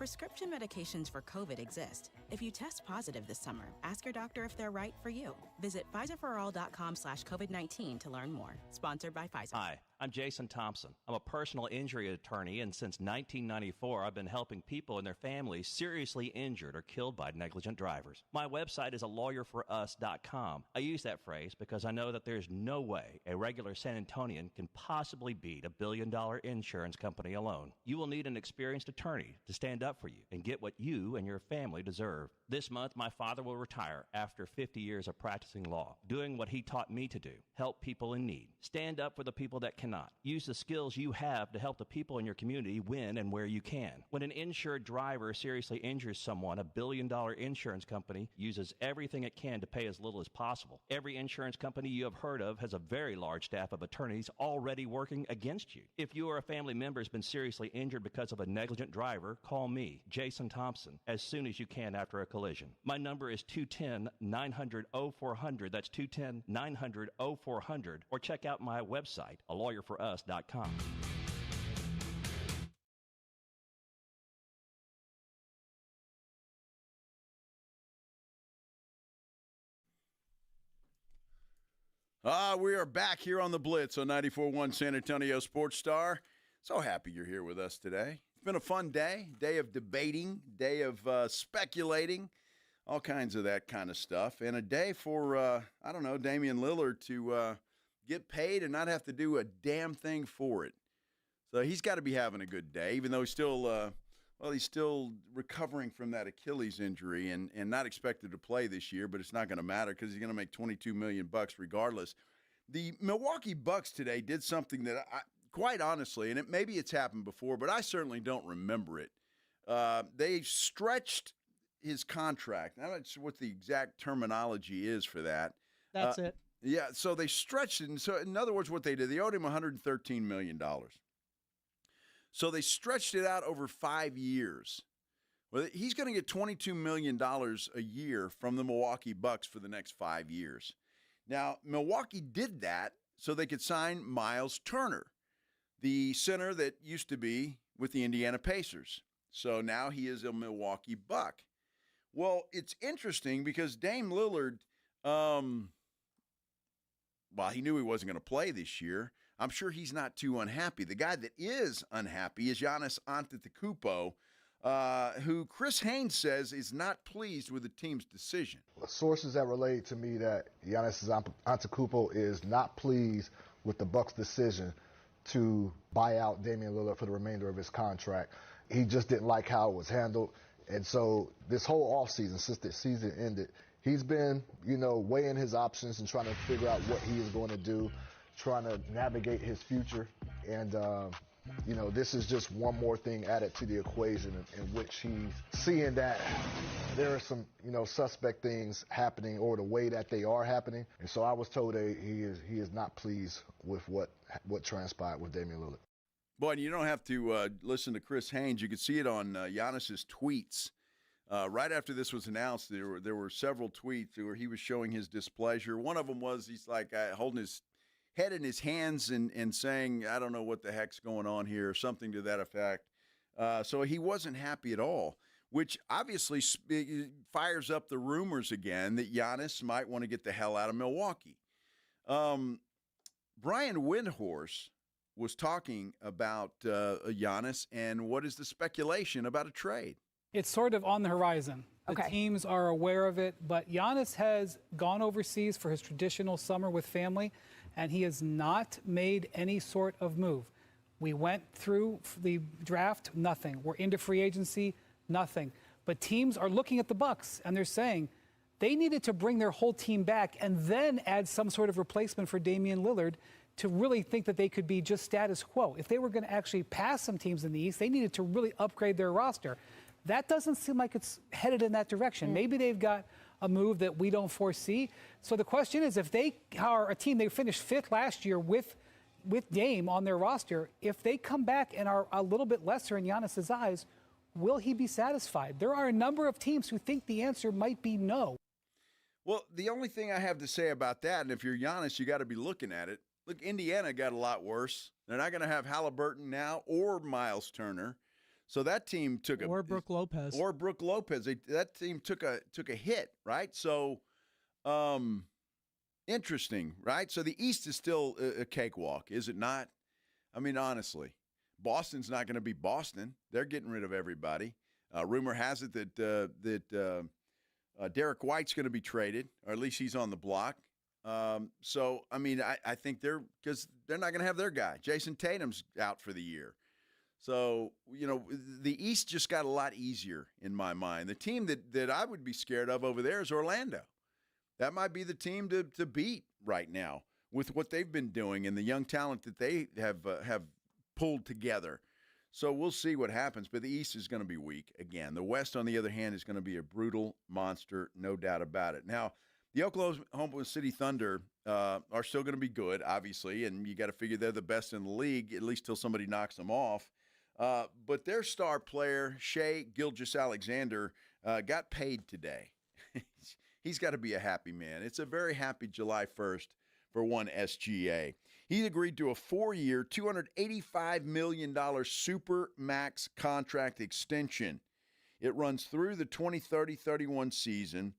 Prescription medications for COVID exist. If you test positive this summer, ask your doctor if they're right for you. Visit Pfizerforall.com/COVID-19 to learn more. Sponsored by Pfizer. Hi, I'm Jason Thompson. I'm a personal injury attorney, and since 1994, I've been helping people and their families seriously injured or killed by negligent drivers. My website is alawyerforus.com. I use that phrase because I know that there's no way a regular San Antonian can possibly beat a billion-dollar insurance company alone. You will need an experienced attorney to stand up for you and get what you and your family deserve. This month, my father will retire after 50 years of practicing law, doing what he taught me to do, help people in need. Stand up for the people that cannot. Use the skills you have to help the people in your community when and where you can. When an insured driver seriously injures someone, a billion-dollar insurance company uses everything it can to pay as little as possible. Every insurance company you have heard of has a very large staff of attorneys already working against you. If you or a family member has been seriously injured because of a negligent driver, call me, Jason Thompson, as soon as you can after a collision. My number is 210-900-0400. That's 210-900-0400. Or check out my website, alawyerforus.com. We are back here on the Blitz on 94.1 San Antonio Sports Star. So happy you're here with us today. It's been a fun day of debating, day of speculating, all kinds of that kind of stuff, and a day for, Damian Lillard to get paid and not have to do a damn thing for it. So he's got to be having a good day, even though he's still recovering from that Achilles injury and not expected to play this year, but it's not going to matter because he's going to make $22 million regardless. The Milwaukee Bucks today did something that quite honestly, and maybe it's happened before, but I certainly don't remember it. They stretched his contract. I'm not sure what the exact terminology is for that. That's it. Yeah, so they stretched it. And so, in other words, what they did, they owed him $113 million. So they stretched it out over 5 years. Well, he's going to get $22 million a year from the Milwaukee Bucks for the next 5 years. Now, Milwaukee did that so they could sign Myles Turner, the center that used to be with the Indiana Pacers. So now he is a Milwaukee Buck. Well, it's interesting because Dame Lillard, he knew he wasn't going to play this year. I'm sure he's not too unhappy. The guy that is unhappy is Giannis Antetokounmpo, who Chris Haynes says is not pleased with the team's decision. Sources that relate to me that Giannis Antetokounmpo is not pleased with the Bucks' decision to buy out Damian Lillard for the remainder of his contract. He just didn't like how it was handled. And so this whole offseason, since the season ended, he's been, weighing his options and trying to figure out what he is going to do, trying to navigate his future. And, this is just one more thing added to the equation in which he's seeing that there are some, suspect things happening or the way that they are happening. And so I was told that he is not pleased with what transpired with Damian Lillard. Boy, you don't have to listen to Chris Haynes. You could see it on Giannis's tweets. Right after this was announced, there were several tweets where he was showing his displeasure. One of them was he's like holding his head in his hands and saying, I don't know what the heck's going on here, or something to that effect. So he wasn't happy at all, which obviously fires up the rumors again that Giannis might want to get the hell out of Milwaukee. Brian Windhorst was talking about Giannis and what is the speculation about a trade. It's sort of on the horizon. The teams are aware of it, but Giannis has gone overseas for his traditional summer with family, and he has not made any sort of move. We went through the draft, nothing. We're into free agency, nothing. But teams are looking at the Bucks, and they're saying they needed to bring their whole team back and then add some sort of replacement for Damian Lillard to really think that they could be just status quo. If they were going to actually pass some teams in the East, they needed to really upgrade their roster. That doesn't seem like it's headed in that direction. Maybe they've got a move that we don't foresee. So the question is, if they are a team, they finished 5th last year with Dame on their roster, if they come back and are a little bit lesser in Giannis's eyes, will he be satisfied? There are a number of teams who think the answer might be no. Well, the only thing I have to say about that, and if you're Giannis, you got to be looking at it. Look, Indiana got a lot worse. They're not going to have Halliburton now or Myles Turner. So that team took Brooke Lopez. That team took a hit, right? So, interesting, right? So the East is still a cakewalk, is it not? I mean, honestly, Boston's not going to be Boston. They're getting rid of everybody. Rumor has it that Derek White's going to be traded, or at least he's on the block. So, I mean, I think because they're not going to have their guy. Jason Tatum's out for the year. So, the East just got a lot easier in my mind. The team that I would be scared of over there is Orlando. That might be the team to beat right now with what they've been doing and the young talent that they have pulled together. So we'll see what happens, but the East is going to be weak again. The West, on the other hand, is going to be a brutal monster, no doubt about it. Now, the Oklahoma City Thunder are still going to be good, obviously, and you got to figure they're the best in the league, at least till somebody knocks them off. But their star player, Shai Gilgeous-Alexander, got paid today. He's got to be a happy man. It's a very happy July 1st for one SGA. He agreed to a 4-year, $285 million Supermax contract extension. It runs through the 2030-31 season.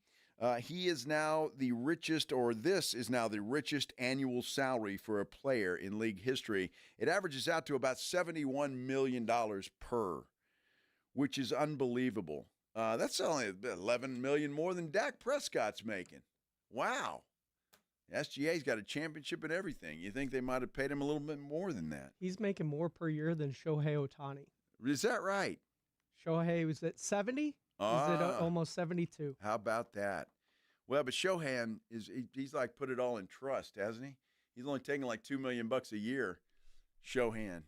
He is now the richest, or this is now the richest annual salary for a player in league history. It averages out to about $71 million per, which is unbelievable. That's only $11 million more than Dak Prescott's making. Wow. SGA's got a championship and everything. You think they might have paid him a little bit more than that? He's making more per year than Shohei Ohtani. Is that right? Shohei was at 70? Is it almost 72? How about that? Well, but Shohan he's like put it all in trust, hasn't he? He's only taking like $2 million a year. Shohan.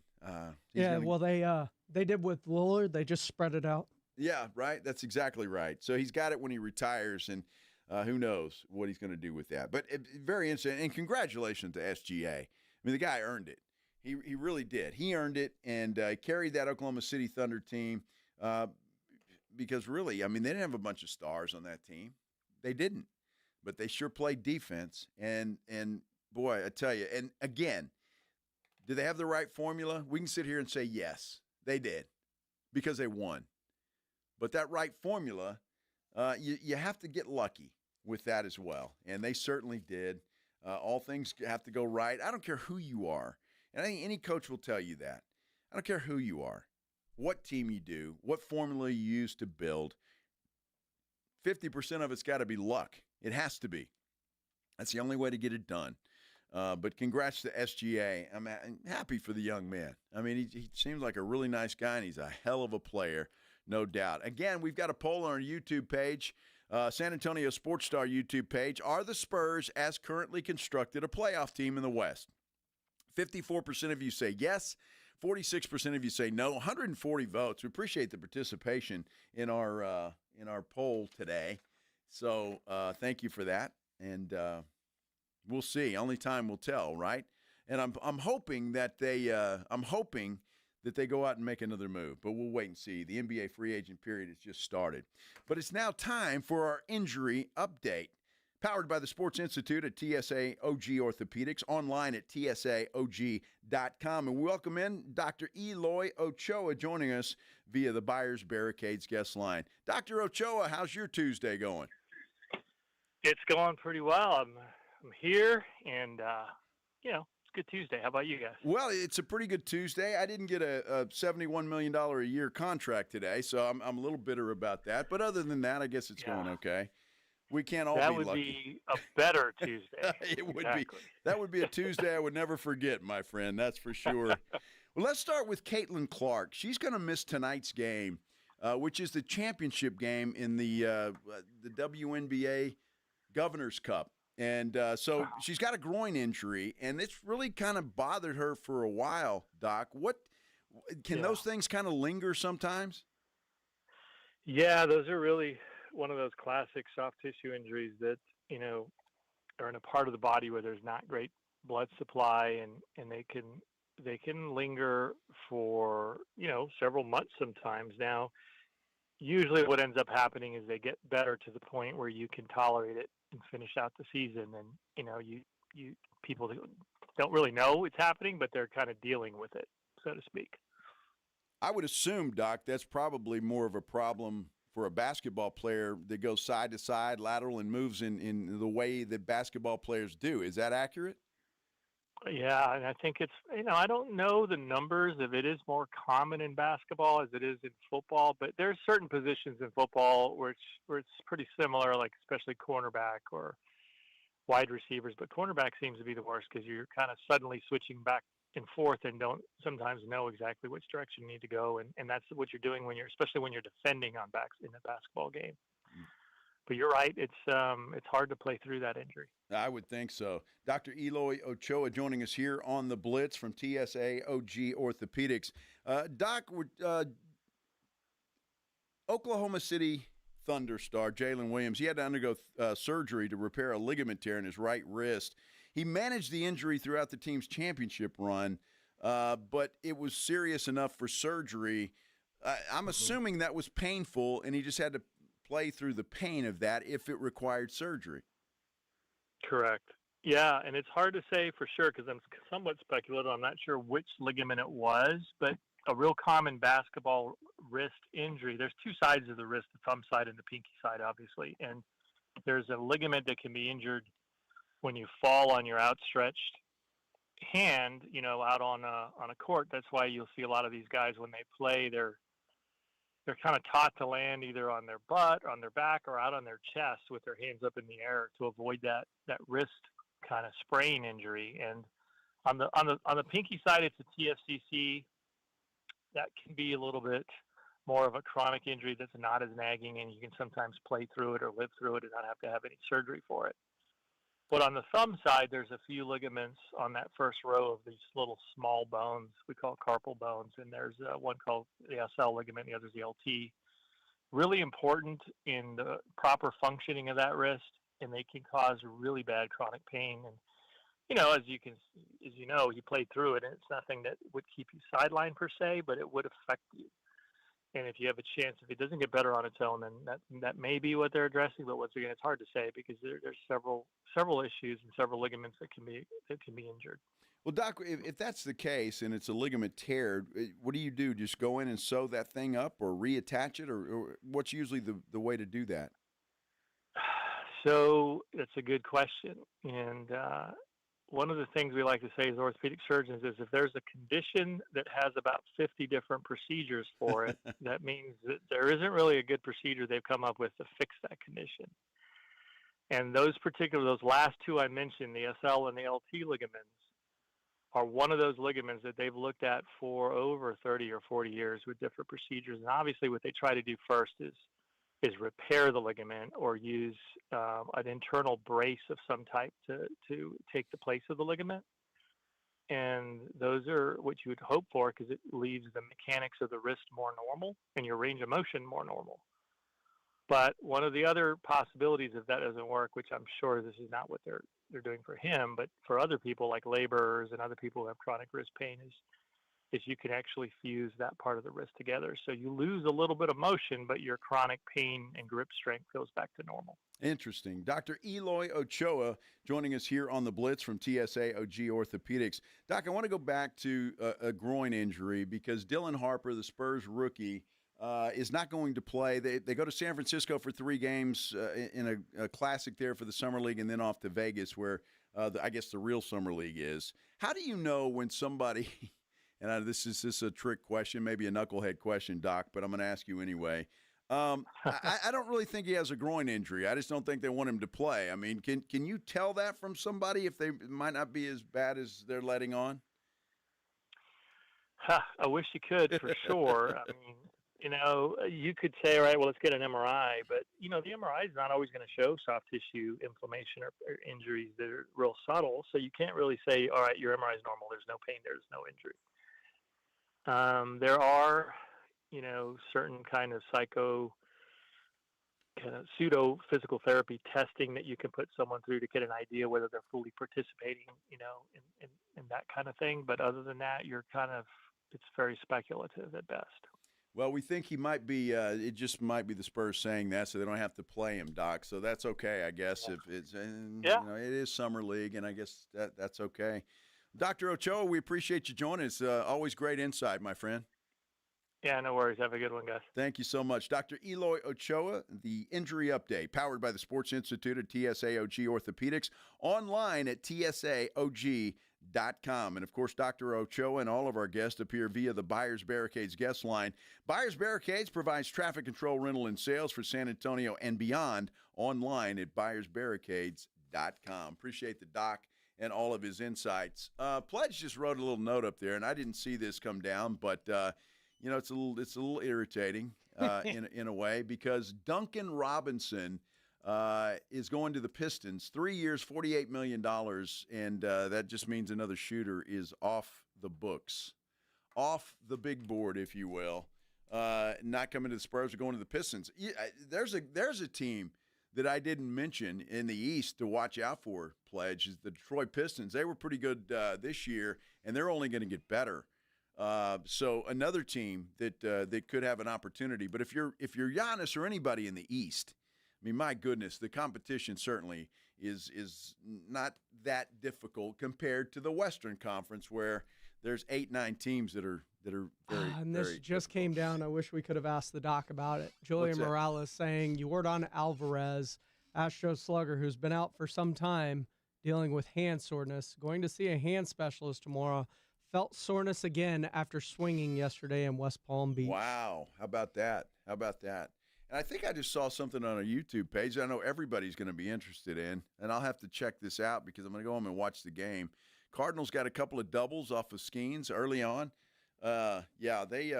They did with Lillard. They just spread it out. Yeah, right. That's exactly right. So he's got it when he retires, and who knows what he's going to do with that. But very interesting, and congratulations to SGA. I mean, the guy earned it. He really did. He earned it and carried that Oklahoma City Thunder team because really, I mean, they didn't have a bunch of stars on that team. They didn't. But they sure played defense. And boy, I tell you, and again, do they have the right formula? We can sit here and say, yes, they did because they won. But that right formula, you have to get lucky with that as well. And they certainly did. All things have to go right. I don't care who you are. And I think any coach will tell you that. I don't care who you are, what team you do, what formula you use to build. 50% of it's got to be luck. It has to be. That's the only way to get it done. But congrats to SGA. I'm happy for the young man. I mean, he seems like a really nice guy, and he's a hell of a player, no doubt. Again, we've got a poll on our YouTube page, San Antonio Sports Star YouTube page. Are the Spurs, as currently constructed, a playoff team in the West? 54% of you say yes. 46% of you say no. 140 votes. We appreciate the participation in our poll today. So thank you for that. And we'll see. Only time will tell, right? And I'm hoping that they go out and make another move, but we'll wait and see. The NBA free agent period has just started. But it's now time for our injury update. Powered by the Sports Institute at TSAOG Orthopedics, online at TSAOG.com. And we welcome in Dr. Eloy Ochoa joining us via the Buyers Barricades guest line. Dr. Ochoa, how's your Tuesday going? It's going pretty well. I'm here, and, it's a good Tuesday. How about you guys? Well, it's a pretty good Tuesday. I didn't get a $71 million a year contract today, so I'm a little bitter about that. But other than that, I guess it's going okay. We can't all be lucky. That would be a better Tuesday. It would be. That would be a Tuesday I would never forget, my friend. That's for sure. Well, let's start with Caitlin Clark. She's going to miss tonight's game, which is the championship game in the WNBA Governor's Cup. And so she's got a groin injury, and it's really kind of bothered her for a while, Doc. Can those things kind of linger sometimes? Yeah, those are really one of those classic soft tissue injuries that, are in a part of the body where there's not great blood supply, and they can linger for, several months sometimes. Now, usually what ends up happening is they get better to the point where you can tolerate it and finish out the season. And, you people don't really know it's happening, but they're kind of dealing with it, so to speak. I would assume, Doc, that's probably more of a problem for a basketball player that goes side to side, lateral, and moves in the way that basketball players do. Is that accurate? Yeah, and I think it's, I don't know the numbers if it is more common in basketball as it is in football, but there's certain positions in football where it's pretty similar, like especially cornerback or wide receivers. But cornerback seems to be the worst because you're kind of suddenly switching back and forth and don't sometimes know exactly which direction you need to go, and that's what you're doing especially when you're defending on backs in a basketball game. But you're right, it's hard to play through that injury. I would think so. Dr. Eloy Ochoa joining us here on the Blitz from TSAOG Orthopedics. Doc, Oklahoma City Thunder star Jalen Williams, he had to undergo surgery to repair a ligament tear in his right wrist. He managed the injury throughout the team's championship run, but it was serious enough for surgery. I'm assuming that was painful, and he just had to play through the pain of that if it required surgery. Correct. Yeah, and it's hard to say for sure because I'm somewhat speculative. I'm not sure which ligament it was, but a real common basketball wrist injury, there's two sides of the wrist, the thumb side and the pinky side, obviously. And there's a ligament that can be injured when you fall on your outstretched hand, out on a court. That's why you'll see a lot of these guys when they play, they're kind of taught to land either on their butt, or on their back, or out on their chest with their hands up in the air to avoid that wrist kind of sprain injury. And on the pinky side, it's a TFCC. That can be a little bit more of a chronic injury that's not as nagging, and you can sometimes play through it or live through it and not have to have any surgery for it. But on the thumb side, there's a few ligaments on that first row of these little small bones we call carpal bones, and there's one called the SL ligament, the other's the LT. Really important in the proper functioning of that wrist, and they can cause really bad chronic pain. And as you know, he played through it, and it's nothing that would keep you sidelined per se, but it would affect you. And if you have a chance, if it doesn't get better on its own, then that may be what they're addressing. But once again, it's hard to say because there's several issues and several ligaments that can be injured. Well, Doc, if that's the case and it's a ligament tear, what do you do? Just go in and sew that thing up or reattach it, or what's usually the way to do that? So that's a good question, and one of the things we like to say as orthopedic surgeons is if there's a condition that has about 50 different procedures for it, that means that there isn't really a good procedure they've come up with to fix that condition. And those last two I mentioned, the SL and the LT ligaments, are one of those ligaments that they've looked at for over 30 or 40 years with different procedures. And obviously what they try to do first is repair the ligament or use an internal brace of some type to take the place of the ligament. And those are what you would hope for because it leaves the mechanics of the wrist more normal and your range of motion more normal. But one of the other possibilities if that doesn't work, which I'm sure this is not what they're doing for him, but for other people like laborers and other people who have chronic wrist pain is you can actually fuse that part of the wrist together. So you lose a little bit of motion, but your chronic pain and grip strength goes back to normal. Interesting. Dr. Eloy Ochoa joining us here on the Blitz from TSAOG Orthopedics. Doc, I want to go back to a groin injury because Dylan Harper, the Spurs rookie, is not going to play. They go to San Francisco for 3 games in a classic there for the Summer League and then off to Vegas where I guess the real Summer League is. How do you know when somebody – and this is a trick question, maybe a knucklehead question, Doc, but I'm going to ask you anyway. I don't really think he has a groin injury. I just don't think they want him to play. I mean, can you tell that from somebody if they might not be as bad as they're letting on? I wish you could for sure. I mean, you could say, all right, well, let's get an MRI, but the MRI is not always going to show soft tissue inflammation or injuries that are real subtle. So you can't really say, all right, your MRI is normal. There's no pain. There's no injury. There are, certain kind of pseudo physical therapy testing that you can put someone through to get an idea whether they're fully participating, in that kind of thing. But other than that, it's very speculative at best. Well, we think he might be. It just might be the Spurs saying that, so they don't have to play him, Doc. So that's okay, I guess. Yeah. If it's, it is Summer League, and I guess that's okay. Dr. Ochoa, we appreciate you joining us. Always great insight, my friend. Yeah, no worries. Have a good one, guys. Thank you so much. Dr. Eloy Ochoa, the Injury Update, powered by the Sports Institute at TSAOG Orthopedics, online at TSAOG.com. And, of course, Dr. Ochoa and all of our guests appear via the Buyers Barricades guest line. Buyers Barricades provides traffic control, rental, and sales for San Antonio and beyond, online at buyersbarricades.com. Appreciate the doc and all of his insights. Pledge just wrote a little note up there, and I didn't see this come down, but you know, it's a little irritating in a way, because Duncan Robinson is going to the Pistons. 3 years, $48 million, and that just means another shooter is off the books, off the big board, if you will. Not coming to the Spurs or going to the Pistons. There's a team that I didn't mention in the East to watch out for, Pledge, is the Detroit Pistons. They were pretty good this year, and they're only going to get better. So another team that could have an opportunity. But if you're Giannis or anybody in the East, I mean, my goodness, the competition certainly is not that difficult compared to the Western Conference, where there's 8-9 teams that are very. And this just came down. I wish we could have asked the doc about it. Julian Morales saying Yordan Alvarez, Astros slugger, who's been out for some time dealing with hand soreness, going to see a hand specialist tomorrow. Felt soreness again after swinging yesterday in West Palm Beach. Wow. How about that? And I think I just saw something on a YouTube page that I know everybody's going to be interested in, and I'll have to check this out because I'm going to go home and watch the game. Cardinals got a couple of doubles off of Skeens early on. They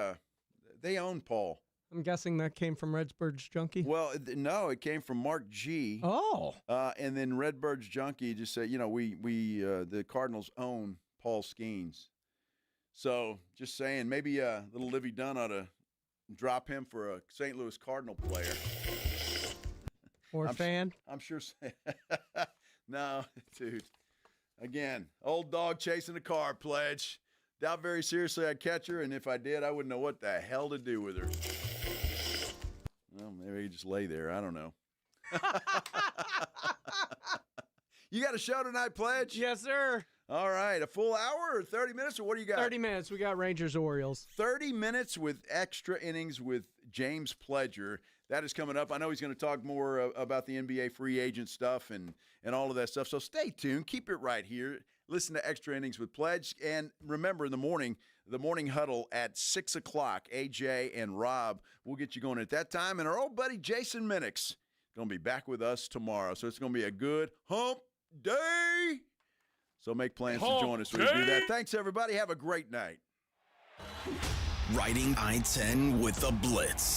own Paul. I'm guessing that came from Redbird's Junkie? Well, no, it came from Mark G. Oh. And then Redbird's Junkie just said, you know, we the Cardinals own Paul Skeens. So just saying, maybe little Livy Dunn ought to drop him for a St. Louis Cardinal player. Or fan? I'm sure. No, dude. Again, old dog chasing a car, Pledge. Doubt very seriously I'd catch her, and if I did, I wouldn't know what the hell to do with her. Well, maybe you just lay there. I don't know. You got a show tonight, Pledge? Yes, sir. All right. A full hour or 30 minutes, or what do you got? 30 minutes. We got Rangers-Orioles. 30 minutes with extra innings with James Pledger. That is coming up. I know he's going to talk more about the NBA free agent stuff and all of that stuff. So stay tuned. Keep it right here. Listen to Extra Innings with Pledge. And remember, in the morning huddle at 6 o'clock, AJ and Rob will get you going at that time. And our old buddy Jason Minix is going to be back with us tomorrow. So it's going to be a good hump day. So make plans to join us when we do that. Thanks, everybody. Have a great night. Riding I-10 with the Blitz.